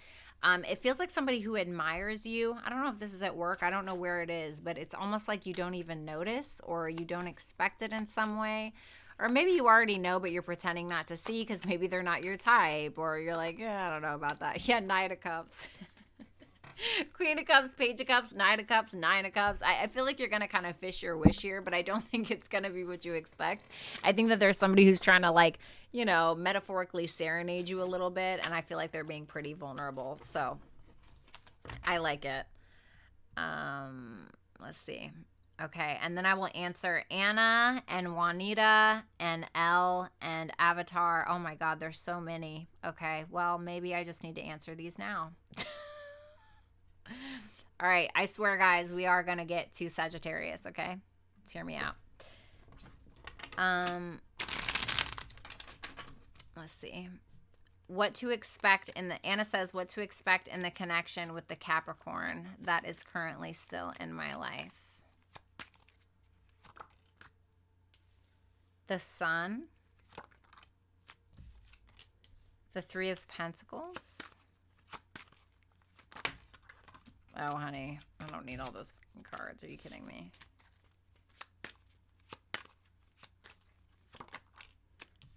It feels like somebody who admires you. I don't know if this is at work. I don't know where it is, but it's almost like you don't even notice, or you don't expect it in some way. Or maybe you already know, but you're pretending not to see because maybe they're not your type, or you're like, I don't know about that. Yeah, Knight of Cups. Queen of Cups, Page of Cups, Nine of Cups, Nine of Cups. I feel like you're going to kind of fish your wish here, but I don't think it's going to be what you expect. I think that there's somebody who's trying to, like, you know, metaphorically serenade you a little bit, and I feel like they're being pretty vulnerable. So I like it. Let's see. Okay, and then I will answer Anna and Juanita and Elle and Avatar. Oh my God, there's so many. Okay, well, maybe I just need to answer these now. All right, I swear, guys, we are going to get to Sagittarius, okay? Let's hear me out. Let's see. What to expect in the... Anna says, what to expect in the connection with the Capricorn that is currently still in my life. The Sun. The Three of Pentacles. Oh, honey, I don't need all those fucking cards. Are you kidding me?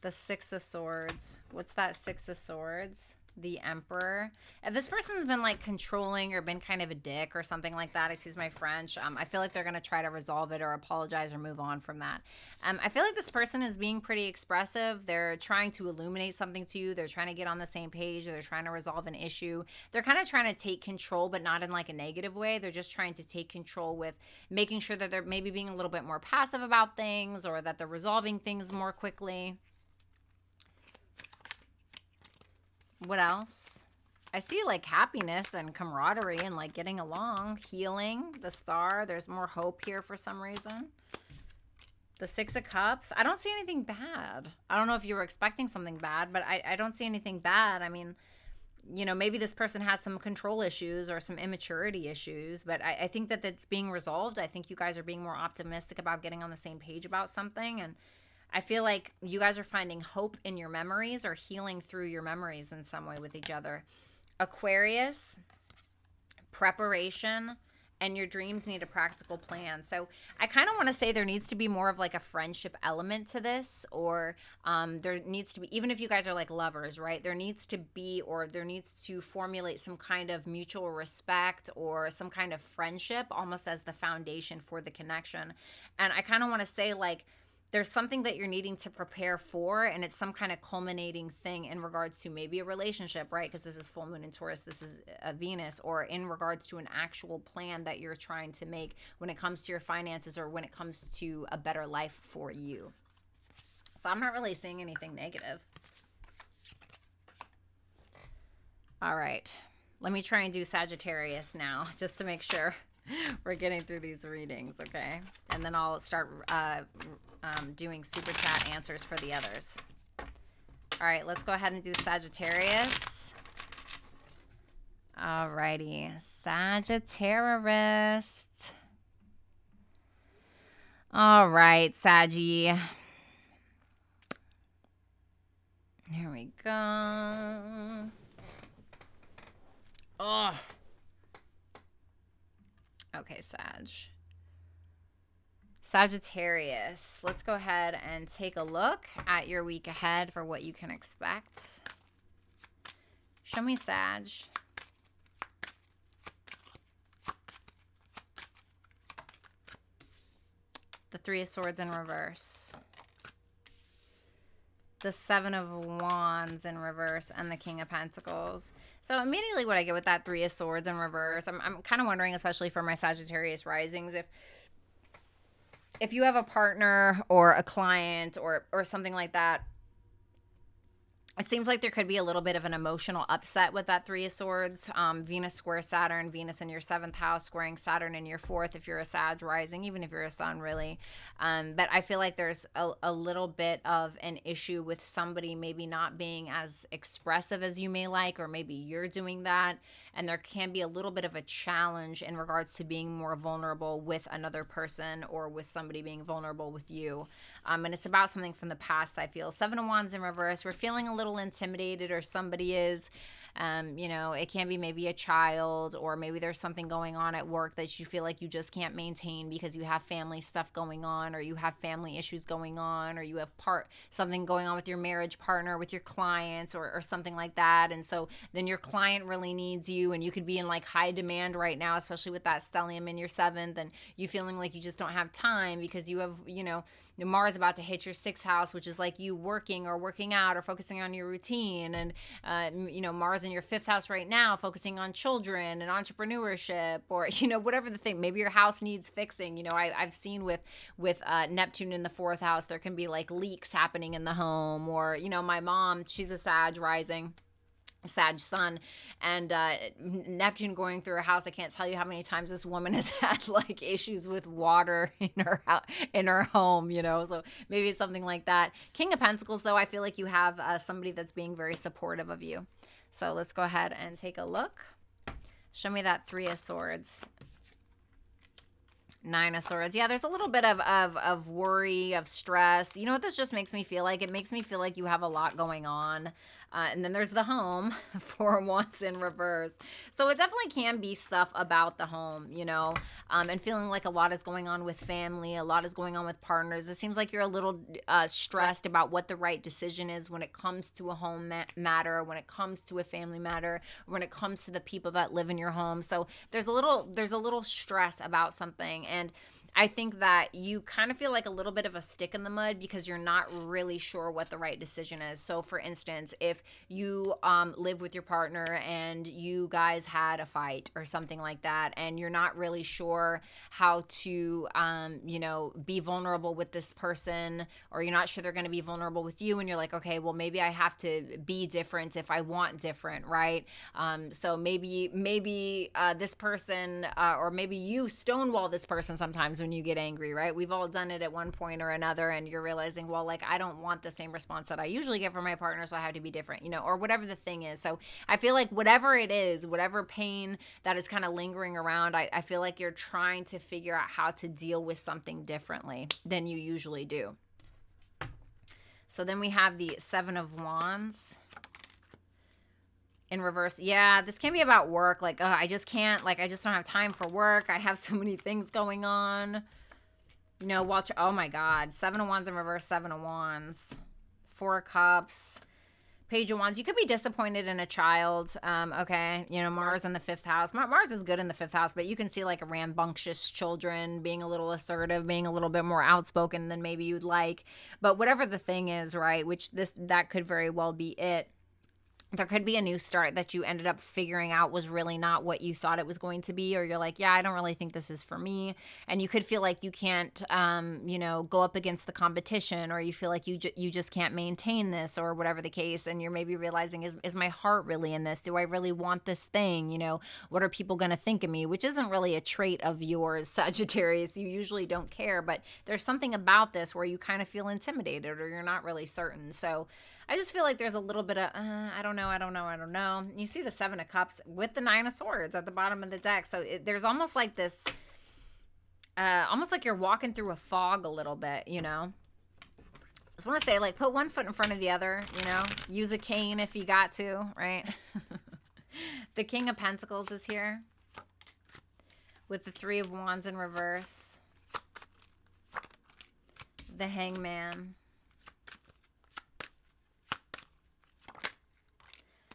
The Six of Swords. What's that Six of Swords? The Emperor. If this person's been like controlling or been kind of a dick or something like that, excuse my French, I feel like they're going to try to resolve it or apologize or move on from that. I feel like this person is being pretty expressive. They're trying to illuminate something to you. They're trying to get on the same page. They're trying to resolve an issue. They're kind of trying to take control, but not in like a negative way. They're just trying to take control with making sure that they're maybe being a little bit more passive about things, or that they're resolving things more quickly. What else? I see like happiness and camaraderie and like getting along, healing, the Star. There's more hope here for some reason. The Six of Cups. I don't see anything bad. I don't know if you were expecting something bad, but I don't see anything bad. I mean, you know, maybe this person has some control issues or some immaturity issues, but I think that that's being resolved. I think you guys are being more optimistic about getting on the same page about something, and I feel like you guys are finding hope in your memories or healing through your memories in some way with each other. Aquarius, preparation, and your dreams need a practical plan. So I kind of want to say there needs to be more of like a friendship element to this, or there needs to be, even if you guys are like lovers, right? There needs to be, or there needs to formulate some kind of mutual respect or some kind of friendship almost as the foundation for the connection. And I kind of want to say like, there's something that you're needing to prepare for, and it's some kind of culminating thing in regards to maybe a relationship, right? Because this is full moon in Taurus, this is a Venus, or in regards to an actual plan that you're trying to make when it comes to your finances or when it comes to a better life for you. So I'm not really seeing anything negative. All right, let me try and do Sagittarius now, just to make sure we're getting through these readings, okay? And then I'll start doing super chat answers for the others. All right, let's go ahead and do Sagittarius. All righty, Sagittarius. All right, Saggy. Here we go. Oh. Okay, Sagittarius. Let's go ahead and take a look at your week ahead for what you can expect. Show me, Sag. The Three of Swords in reverse. The Seven of Wands in reverse and the King of Pentacles. So immediately what I get with that Three of Swords in reverse, I'm kind of wondering, especially for my Sagittarius risings, if you have a partner or a client or something like that, it seems like there could be a little bit of an emotional upset with that Three of Swords. Venus square Saturn, Venus in your 7th house, squaring Saturn in your 4th if you're a Sag rising, even if you're a Sun, really. But I feel like there's a little bit of an issue with somebody maybe not being as expressive as you may like, or maybe you're doing that. And there can be a little bit of a challenge in regards to being more vulnerable with another person or with somebody being vulnerable with you. And it's about something from the past, I feel. Seven of Wands in reverse. We're feeling a little intimidated, or somebody is. You know, it can be maybe a child, or maybe there's something going on at work that you feel like you just can't maintain because you have family stuff going on, or you have family issues going on, or you have something going on with your marriage partner, with your clients, or something like that. And so then your client really needs you, and you could be in like high demand right now, especially with that stellium in your 7th, and you feeling like you just don't have time because you have, you know, Mars about to hit your 6th house, which is like you working or working out or focusing on your routine. And, you know, Mars in your 5th house right now, focusing on children and entrepreneurship, or, you know, whatever the thing. Maybe your house needs fixing. You know, I've seen with Neptune in the 4th house, there can be like leaks happening in the home. Or, you know, my mom, she's a Sag rising. Sag sun, and Neptune going through her house. I can't tell you how many times this woman has had like issues with water in her home, you know. So maybe it's something like that. King of Pentacles, though, I feel like you have somebody that's being very supportive of you. So let's go ahead and take a look. Show me that Three of Swords. Nine of Swords. Yeah, there's a little bit of worry, of stress. You know what this just makes me feel like? It makes me feel like you have a lot going on. And then there's the home, Four of Wands in reverse. So it definitely can be stuff about the home, you know, and feeling like a lot is going on with family, a lot is going on with partners. It seems like you're a little stressed about what the right decision is when it comes to a home matter, when it comes to a family matter, when it comes to the people that live in your home. So there's a little stress about something. And I think that you kind of feel like a little bit of a stick in the mud because you're not really sure what the right decision is. So for instance, if you live with your partner and you guys had a fight or something like that, and you're not really sure how to, you know, be vulnerable with this person, or you're not sure they're going to be vulnerable with you, and you're like, okay, well, maybe I have to be different if I want different, right? So maybe this person, or maybe you stonewall this person sometimes when you get angry, right? We've all done it at one point or another, and you're realizing, well, like, I don't want the same response that I usually get from my partner, so I have to be different, you know, or whatever the thing is. So I feel like whatever it is, whatever pain that is kind of lingering around, I feel like you're trying to figure out how to deal with something differently than you usually do. So then we have the Seven of Wands in reverse. Yeah, this can be about work. Like, I just can't, like, I just don't have time for work. I have so many things going on. You know, watch. Oh my God. Seven of Wands in reverse, Seven of Wands. Four of Cups. Page of Wands. You could be disappointed in a child. Okay. You know, Mars in the 5th house. Mars is good in the 5th house, but you can see like rambunctious children being a little assertive, being a little bit more outspoken than maybe you'd like. But whatever the thing is, right, which that could very well be it. There could be a new start that you ended up figuring out was really not what you thought it was going to be, or you're like, yeah, I don't really think this is for me. And you could feel like you can't, you know, go up against the competition, or you feel like you just can't maintain this, or whatever the case. And you're maybe realizing, is my heart really in this? Do I really want this thing? You know, what are people going to think of me? Which isn't really a trait of yours, Sagittarius. You usually don't care, but there's something about this where you kind of feel intimidated, or you're not really certain. So I just feel like there's a little bit of, I don't know. You see the Seven of Cups with the Nine of Swords at the bottom of the deck. So there's almost like this, almost like you're walking through a fog a little bit, you know? I just want to say, like, put one foot in front of the other, you know? Use a cane if you got to, right? The King of Pentacles is here with the Three of Wands in reverse. The Hangman.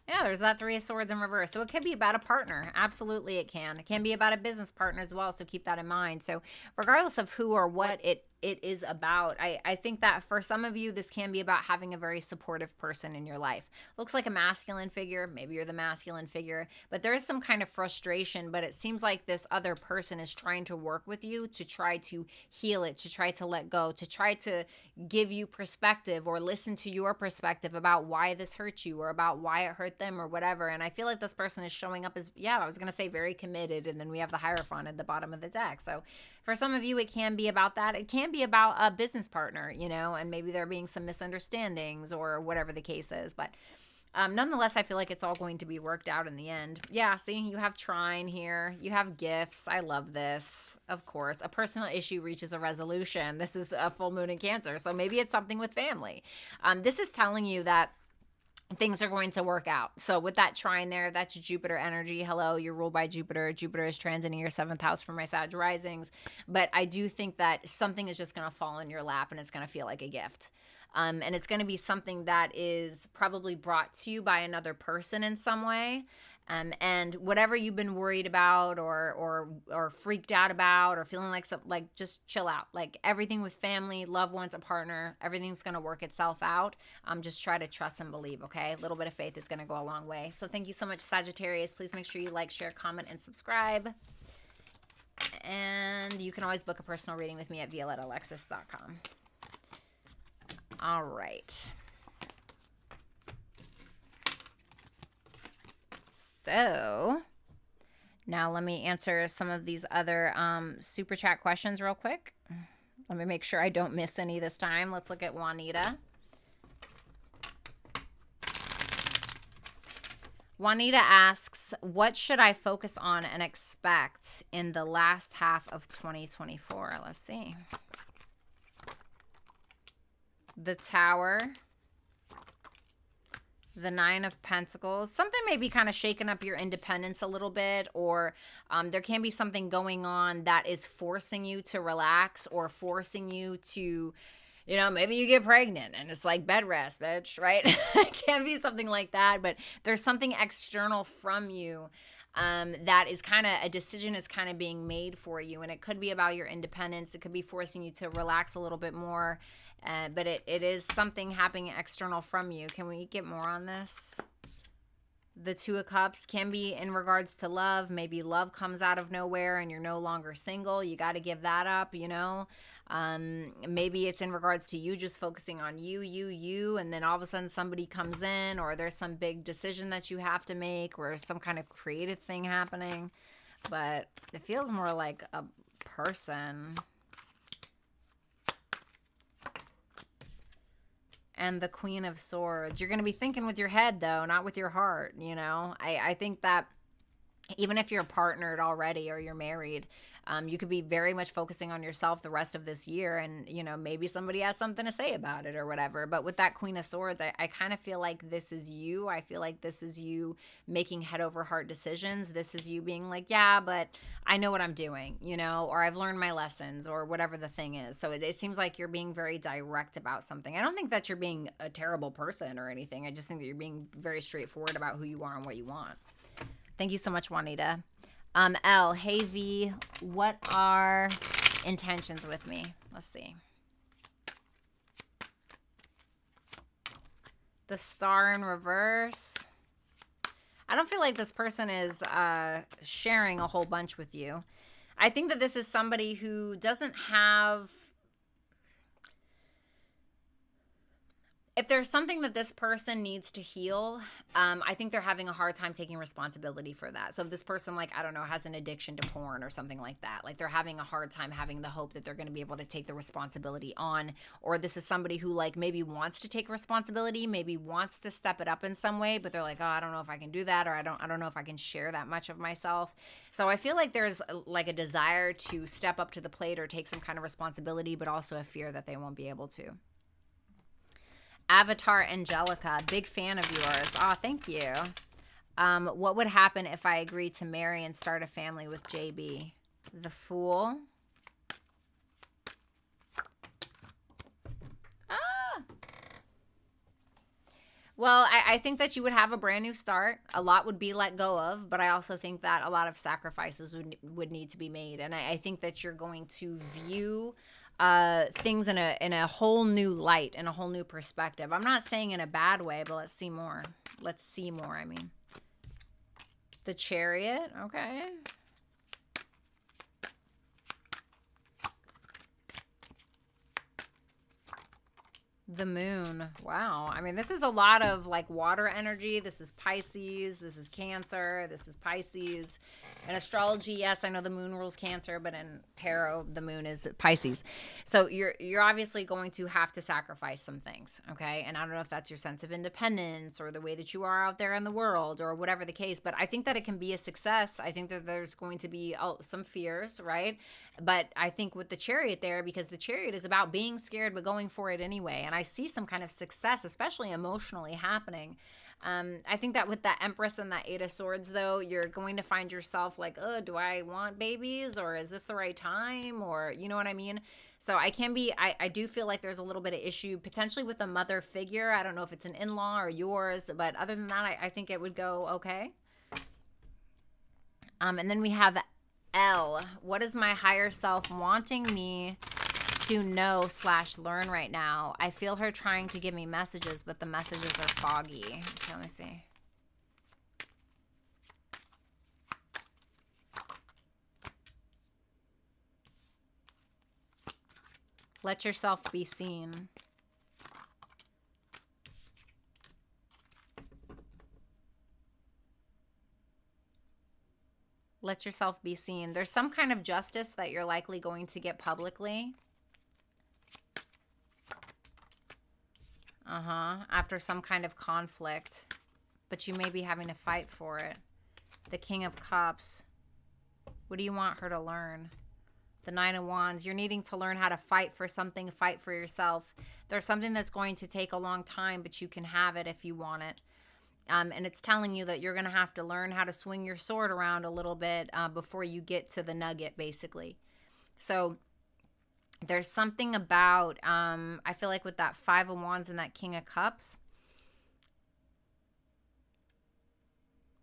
Yeah, there's that Three of Swords in reverse. So it could be about a partner. Absolutely it can. It can be about a business partner as well, so keep that in mind. So regardless of who or what it is about, I think that for some of you, this can be about having a very supportive person in your life. Looks like a masculine figure. Maybe you're the masculine figure. But there is some kind of frustration, but it seems like this other person is trying to work with you to try to heal it, to try to let go, to try to give you perspective or listen to your perspective about why this hurt you or about why it hurt them or whatever. And I feel like this person is showing up as, yeah, I was going to say very committed. And then we have the Hierophant at the bottom of the deck. So for some of you, it can be about that. It can be about a business partner, you know, and maybe there being some misunderstandings or whatever the case is. But nonetheless, I feel like it's all going to be worked out in the end. Yeah, see, you have Trine here. You have gifts. I love this. Of course, a personal issue reaches a resolution. This is a full moon in Cancer. So maybe it's something with family. This is telling you that things are going to work out. So with that trine there, that's Jupiter energy. Hello, you're ruled by Jupiter. Jupiter is transiting your 7th house for my Sag risings. But I do think that something is just going to fall in your lap and it's going to feel like a gift. And it's going to be something that is probably brought to you by another person in some way. And whatever you've been worried about or freaked out about or feeling like just chill out. Like everything with family, loved ones, a partner, everything's going to work itself out. Just try to trust and believe, okay? A little bit of faith is going to go a long way. So thank you so much, Sagittarius. Please make sure you like, share, comment, and subscribe. And you can always book a personal reading with me at violettaalexis.com. All right. So now let me answer some of these other super chat questions real quick. Let me make sure I don't miss any this time. Let's look at Juanita. Juanita asks, what should I focus on and expect in the last half of 2024? Let's see. The Tower. The Nine of Pentacles. Something may be kind of shaking up your independence a little bit, or there can be something going on that is forcing you to relax or forcing you to, you know, maybe you get pregnant and it's like bed rest, bitch, right? It can be something like that, but there's something external from you that is kind of, a decision is kind of being made for you, and it could be about your independence. It could be forcing you to relax a little bit more. But it is something happening external from you. Can we get more on this? The Two of Cups can be in regards to love. Maybe love comes out of nowhere and you're no longer single. You got to give that up, you know. Maybe it's in regards to you just focusing on you, and then all of a sudden somebody comes in, or there's some big decision that you have to make, or some kind of creative thing happening. But it feels more like a person. And the Queen of Swords. You're going to be thinking with your head, though, not with your heart, you know? I think that even if you're partnered already or you're married, you could be very much focusing on yourself the rest of this year, and, you know, maybe somebody has something to say about it or whatever. But with that Queen of Swords, I kind of feel like this is you. I feel like this is you making head over heart decisions. This is you being like, yeah, but I know what I'm doing, you know, or I've learned my lessons, or whatever the thing is. So it seems like you're being very direct about something. I don't think that you're being a terrible person or anything. I just think that you're being very straightforward about who you are and what you want. Thank you so much, Juanita. L, hey V, what are intentions with me? Let's see. The Star in reverse. I don't feel like this person is sharing a whole bunch with you. I think that this is somebody who doesn't have... if there's something that this person needs to heal, I think they're having a hard time taking responsibility for that. So if this person, like, I don't know, has an addiction to porn or something like that, like they're having a hard time having the hope that they're going to be able to take the responsibility on. Or this is somebody who like maybe wants to take responsibility, maybe wants to step it up in some way, but they're like, oh, I don't know if I can do that, or I don't know if I can share that much of myself. So I feel like there's like a desire to step up to the plate or take some kind of responsibility, but also a fear that they won't be able to. Avatar Angelica, big fan of yours. Oh, thank you. What would happen if I agreed to marry and start a family with JB? The Fool. Ah. Well, I think that you would have a brand new start. A lot would be let go of, but I also think that a lot of sacrifices would need to be made. And I think that you're going to view things in a whole new light, in a whole new perspective. I'm not saying in a bad way, but let's see more. Let's see more, I mean. The Chariot, okay. The Moon. Wow. I mean, this is a lot of like water energy. This is Pisces. This is Cancer. This is Pisces. In astrology, yes, I know the moon rules Cancer, but in tarot, the moon is Pisces. So you're obviously going to have to sacrifice some things, okay? And I don't know if that's your sense of independence or the way that you are out there in the world or whatever the case, but I think that it can be a success. I think that there's going to be some fears, right? But I think with the Chariot there, because the Chariot is about being scared but going for it anyway, and I see some kind of success, especially emotionally, happening. I think that with that Empress and that Eight of Swords, though, you're going to find yourself like, oh, do I want babies, or is this the right time, or you know what I mean? So I do feel like there's a little bit of issue potentially with a mother figure. I don't know if it's an in-law or yours, but other than that, I think it would go okay. And then we have L. What is my higher self wanting me to know / learn right now? I feel her trying to give me messages, but the messages are foggy. Okay, let me see. Let yourself be seen. Let yourself be seen. There's some kind of justice that you're likely going to get publicly. After some kind of conflict. But you may be having to fight for it. The King of Cups. What do you want her to learn? The Nine of Wands. You're needing to learn how to fight for something, fight for yourself. There's something that's going to take a long time, but you can have it if you want it. And it's telling you that you're going to have to learn how to swing your sword around a little bit before you get to the nugget, basically. So there's something about, I feel like with that Five of Wands and that King of Cups,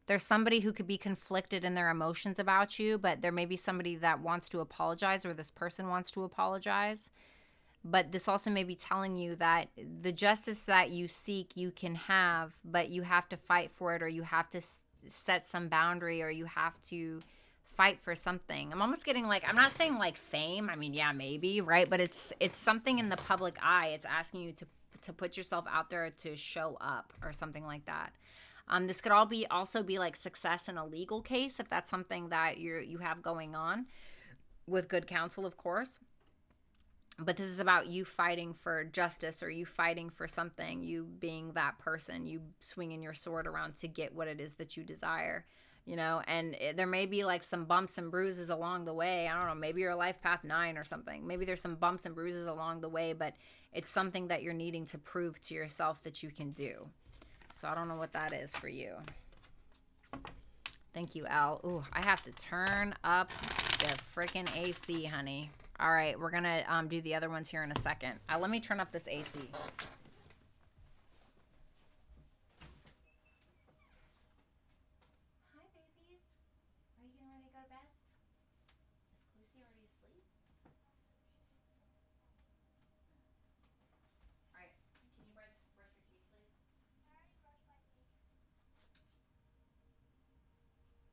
there's somebody who could be conflicted in their emotions about you, but there may be somebody that wants to apologize, or this person wants to apologize. But this also may be telling you that the justice that you seek, you can have, but you have to fight for it, or you have to set some boundary, or you have to fight for something. I'm almost getting like, I'm not saying like fame. I mean, yeah, maybe, right? But it's something in the public eye. It's asking you to put yourself out there, to show up, or something like that. This could also be like success in a legal case, if that's something that you have going on, with good counsel, of course. But this is about you fighting for justice, or you fighting for something, you being that person, you swinging your sword around to get what it is that you desire, you know. And there may be like some bumps and bruises along the way. I don't know, maybe you're a life path 9 or something. Maybe there's some bumps and bruises along the way, but it's something that you're needing to prove to yourself that you can do. So I don't know what that is for you. Thank you, Al. Ooh, I have to turn up the freaking AC, honey. All right, we're going to do the other ones here in a second. Let me turn up this AC. Hi, babies. Are you getting ready to go to bed? Is Khaleesi already asleep? All right, can you brush your teeth, please? I already brushed my teeth. You absolutely are right.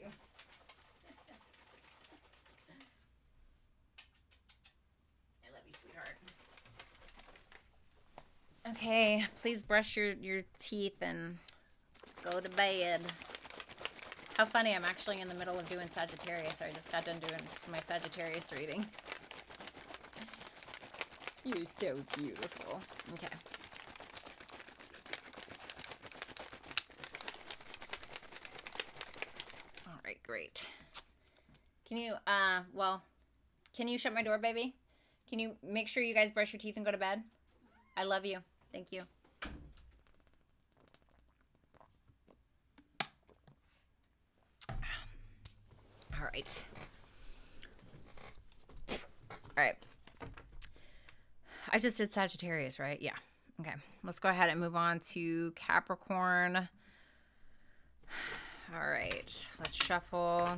you. I love you, sweetheart. Okay, please brush your teeth and go to bed. How funny, I'm actually in the middle of doing Sagittarius, so I just got done doing my Sagittarius reading. You're so beautiful. Okay. All right, great. Can you, can you shut my door, baby? Can you make sure you guys brush your teeth and go to bed? I love you. Thank you. All right. All right. I just did Sagittarius, right? Yeah. Okay. Let's go ahead and move on to Capricorn. All right. Let's shuffle.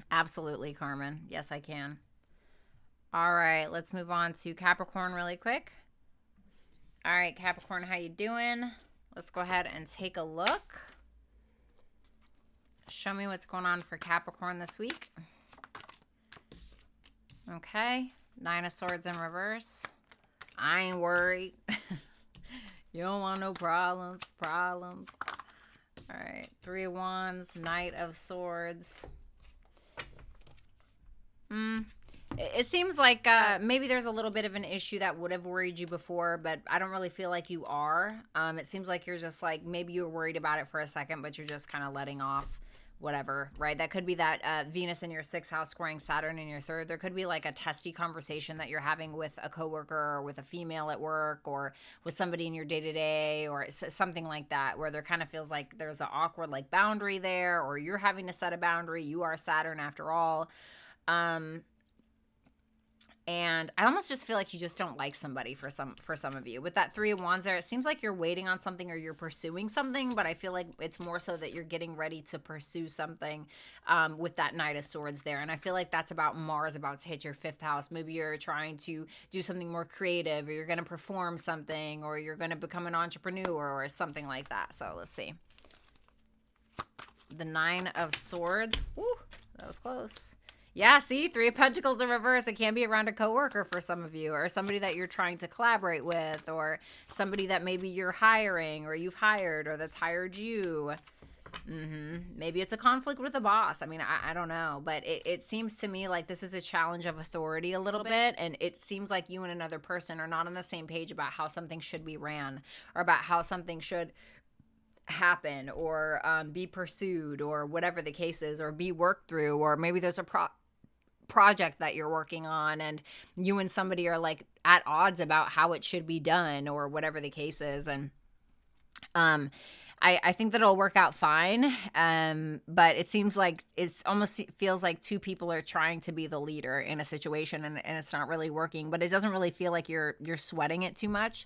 Absolutely, Carmen. Yes, I can. All right, let's move on to Capricorn really quick. All right, Capricorn, how you doing? Let's go ahead and take a look. Show me what's going on for Capricorn this week. Okay, 9 of Swords in reverse. I ain't worried. You don't want no problems. All right, 3 of Wands, Knight of Swords. It seems like maybe there's a little bit of an issue that would have worried you before, but I don't really feel like you are. It seems like you're just like, maybe you were worried about it for a second, but you're just kind of letting off whatever, right? That could be that Venus in your 6th house squaring Saturn in your 3rd. There could be like a testy conversation that you're having with a coworker or with a female at work or with somebody in your day-to-day or something like that, where there kind of feels like there's an awkward like boundary there, or you're having to set a boundary. You are Saturn after all. And I almost just feel like you just don't like somebody for some of you. With that 3 of Wands there, it seems like you're waiting on something or you're pursuing something, but I feel like it's more so that you're getting ready to pursue something with that Knight of Swords there. And I feel like that's about Mars about to hit your 5th house. Maybe you're trying to do something more creative, or you're going to perform something, or you're going to become an entrepreneur or something like that. So let's see. The 9 of Swords. Woo, that was close. Yeah, see, 3 of Pentacles in reverse. It can be around a coworker for some of you, or somebody that you're trying to collaborate with, or somebody that maybe you're hiring, or you've hired, or that's hired you. Maybe it's a conflict with a boss. I mean, I don't know, but it seems to me like this is a challenge of authority a little bit, and it seems like you and another person are not on the same page about how something should be ran, or about how something should happen, or be pursued, or whatever the case is, or be worked through, or maybe there's a project that you're working on and you and somebody are like at odds about how it should be done, or whatever the case is. And I think that it'll work out fine, but it seems like it's almost feels like 2 people are trying to be the leader in a situation, and it's not really working, but it doesn't really feel like you're sweating it too much.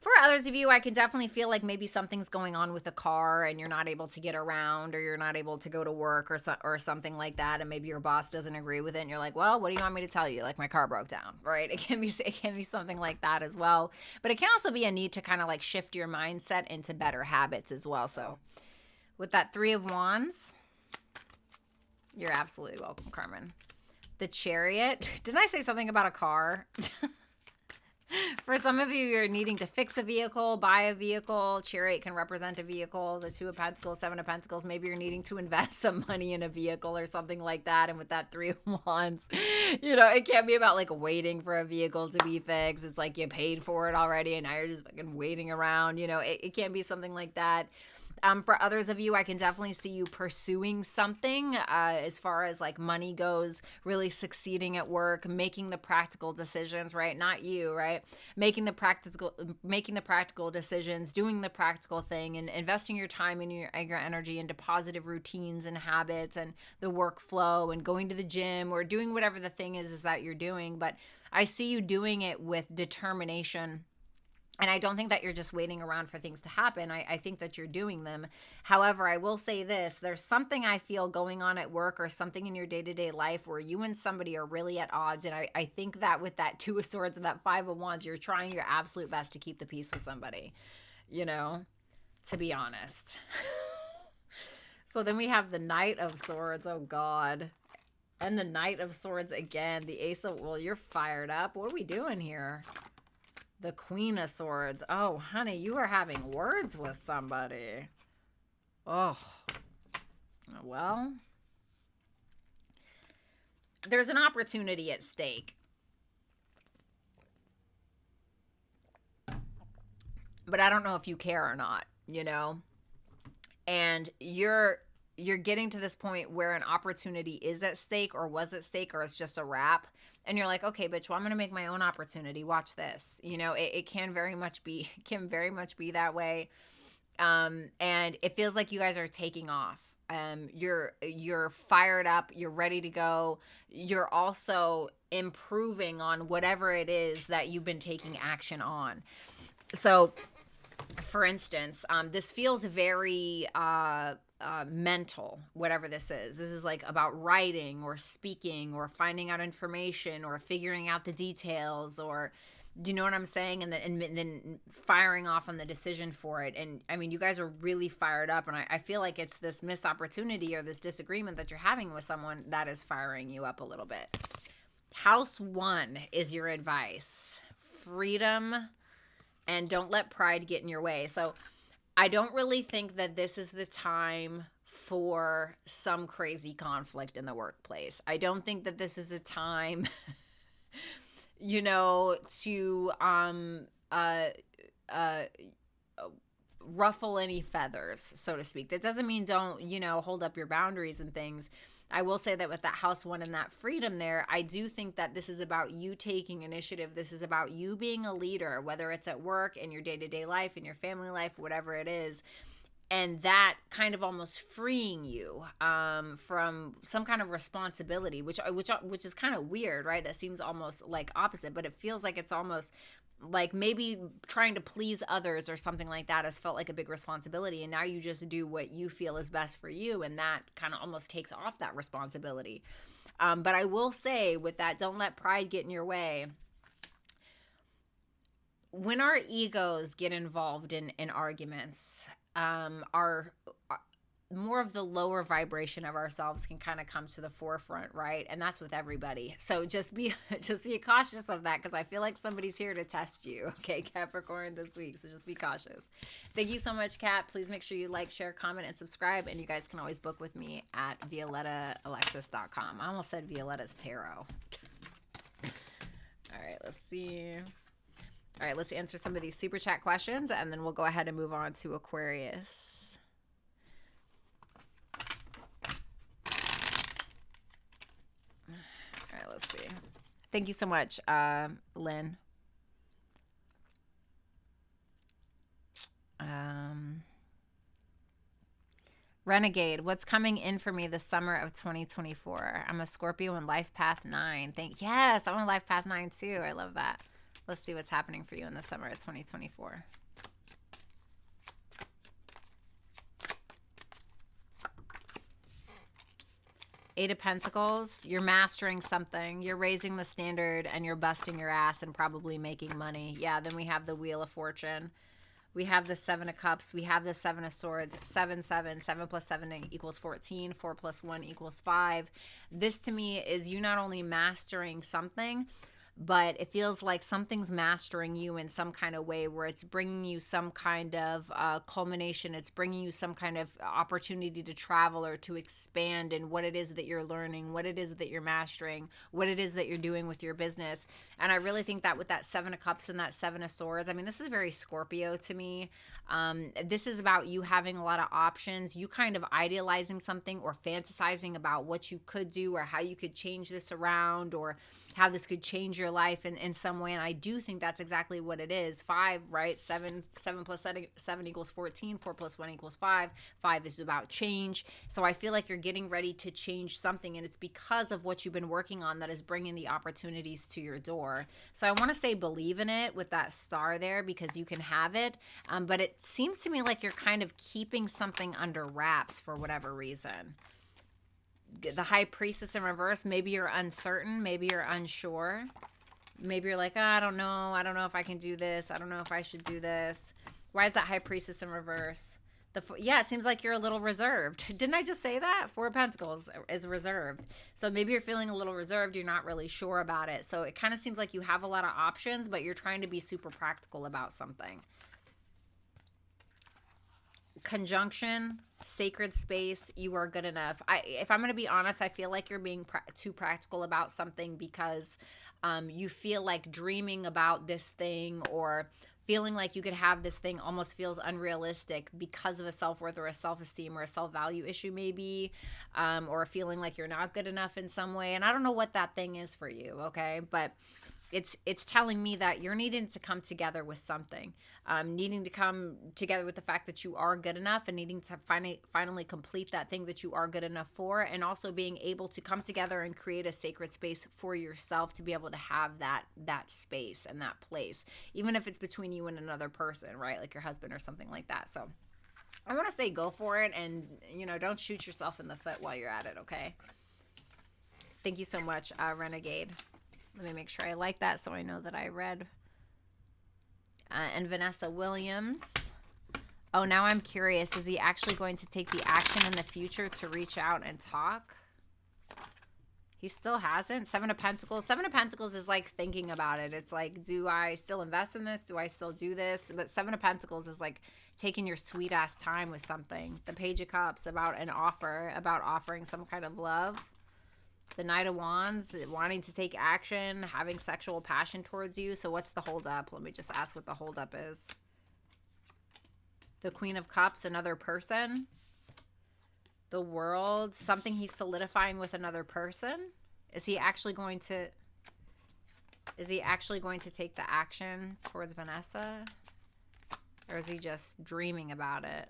For others of you, I can definitely feel like maybe something's going on with the car and you're not able to get around, or you're not able to go to work, or something like that, and maybe your boss doesn't agree with it and you're like, well, what do you want me to tell you? Like, my car broke down, right? It can be something like that as well. But it can also be a need to kind of like shift your mindset into better habits as well. So with that 3 of Wands, you're absolutely welcome, Carmen. The Chariot. Didn't I say something about a car? For some of you, you're needing to fix a vehicle, buy a vehicle. Chariot can represent a vehicle. The 2 of Pentacles, 7 of Pentacles, maybe you're needing to invest some money in a vehicle or something like that. And with that 3 of Wands, you know, it can't be about like waiting for a vehicle to be fixed. It's like you paid for it already and now you're just fucking waiting around. You know, it can't be something like that. For others of you, I can definitely see you pursuing something as far as like money goes, really succeeding at work, making the practical decisions, right? Not you, right? Making the practical decisions, doing the practical thing, and investing your time and your energy into positive routines and habits and the workflow, and going to the gym, or doing whatever the thing is that you're doing. But I see you doing it with determination And I don't think that you're just waiting around for things to happen. I think that you're doing them. However, I will say this. There's something I feel going on at work or something in your day-to-day life where you and somebody are really at odds. And I think that with that Two of Swords and that Five of Wands, you're trying your absolute best to keep the peace with somebody, you know, to be honest. So then we have the Knight of Swords. Oh, God. And the Knight of Swords again. The Ace of... Well, you're fired up. What are we doing here? The Queen of Swords. Oh, honey, you are having words with somebody. Oh. Well. There's an opportunity at stake. But I don't know if you care or not, you know? And you're getting to this point where an opportunity is at stake or was at stake or it's just a wrap. And you're like, okay, bitch, well, I'm going to make my own opportunity. Watch this. You know, it can very much be that way. And it feels like you guys are taking off. You're fired up. You're ready to go. You're also improving on whatever it is that you've been taking action on. So, for instance, this feels very mental, whatever this is. This is like about writing or speaking or finding out information or figuring out the details, or do you know what I'm saying? And then firing off on the decision for it. And I mean, you guys are really fired up, and I feel like it's this missed opportunity or this disagreement that you're having with someone that is firing you up a little bit. House 1 is your advice. Freedom, and don't let pride get in your way. So I don't really think that this is the time for some crazy conflict in the workplace. I don't think that this is a time, you know, to ruffle any feathers, so to speak. That doesn't mean don't, you know, hold up your boundaries and things. I will say that with that House 1 and that freedom there, I do think that this is about you taking initiative. This is about you being a leader, whether it's at work, in your day-to-day life, in your family life, whatever it is. And that kind of almost freeing you from some kind of responsibility, which is kind of weird, right? That seems almost like opposite, but it feels like it's almost like maybe trying to please others or something like that has felt like a big responsibility, and now you just do what you feel is best for you, and that kind of almost takes off that responsibility. But I will say with that, don't let pride get in your way. When our egos get involved in arguments, our more of the lower vibration of ourselves can kind of come to the forefront, right? And that's with everybody. So just be cautious of that, because I feel like somebody's here to test you, okay, Capricorn, this week. So just be cautious. Thank you so much, Cap. Please make sure you like, share, comment, and subscribe. And you guys can always book with me at ViolettaAlexis.com. I almost said Violetta's Tarot. All right, let's see. All right, let's answer some of these super chat questions, and then we'll go ahead and move on to Aquarius. All right, let's see. Thank you so much, Lynn. Renegade, what's coming in for me this summer of 2024? I'm a Scorpio in Life Path 9. Yes, I'm on Life Path 9 too. I love that. Let's see what's happening for you in the summer of 2024. Eight of Pentacles, you're mastering something. You're raising the standard and you're busting your ass and probably making money. Yeah, then we have the Wheel of Fortune. We have the Seven of Cups. We have the Seven of Swords. 7, 7. 7 plus 7 equals 14. 4 plus 1 equals 5. This to me is you not only mastering something, but it feels like something's mastering you in some kind of way where it's bringing you some kind of culmination. It's bringing you some kind of opportunity to travel or to expand in what it is that you're learning, what it is that you're mastering, what it is that you're doing with your business. And I really think that with that Seven of Cups and that Seven of Swords, I mean, this is very Scorpio to me. This is about you having a lot of options, you kind of idealizing something or fantasizing about what you could do or how you could change this around, or how this could change your life in some way. And I do think that's exactly what it is. 5, right? 7 plus 7 equals 14. 4 plus 1 equals 5. 5 is about change. So I feel like you're getting ready to change something, and it's because of what you've been working on that is bringing the opportunities to your door. So I want to say believe in it with that star there, because you can have it. But it seems to me like you're kind of keeping something under wraps for whatever reason. The High Priestess in reverse, maybe you're uncertain, maybe you're unsure, maybe you're like, oh, I don't know if I can do this, I don't know if I should do this. Why is that High Priestess in reverse? Yeah, it seems like you're a little reserved. Didn't I just say that? 4 of Pentacles is reserved. So maybe you're feeling a little reserved, you're not really sure about it. So it kind of seems like you have a lot of options, but you're trying to be super practical about something. Conjunction, sacred space, you are good enough. If I'm going to be honest, I feel like you're being too practical about something because you feel like dreaming about this thing or feeling like you could have this thing almost feels unrealistic because of a self-worth or a self-esteem or a self-value issue maybe, or feeling like you're not good enough in some way. And I don't know what that thing is for you, okay? But it's telling me that you're needing to come together with something, needing to come together with the fact that you are good enough and needing to finally complete that thing that you are good enough for, and also being able to come together and create a sacred space for yourself to be able to have that space and that place, even if it's between you and another person, right? Like your husband or something like that. So I want to say go for it, and don't shoot yourself in the foot while you're at it, okay? Thank you so much, Renegade. Let me make sure I like that so I know that I read. And Vanessa Williams. Oh, now I'm curious. Is he actually going to take the action in the future to reach out and talk? He still hasn't. 7 of Pentacles. 7 of Pentacles is like thinking about it. It's like, do I still invest in this? Do I still do this? But 7 of Pentacles is like taking your sweet ass time with something. The Page of Cups, about an offer, about offering some kind of love. The Knight of Wands, wanting to take action, having sexual passion towards you. So what's the holdup? Let me just ask what the holdup is. The Queen of Cups, another person. The World, something he's solidifying with another person. Is he actually going to take the action towards Vanessa? Or is he just dreaming about it?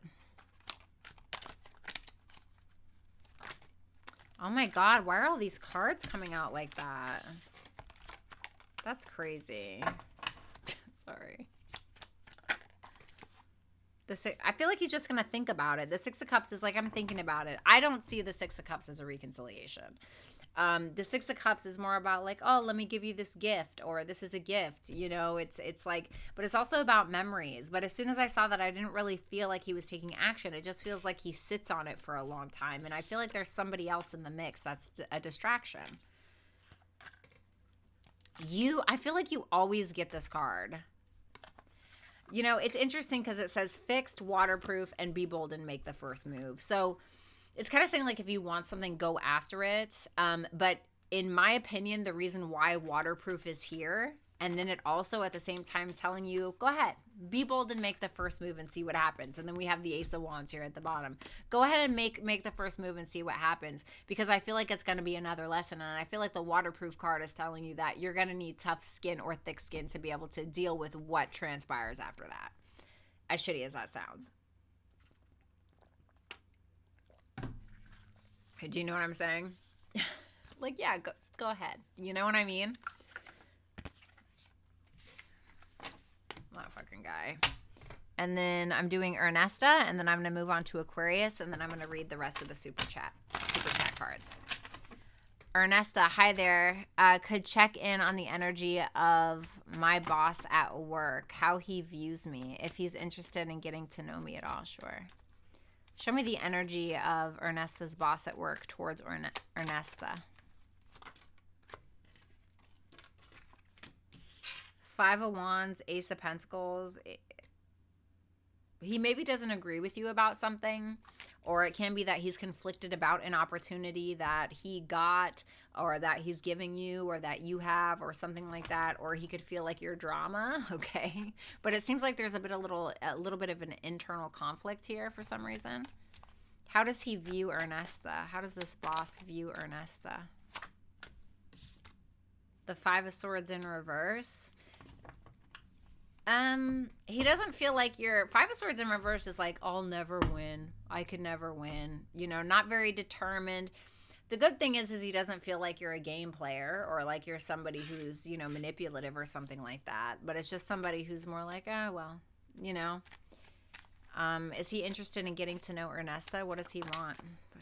Oh my God, why are all these cards coming out like that? That's crazy. Sorry. I feel like he's just going to think about it. The 6 of Cups is like, I'm thinking about it. I don't see the 6 of Cups as a reconciliation. The 6 of Cups is more about like, oh, let me give you this gift, or this is a gift, it's like, but it's also about memories. But as soon as I saw that, I didn't really feel like he was taking action. It just feels like he sits on it for a long time. And I feel like there's somebody else in the mix that's a distraction. I feel like you always get this card. It's interesting because it says fixed, waterproof, and be bold and make the first move. So it's kind of saying like if you want something, go after it. But in my opinion, the reason why waterproof is here, and then it also at the same time telling you, go ahead, be bold and make the first move and see what happens. And then we have the Ace of Wands here at the bottom. Go ahead and make the first move and see what happens, because I feel like it's going to be another lesson. And I feel like the waterproof card is telling you that you're going to need tough skin or thick skin to be able to deal with what transpires after that. As shitty as that sounds. Do you know what I'm saying? Like, yeah, go ahead. You know what I mean? Motherfucking guy. And then I'm doing Ernesta, and then I'm going to move on to Aquarius, and then I'm going to read the rest of the Super Chat cards. Ernesta, hi there. Could check in on the energy of my boss at work, how he views me, if he's interested in getting to know me at all. Sure. Show me the energy of Ernesta's boss at work towards Ernesta. 5 of Wands, Ace of Pentacles. He maybe doesn't agree with you about something, or it can be that he's conflicted about an opportunity that he got, or that he's giving you, or that you have, or something like that. Or he could feel like you're drama, okay? But it seems like there's a little bit of an internal conflict here for some reason. How does he view Ernesta? How does this boss view Ernesta? The Five of Swords in reverse. He doesn't feel like you're... Five of Swords in reverse is like, I'll never win. I could never win. You know, not very determined. The good thing is he doesn't feel like you're a game player or like you're somebody who's, you know, manipulative or something like that. But it's just somebody who's more like, oh, well, you know. Is he interested in getting to know Ernesta? What does he want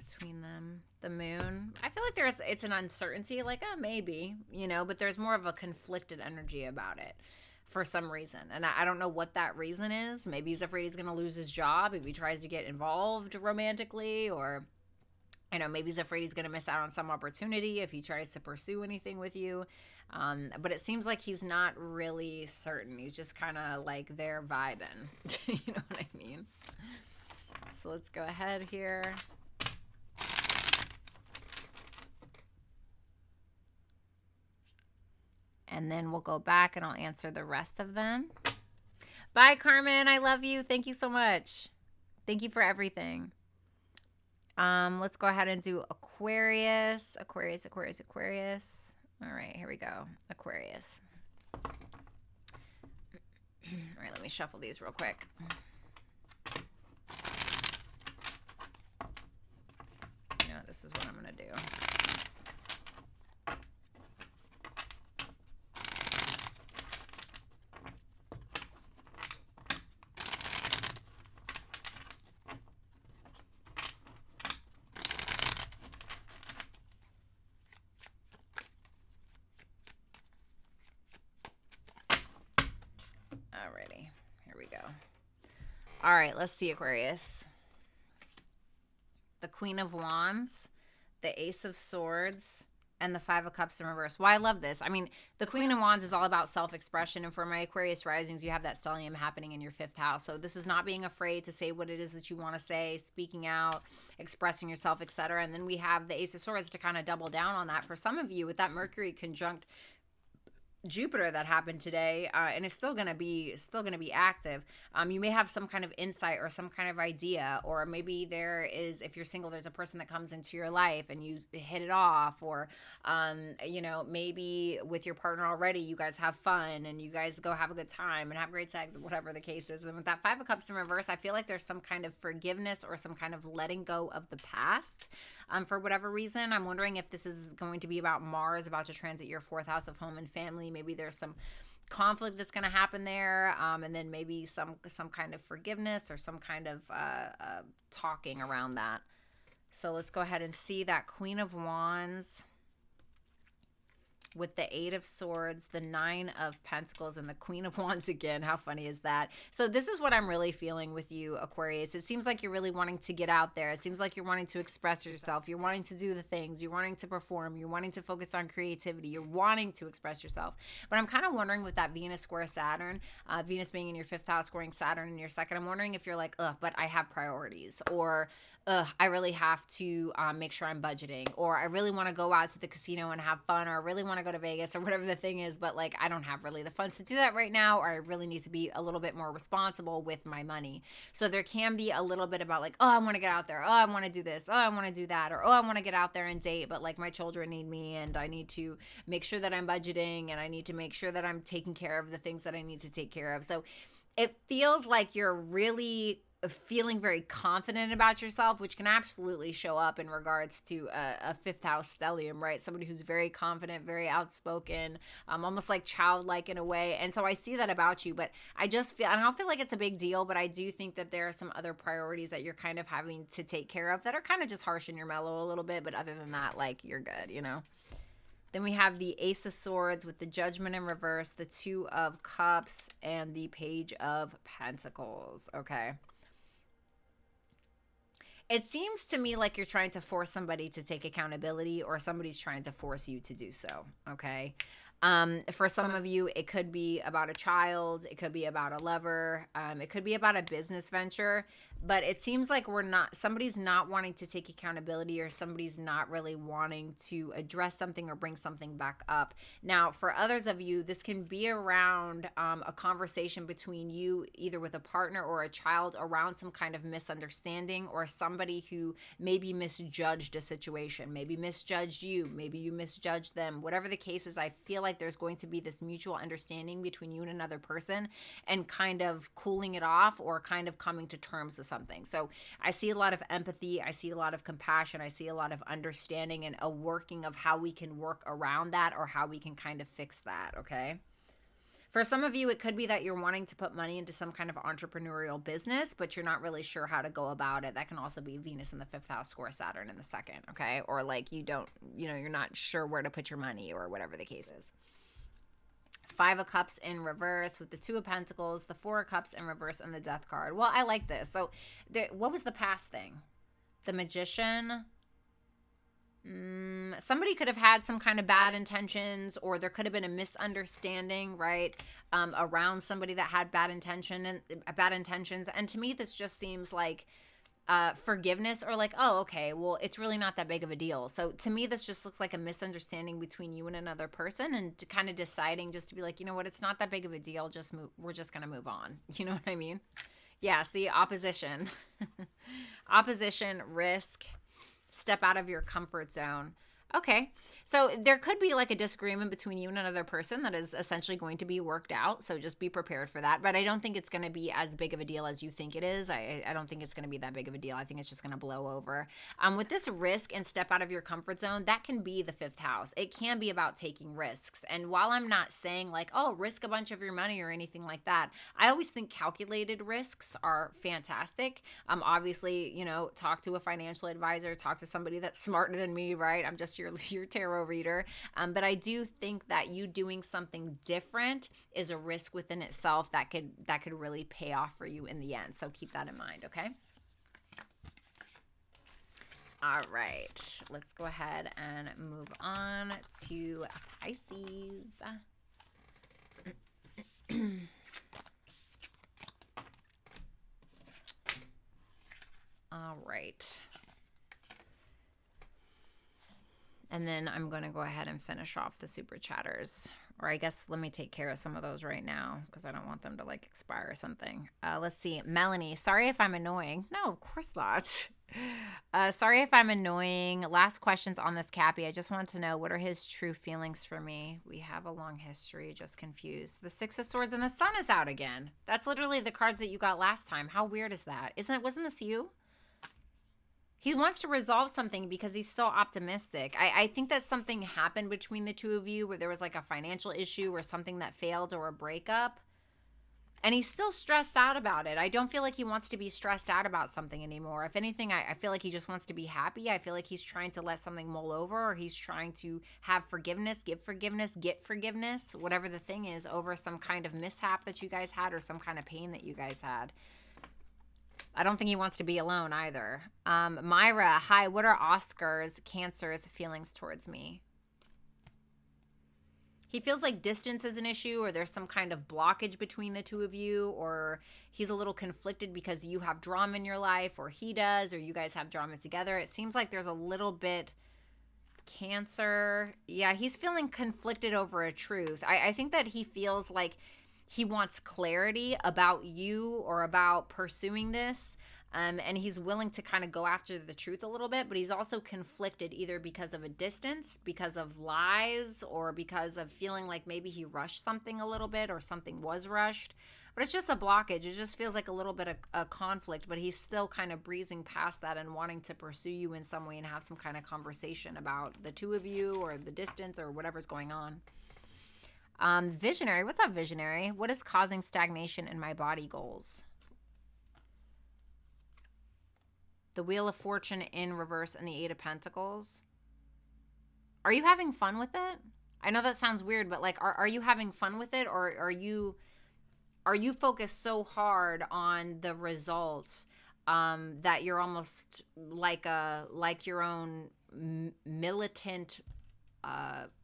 between them? The moon. I feel like it's an uncertainty, like, oh, maybe, you know, but there's more of a conflicted energy about it for some reason. And I don't know what that reason is. Maybe he's afraid he's going to lose his job if he tries to get involved romantically, or, you know, maybe he's afraid he's going to miss out on some opportunity if he tries to pursue anything with you. But it seems like he's not really certain. He's just kind of like there vibing. You know what I mean? So let's go ahead here. And then we'll go back and I'll answer the rest of them. Bye, Carmen. I love you. Thank you so much. Thank you for everything. Let's go ahead and do Aquarius. Aquarius. All right, here we go. Aquarius. All right, let me shuffle these real quick. You know, this is what I'm going to do. Alrighty, here we go. All right, let's see, Aquarius. The Queen of Wands, the Ace of Swords, and the Five of Cups in reverse. Well, I love this. I mean, the Queen of Wands is all about self-expression, and for my Aquarius risings, you have that stellium happening in your 5th house. So this is not being afraid to say what it is that you want to say, speaking out, expressing yourself, etc. And then we have the Ace of Swords to kind of double down on that. For some of you, with that Mercury conjunct Jupiter that happened today, and it's still gonna be active. You may have some kind of insight or some kind of idea, or maybe there is, if you're single, there's a person that comes into your life and you hit it off, or you know, maybe with your partner already, you guys have fun and you guys go have a good time and have great sex, whatever the case is. And with that Five of Cups in reverse, I feel like there's some kind of forgiveness or some kind of letting go of the past. For whatever reason, I'm wondering if this is going to be about Mars about to transit your 4th house of home and family. Maybe there's some conflict that's going to happen there, and then maybe some kind of forgiveness or some kind of talking around that. So let's go ahead and see that Queen of Wands with the Eight of Swords, the Nine of Pentacles, and the Queen of Wands again. How funny is that? So this is what I'm really feeling with you, Aquarius. It seems like you're really wanting to get out there. It seems like you're wanting to express yourself. You're wanting to do the things. You're wanting to perform. You're wanting to focus on creativity. You're wanting to express yourself. But I'm kind of wondering with that Venus square Saturn, Venus being in your 5th house, squaring Saturn in your 2nd, I'm wondering if you're like, ugh, but I have priorities, or I really have to make sure I'm budgeting, or I really want to go out to the casino and have fun, or I really want to go to Vegas, or whatever the thing is, but like I don't have really the funds to do that right now, or I really need to be a little bit more responsible with my money. So there can be a little bit about like, oh, I want to get out there, oh, I want to do this, oh, I want to do that, or oh, I want to get out there and date, but like my children need me, and I need to make sure that I'm budgeting, and I need to make sure that I'm taking care of the things that I need to take care of. So it feels like you're really feeling very confident about yourself, which can absolutely show up in regards to a 5th house stellium, right? Somebody who's very confident, very outspoken, almost like childlike in a way. And so I see that about you, but I just feel, I don't feel like it's a big deal, but I do think that there are some other priorities that you're kind of having to take care of that are kind of just harsh in your mellow a little bit. But other than that, like, you're good, you know? Then we have the Ace of Swords with the Judgment in reverse, the Two of Cups, and the Page of Pentacles. Okay. It seems to me like you're trying to force somebody to take accountability, or somebody's trying to force you to do so, okay? For some of you, it could be about a child, it could be about a lover, it could be about a business venture, but it seems like somebody's not wanting to take accountability, or somebody's not really wanting to address something or bring something back up. Now, for others of you, this can be around a conversation between you, either with a partner or a child, around some kind of misunderstanding, or somebody who maybe misjudged a situation, maybe misjudged you, maybe you misjudged them. Whatever the case is, I feel like like there's going to be this mutual understanding between you and another person and kind of cooling it off or kind of coming to terms with something. So I see a lot of empathy. I see a lot of compassion. I see a lot of understanding and a working of how we can work around that or how we can kind of fix that, okay? For some of you, it could be that you're wanting to put money into some kind of entrepreneurial business, but you're not really sure how to go about it. That can also be Venus in the 5th house, square Saturn in the 2nd, okay? Or like you're not sure where to put your money or whatever the case is. 5 of Cups in reverse with the 2 of Pentacles, the 4 of Cups in reverse, and the Death card. Well, I like this. So what was the past thing? The Magician. Somebody could have had some kind of bad intentions, or there could have been a misunderstanding, right? Around somebody that had bad intentions. And to me, this just seems like forgiveness, or like, oh, okay, well, it's really not that big of a deal. So to me, this just looks like a misunderstanding between you and another person, and kind of deciding just to be like, you know what, it's not that big of a deal. Just move. We're just going to move on. You know what I mean? Yeah. See, opposition, opposition, risk. Step out of your comfort zone. Okay, so there could be like a disagreement between you and another person that is essentially going to be worked out. So just be prepared for that. But I don't think it's going to be as big of a deal as you think it is. I don't think it's going to be that big of a deal. I think it's just going to blow over. With this risk and step out of your comfort zone, that can be the 5th house. It can be about taking risks. And while I'm not saying like, oh, risk a bunch of your money or anything like that, I always think calculated risks are fantastic. Obviously, talk to a financial advisor, talk to somebody that's smarter than me, right? I'm just your tarot reader. But I do think that you doing something different is a risk within itself that could really pay off for you in the end. So keep that in mind, okay? All right, let's go ahead and move on to Pisces. All right. And then I'm going to go ahead and finish off the super chatters. Or I guess let me take care of some of those right now because I don't want them to like expire or something. Let's see. Melanie, sorry if I'm annoying. No, of course not. Sorry if I'm annoying. Last questions on this Cappy. I just want to know, what are his true feelings for me? We have a long history, just confused. The 6 of Swords and the Sun is out again. That's literally the cards that you got last time. How weird is that? Wasn't this you? He wants to resolve something because he's still optimistic. I think that something happened between the two of you where there was like a financial issue or something that failed or a breakup. And he's still stressed out about it. I don't feel like he wants to be stressed out about something anymore. If anything, I feel like he just wants to be happy. I feel like he's trying to let something mull over, or he's trying to have forgiveness, give forgiveness, get forgiveness, whatever the thing is, over some kind of mishap that you guys had or some kind of pain that you guys had. I don't think he wants to be alone either. Myra, hi, what are Oscar's, Cancer's feelings towards me? He feels like distance is an issue, or there's some kind of blockage between the two of you, or he's a little conflicted because you have drama in your life, or he does, or you guys have drama together. It seems like there's a little bit Cancer. Yeah, he's feeling conflicted over a truth. I think that he feels like he wants clarity about you or about pursuing this. And he's willing to kind of go after the truth a little bit, but he's also conflicted either because of a distance, because of lies, or because of feeling like maybe he rushed something a little bit or something was rushed. But it's just a blockage. It just feels like a little bit of a conflict, but he's still kind of breezing past that and wanting to pursue you in some way and have some kind of conversation about the two of you or the distance or whatever's going on. Visionary. What's up, Visionary? What is causing stagnation in my body goals? The Wheel of Fortune in reverse and the 8 of Pentacles. Are you having fun with it? I know that sounds weird, but like, are you having fun with it, or are you focused so hard on the results that you're almost like your own militant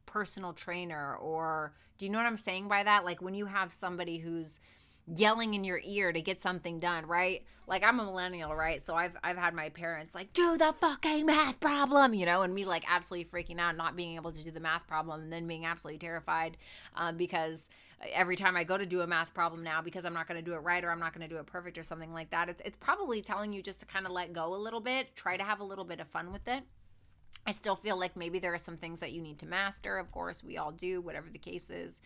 personal trainer? Or do you know what I'm saying by that? Like when you have somebody who's yelling in your ear to get something done, right? Like I'm a millennial, right? So I've had my parents like, do the fucking math problem, you know, and me like absolutely freaking out, not being able to do the math problem, and then being absolutely terrified because every time I go to do a math problem now, because I'm not going to do it right, or I'm not going to do it perfect or something like that, it's probably telling you just to kind of let go a little bit, try to have a little bit of fun with it. I still feel like maybe there are some things that you need to master. Of course, we all do, whatever the case is.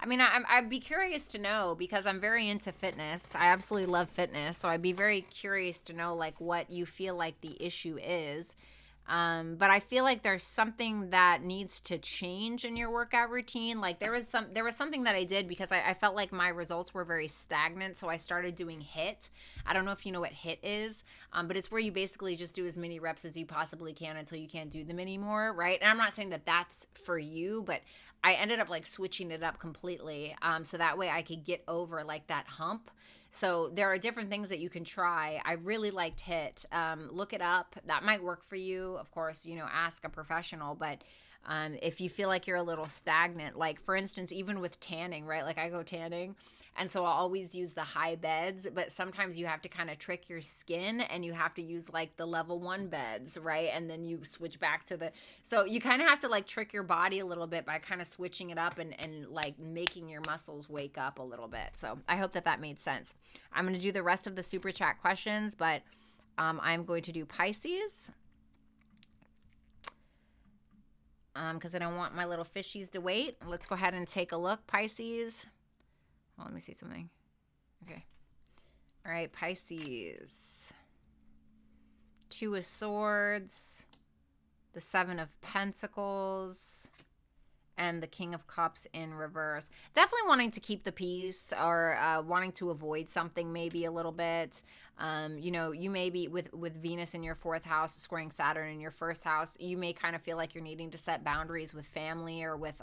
I mean, I'd be curious to know, because I'm very into fitness. I absolutely love fitness. So I'd be very curious to know, like, what you feel like the issue is. But I feel like there's something that needs to change in your workout routine. Like there was something that I did because I felt like my results were very stagnant. So I started doing HIIT. I don't know if you know what HIIT is, but it's where you basically just do as many reps as you possibly can until you can't do them anymore, right? And I'm not saying that that's for you, but I ended up like switching it up completely, so that way I could get over like that hump. So there are different things that you can try. I really liked HIIT. Look it up. That might work for you. Of course, ask a professional. But if you feel like you're a little stagnant, like for instance, even with tanning, right? Like I go tanning. And so I'll always use the high beds, but sometimes you have to kind of trick your skin and you have to use like the level 1 beds, right? And then you switch back to so you kind of have to like trick your body a little bit by kind of switching it up and like making your muscles wake up a little bit. So I hope that made sense. I'm going to do the rest of the super chat questions, but I'm going to do Pisces. Because I don't want my little fishies to wait. Let's go ahead and take a look. Pisces. Oh, let me see something. Okay. All right, Pisces. 2 of Swords, the 7 of Pentacles, and the King of Cups in reverse. Definitely wanting to keep the peace, or wanting to avoid something maybe a little bit. You may be with Venus in your 4th house, squaring Saturn in your 1st house. You may kind of feel like you're needing to set boundaries with family or with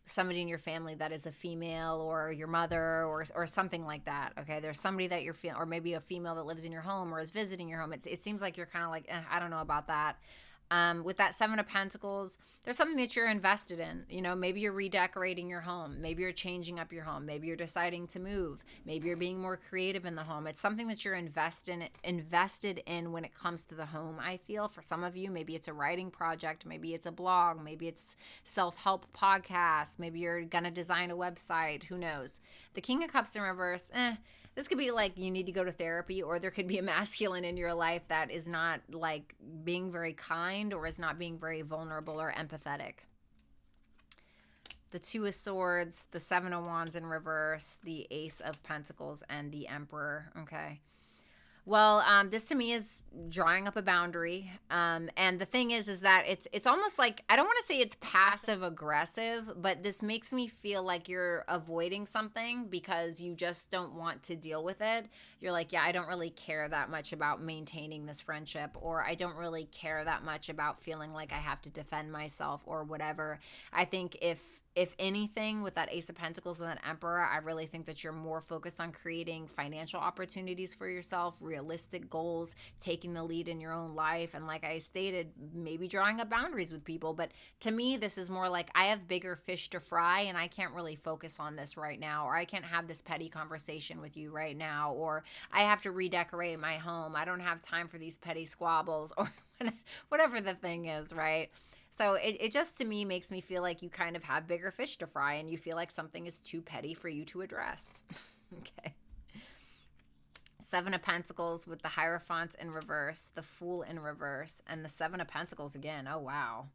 somebody in your family that is a female, or your mother, or something like that. Okay, there's somebody that you're feeling, or maybe a female that lives in your home or is visiting your home. It seems like you're kind of like, I don't know about that. With that 7 of Pentacles, there's something that you're invested in. Maybe you're redecorating your home. Maybe you're changing up your home. Maybe you're deciding to move. Maybe you're being more creative in the home. It's something that you're invested in when it comes to the home, I feel. For some of you, maybe it's a writing project. Maybe it's a blog. Maybe it's self-help podcast. Maybe you're going to design a website. Who knows? The King of Cups in reverse, this could be like you need to go to therapy, or there could be a masculine in your life that is not like being very kind, or is not being very vulnerable or empathetic. The 2 of Swords, the 7 of Wands in reverse, the Ace of Pentacles, and the Emperor. Okay. Well, this to me is drawing up a boundary. And the thing is that it's almost like, I don't want to say it's passive aggressive, but this makes me feel like you're avoiding something because you just don't want to deal with it. You're like, yeah, I don't really care that much about maintaining this friendship, or I don't really care that much about feeling like I have to defend myself or whatever. I think if anything, with that Ace of Pentacles and that Emperor, I really think that you're more focused on creating financial opportunities for yourself, realistic goals, taking the lead in your own life, and like I stated, maybe drawing up boundaries with people. But to me, this is more like, I have bigger fish to fry and I can't really focus on this right now, or I can't have this petty conversation with you right now, or I have to redecorate my home. I don't have time for these petty squabbles, or whatever the thing is, right? So it just, to me, makes me feel like you kind of have bigger fish to fry and you feel like something is too petty for you to address. Okay. 7 of Pentacles with the Hierophant in reverse, the Fool in reverse, and the 7 of Pentacles again. Oh, wow.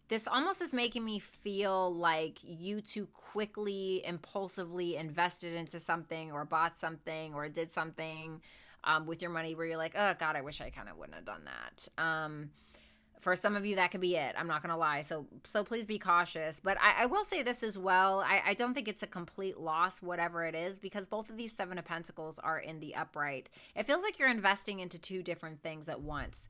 This almost is making me feel like you too quickly, impulsively invested into something, or bought something, or did something with your money where you're like, oh, God, I wish I kind of wouldn't have done that. For some of you, that could be it. I'm not going to lie. So please be cautious. But I will say this as well. I don't think it's a complete loss, whatever it is, because both of these 7 of Pentacles are in the upright. It feels like you're investing into 2 different things at once.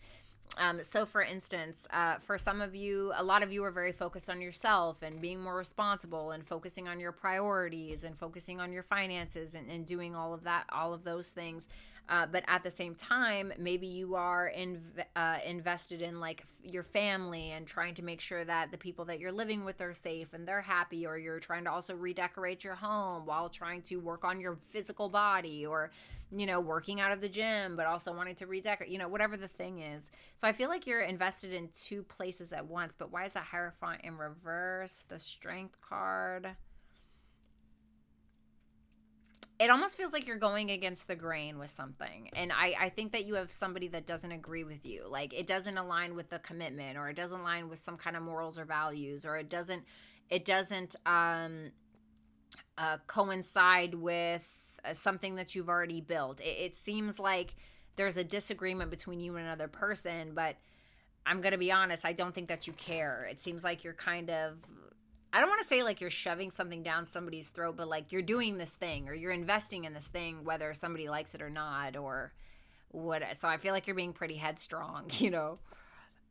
So for instance, for some of you, a lot of you are very focused on yourself and being more responsible and focusing on your priorities and focusing on your finances and doing all of that, all of those things. But at the same time, maybe you are invested in like your family and trying to make sure that the people that you're living with are safe and they're happy, or you're trying to also redecorate your home while trying to work on your physical body, or, you know, working out of the gym, but also wanting to redecorate, you know, whatever the thing is. So I feel like you're invested in two places at once. But why is that Hierophant in reverse? The Strength card. It almost feels like you're going against the grain with something. And I think that you have somebody that doesn't agree with you. Like, it doesn't align with the commitment, or it doesn't align with some kind of morals or values, or it doesn't coincide with something that you've already built. It seems like there's a disagreement between you and another person, but I'm going to be honest, I don't think that you care. It seems like you're kind of, I don't want to say like you're shoving something down somebody's throat, but like you're doing this thing, or you're investing in this thing, whether somebody likes it or not, or what. So I feel like you're being pretty headstrong, you know?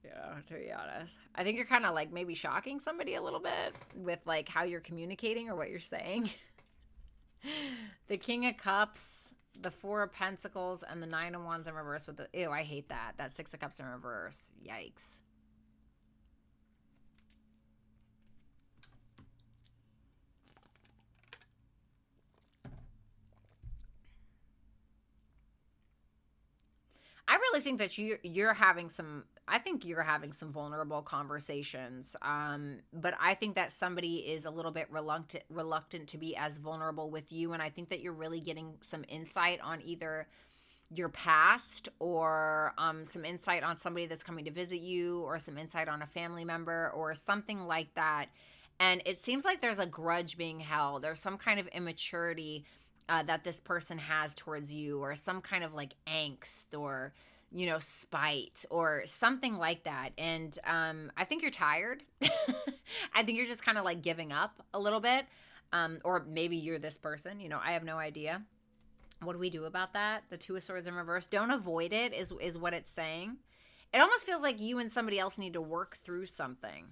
Yeah, to be honest. I think you're kind of like maybe shocking somebody a little bit with like how you're communicating or what you're saying. The King of Cups, the Four of Pentacles, and the Nine of Wands in reverse with the, ew, I hate that. That Six of Cups in reverse. Yikes. I really think that you're having some, I think you're having some vulnerable conversations. But I think that somebody is a little bit reluctant to be as vulnerable with you. And I think that you're really getting some insight on either your past, or some insight on somebody that's coming to visit you, or some insight on a family member or something like that. And it seems like there's a grudge being held, or some kind of immaturity that this person has towards you, or some kind of like angst, or, you know, spite, or something like that. And I think you're tired. I think you're just kind of like giving up a little bit. Or maybe you're this person, you know, I have no idea. What do we do about that? The Two of Swords in reverse. Don't avoid it is what it's saying. It almost feels like you and somebody else need to work through something.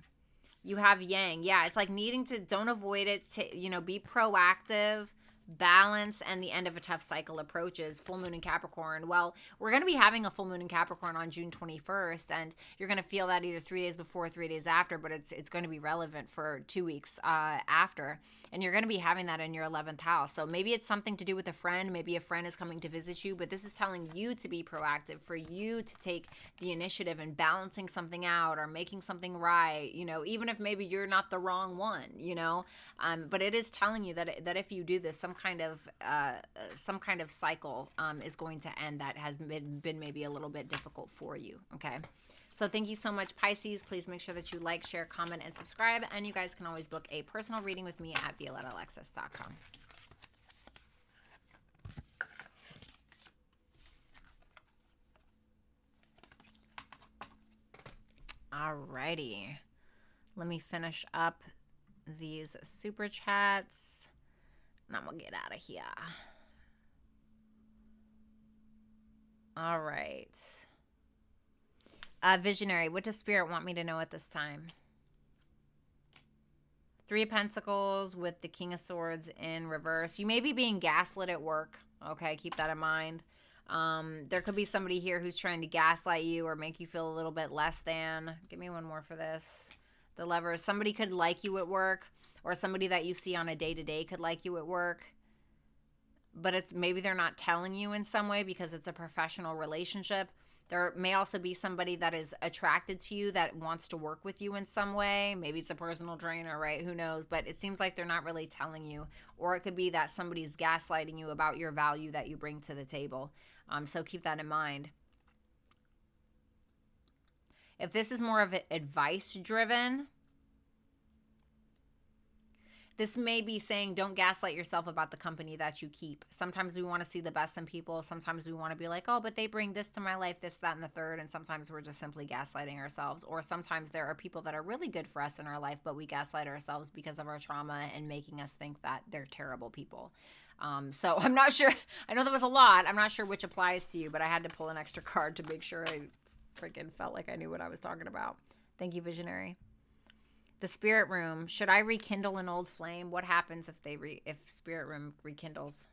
You have Yang. Yeah, it's like needing to, don't avoid it, to, you know, be proactive. Balance and the end of a tough cycle approaches. Full moon in Capricorn. Well, we're going to be having a full moon in Capricorn on June 21st, and you're going to feel that either 3 days before or 3 days after, but it's going to be relevant for 2 weeks after, and you're going to be having that in your 11th house. So maybe it's something to do with a friend. Maybe a friend is coming to visit you, but this is telling you to be proactive, for you to take the initiative in balancing something out or making something right, you know, even if maybe you're not the wrong one, you know. But it is telling you that if you do this, some kind of cycle is going to end that has been maybe a little bit difficult for you. Okay, so thank you so much, Pisces. Please make sure that you like, share, comment, and subscribe, and you guys can always book a personal reading with me at violettaalexis.com. Alrighty, let me finish up these super chats. And I'm gonna get out of here. All right. Visionary, what does Spirit want me to know at this time? Three of Pentacles with the King of Swords in reverse. You may be being gaslit at work. Okay, keep that in mind. There could be somebody here who's trying to gaslight you or make you feel a little bit less than. Give me one more for this. The Lovers. Somebody could like you at work, or somebody that you see on a day-to-day could like you at work. But it's maybe they're not telling you in some way because it's a professional relationship. There may also be somebody that is attracted to you that wants to work with you in some way. Maybe it's a personal trainer, right? Who knows? But it seems like they're not really telling you. Or it could be that somebody's gaslighting you about your value that you bring to the table. So keep that in mind. If this is more of an advice-driven, this may be saying don't gaslight yourself about the company that you keep. Sometimes we want to see the best in people. Sometimes we want to be like, oh, but they bring this to my life, this, that, and the third. And sometimes we're just simply gaslighting ourselves. Or sometimes there are people that are really good for us in our life, but we gaslight ourselves because of our trauma and making us think that they're terrible people. So I'm not sure. I know that was a lot. I'm not sure which applies to you, but I had to pull an extra card to make sure I freaking felt like I knew what I was talking about. Thank you, Visionary. The Spirit Room. Should I rekindle an old flame? What happens if Spirit Room rekindles?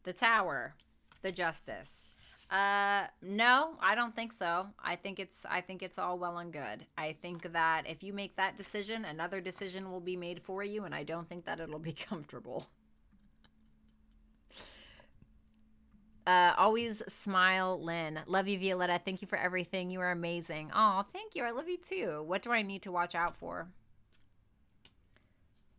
The Tower. The Justice. No, I don't think so. I think it's all well and good. I think that if you make that decision, another decision will be made for you, and I don't think that it'll be comfortable. Always smile, Lynn. Love you, Violetta. Thank you for everything. You are amazing. Oh, thank you. I love you too. What do I need to watch out for?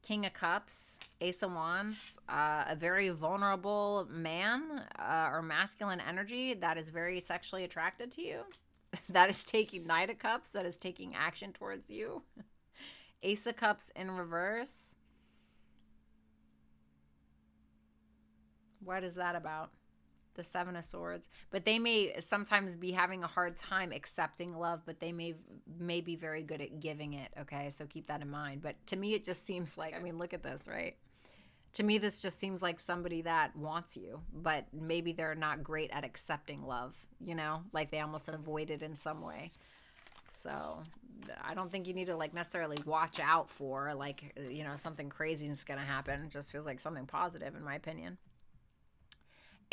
King of Cups, Ace of Wands, a very vulnerable man or masculine energy that is very sexually attracted to you. That is taking Knight of Cups, that is taking action towards you. Ace of Cups in reverse. What is that about? The Seven of Swords. But they may sometimes be having a hard time accepting love, but they may be very good at giving it, okay? So keep that in mind. But to me, it just seems like, I mean, look at this, right? To me, this just seems like somebody that wants you, but maybe they're not great at accepting love, you know? Like they almost avoid it in some way. So I don't think you need to like necessarily watch out for like, you know, something crazy is going to happen. It just feels like something positive in my opinion.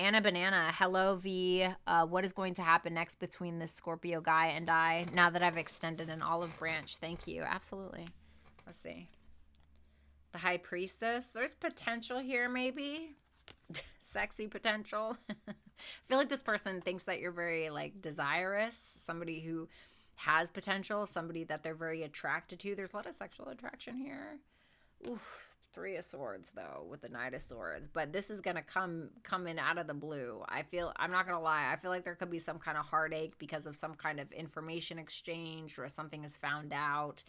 Anna Banana, hello V. What is going to happen next between this Scorpio guy and I now that I've extended an olive branch? Thank you. Absolutely. Let's see. The High Priestess. There's potential here maybe. Sexy potential. I feel like this person thinks that you're very like desirous. Somebody who has potential. Somebody that they're very attracted to. There's a lot of sexual attraction here. Oof. Three of Swords though with the Knight of Swords, but this is gonna come in out of the blue. I'm not gonna lie, I feel like there could be some kind of heartache because of some kind of information exchange or something is found out.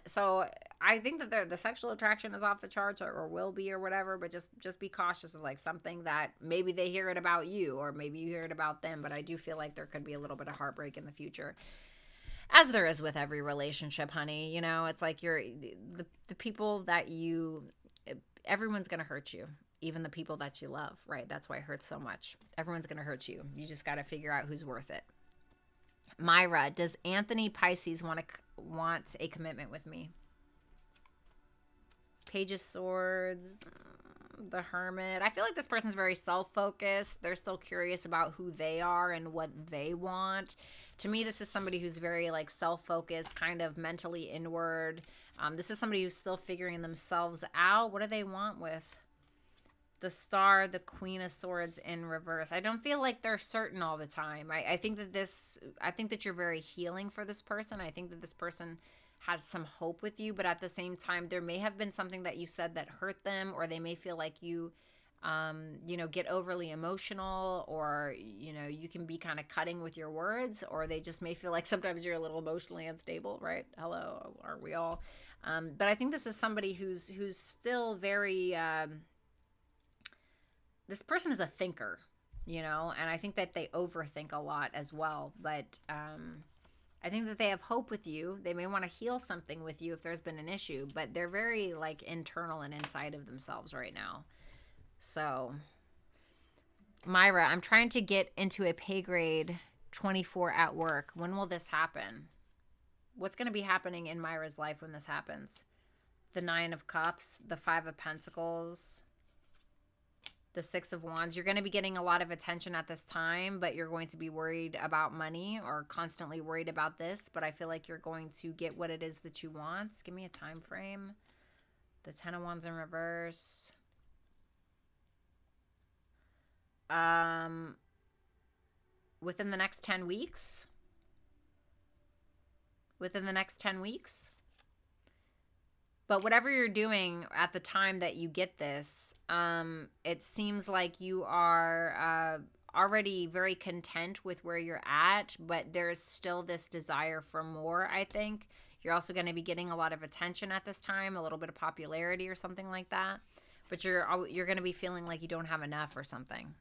So I think that the sexual attraction is off the charts or will be or whatever, but just be cautious of like something that maybe they hear it about you or maybe you hear it about them. But I do feel like there could be a little bit of heartbreak in the future. As there is with every relationship, honey. You know, it's like the people that everyone's going to hurt you. Even the people that you love, right? That's why it hurts so much. Everyone's going to hurt you. You just got to figure out who's worth it. Myra, does Anthony Pisces want a commitment with me? Page of Swords, the Hermit. I feel like this person's very self-focused. They're still curious about who they are and what they want. To me, this is somebody who's very like self-focused, kind of mentally inward. This is somebody who's still figuring themselves out. What do they want with the Star, the Queen of Swords in reverse? I don't feel like they're certain all the time. I think that you're very healing for this person. I think that this person has some hope with you, but at the same time, there may have been something that you said that hurt them, or they may feel like you, get overly emotional, or, you can be kind of cutting with your words, or they just may feel like sometimes you're a little emotionally unstable, right? Hello, aren't we all? But I think this is somebody who's still very, this person is a thinker, and I think that they overthink a lot as well, but, I think that they have hope with you. They may want to heal something with you if there's been an issue, but they're very like internal and inside of themselves right now. So, Myra, I'm trying to get into a pay grade 24 at work. When will this happen? What's going to be happening in Myra's life when this happens? The Nine of Cups, the Five of Pentacles, the Six of Wands. You're going to be getting a lot of attention at this time, but you're going to be worried about money or constantly worried about this. But I feel like you're going to get what it is that you want. Give me a time frame. The Ten of Wands in reverse. Within the next 10 weeks. Within the next 10 weeks. But whatever you're doing at the time that you get this, it seems like you are already very content with where you're at, but there's still this desire for more, I think. You're also going to be getting a lot of attention at this time, a little bit of popularity or something like that. But you're going to be feeling like you don't have enough or something.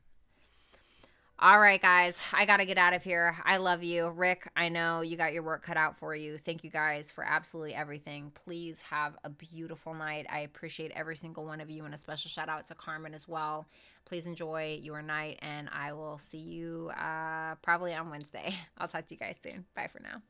All right, guys, I got to get out of here. I love you. Rick, I know you got your work cut out for you. Thank you guys for absolutely everything. Please have a beautiful night. I appreciate every single one of you, and a special shout out to Carmen as well. Please enjoy your night, and I will see you probably on Wednesday. I'll talk to you guys soon. Bye for now.